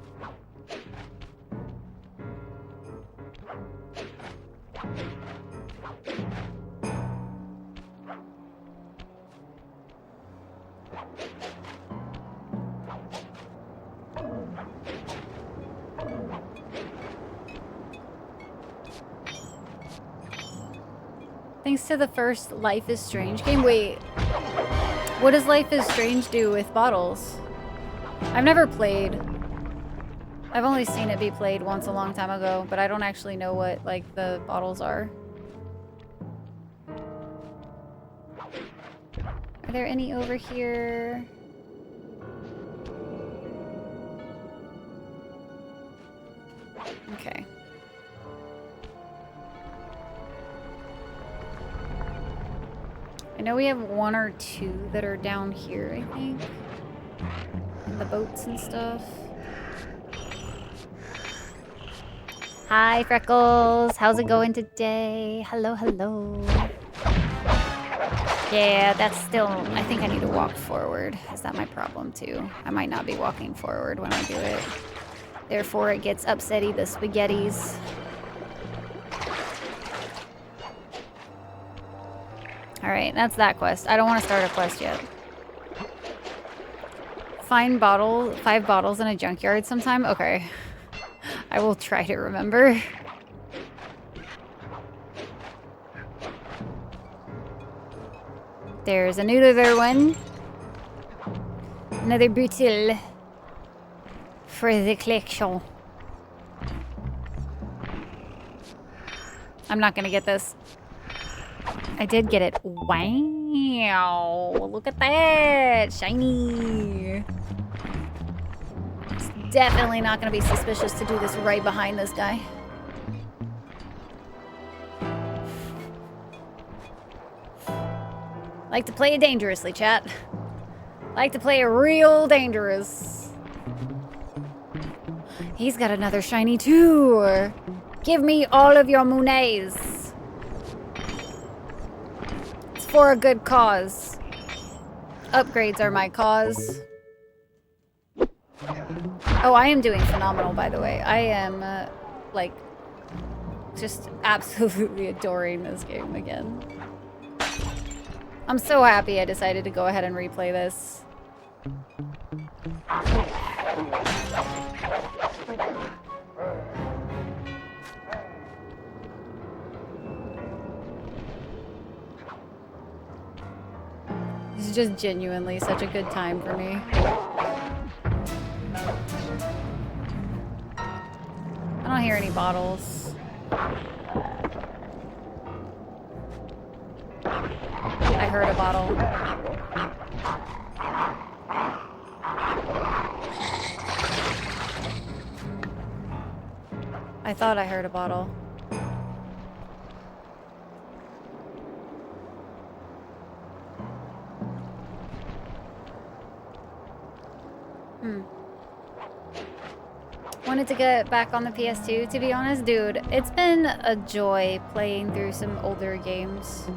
Thanks to the first Life is Strange game. Wait, what does Life is Strange do with bottles? I've never played. I've only seen it be played once a long time ago, but I don't actually know what, like, the bottles are. Are there any over here? Okay. I know we have one or two that are down here, I think. In the boats and stuff. Hi, Freckles. How's it going today? Hello, hello. Yeah, that's still... I think I need to walk forward. Is that my problem, too? I might not be walking forward when I do it. Therefore, it gets upsetty, the spaghettis. Alright, that's that quest. I don't want to start a quest yet. Find 5 bottles in a junkyard sometime? Okay. I will try to remember. There's another one. Another bottle. For the collection. I'm not gonna get this. I did get it. Wow. Look at that. Shiny. It's definitely not going to be suspicious to do this right behind this guy. Like to play it dangerously, chat. Like to play it real dangerous. He's got another shiny too. Give me all of your Moonets. For a good cause. Upgrades are my cause. Oh, I am doing phenomenal, by the way. I am, like, just absolutely adoring this game again. I'm so happy I decided to go ahead and replay this. This is just genuinely such a good time for me. I don't hear any bottles. I heard a bottle. I thought I heard a bottle. Wanted to get back on the PS2, to be honest. Dude, it's been a joy playing through some older games.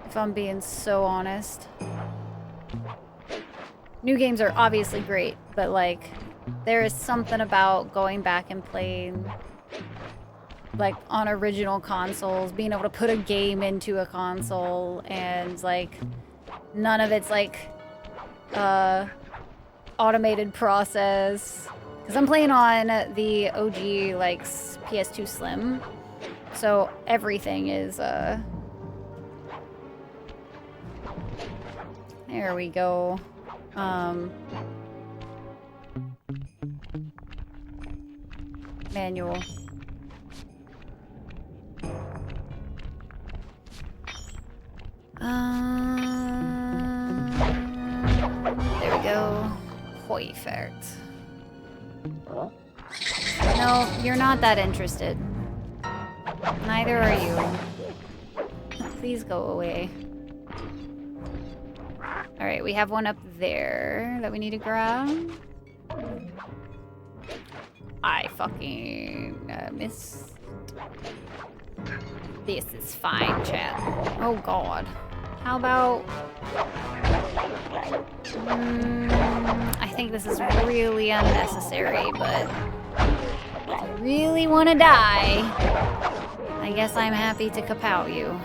If I'm being so honest. New games are obviously great, but like, there is something about going back and playing like on original consoles, being able to put a game into a console and like none of it's like automated process. Because I'm playing on the OG like PS2 Slim, so everything is there we go. Manual. There we go. Perfect. No, you're not that interested. Neither are you. Please go away. Alright, we have one up there that we need to grab. I fucking missed. This is fine, chat. Oh god. How about... I think this is really unnecessary, but... if you really want to die, I guess I'm happy to kapow you.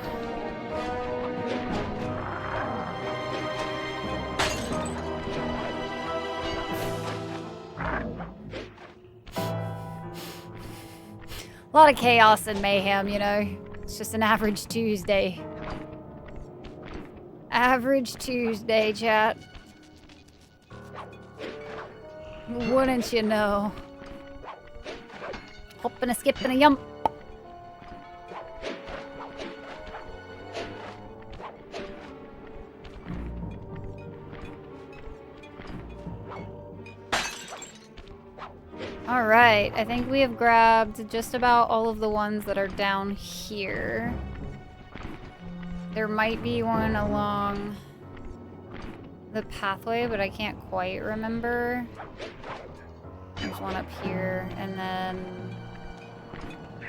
A lot of chaos and mayhem, you know? It's just an average Tuesday. Average Tuesday, chat. Wouldn't you know? Hop and a skip and a yump. Alright, I think we have grabbed just about all of the ones that are down here. There might be one along the pathway, but I can't quite remember. There's one up here, and then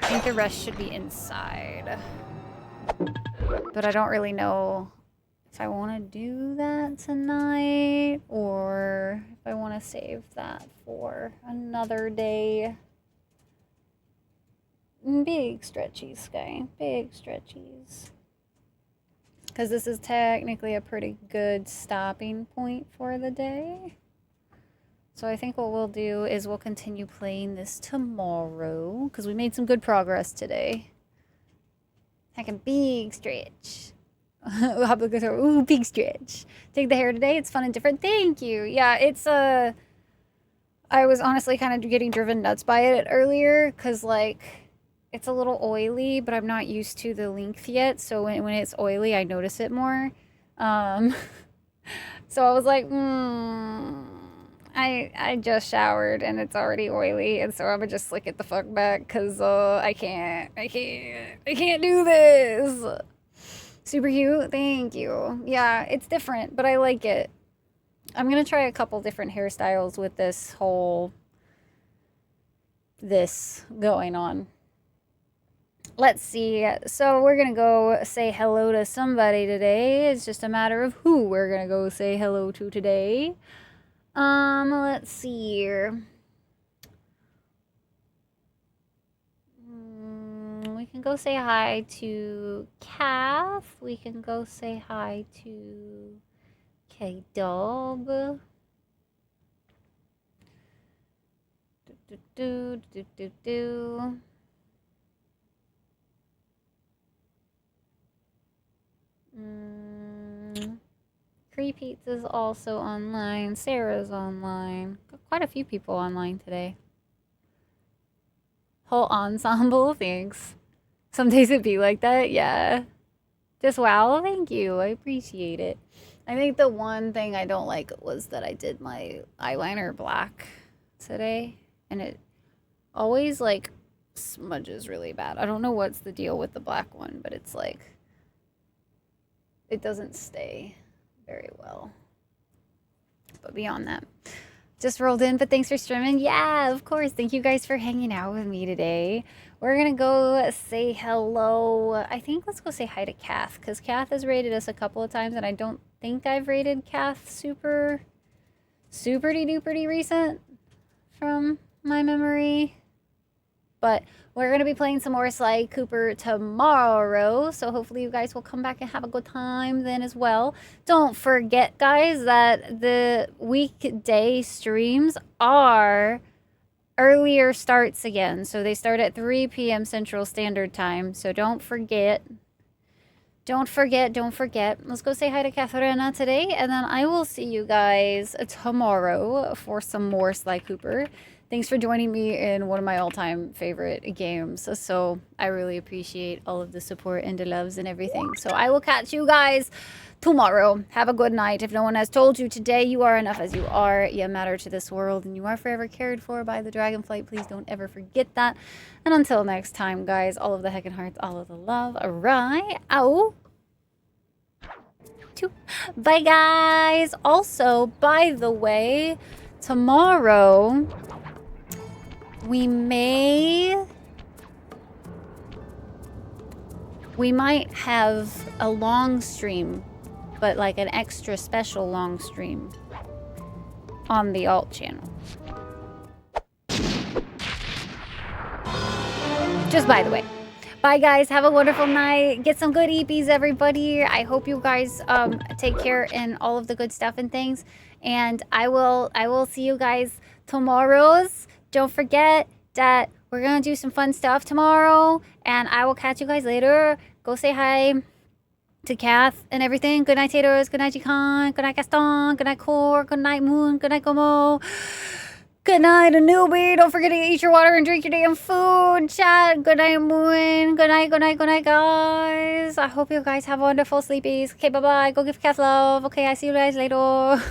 I think the rest should be inside. But I don't really know if I want to do that tonight or if I want to save that for another day. Big stretchies, Sky. Big stretchies. Because this is technically a pretty good stopping point for the day. So I think what we'll do is we'll continue playing this tomorrow. Because we made some good progress today. Like a big stretch. Ooh, big stretch. Take the hair today. It's fun and different. Thank you. Yeah, it's I was honestly kind of getting driven nuts by it earlier. Because, like, it's a little oily, but I'm not used to the length yet. So when it's oily, I notice it more. So I was like, I just showered and it's already oily, and so I'm gonna just slick it the fuck back because I can't do this. Super cute, thank you. Yeah, it's different, but I like it. I'm gonna try a couple different hairstyles with this going on. Let's see. So we're gonna go say hello to somebody today. It's just a matter of who we're gonna go say hello to today. Let's see here. We can go say hi to Kath. We can go say hi to K-Dub. Pizza's also online. Sarah's online. Got quite a few people online today. Whole ensemble, thanks. Some days it be like that, yeah. Just wow, thank you. I appreciate it. I think the one thing I don't like was that I did my eyeliner black today. And it always, like, smudges really bad. I don't know what's the deal with the black one, but it's like, it doesn't stay very well. But beyond that, just rolled in, but thanks for streaming. Yeah, of course. Thank you guys for hanging out with me today. We're gonna go say hello. I think let's go say hi to Kath, because Kath has rated us a couple of times, and I don't think I've rated Kath super duper recent from my memory. But we're going to be playing some more Sly Cooper tomorrow, so hopefully you guys will come back and have a good time then as well. Don't forget, guys, that the weekday streams are earlier starts again. So they start at 3 p.m. Central Standard Time, so don't forget. Don't forget. Let's go say hi to Katharina today, and then I will see you guys tomorrow for some more Sly Cooper. Thanks for joining me in one of my all-time favorite games. So I really appreciate all of the support and the loves and everything. So I will catch you guys tomorrow. Have a good night. If no one has told you today, you are enough as you are. You matter to this world, and you are forever cared for by the Dragonflight. Please don't ever forget that. And until next time, guys, all of the heckin' hearts, all of the love. All right. Ow. too. Bye, guys. Also, by the way, tomorrow we might have a long stream, but like an extra special long stream on the alt channel. Just by the way. Bye, guys. Have a wonderful night. Get some good EPs, everybody. I hope you guys take care and all of the good stuff and things. And I will see you guys tomorrow's. Don't forget that we're gonna do some fun stuff tomorrow. And I will catch you guys later. Go say hi to Kath and everything. Good night, Taters. Good night, Jikan. Good night, Gaston. Good night, Core. Good night, Moon. Good night, Gomo. Good night, a newbie. Don't forget to eat your water and drink your damn food. Chat. Good night, Moon. Good night, guys. I hope you guys have wonderful sleepies. Okay, bye-bye. Go give Kath love. Okay, I see you guys later.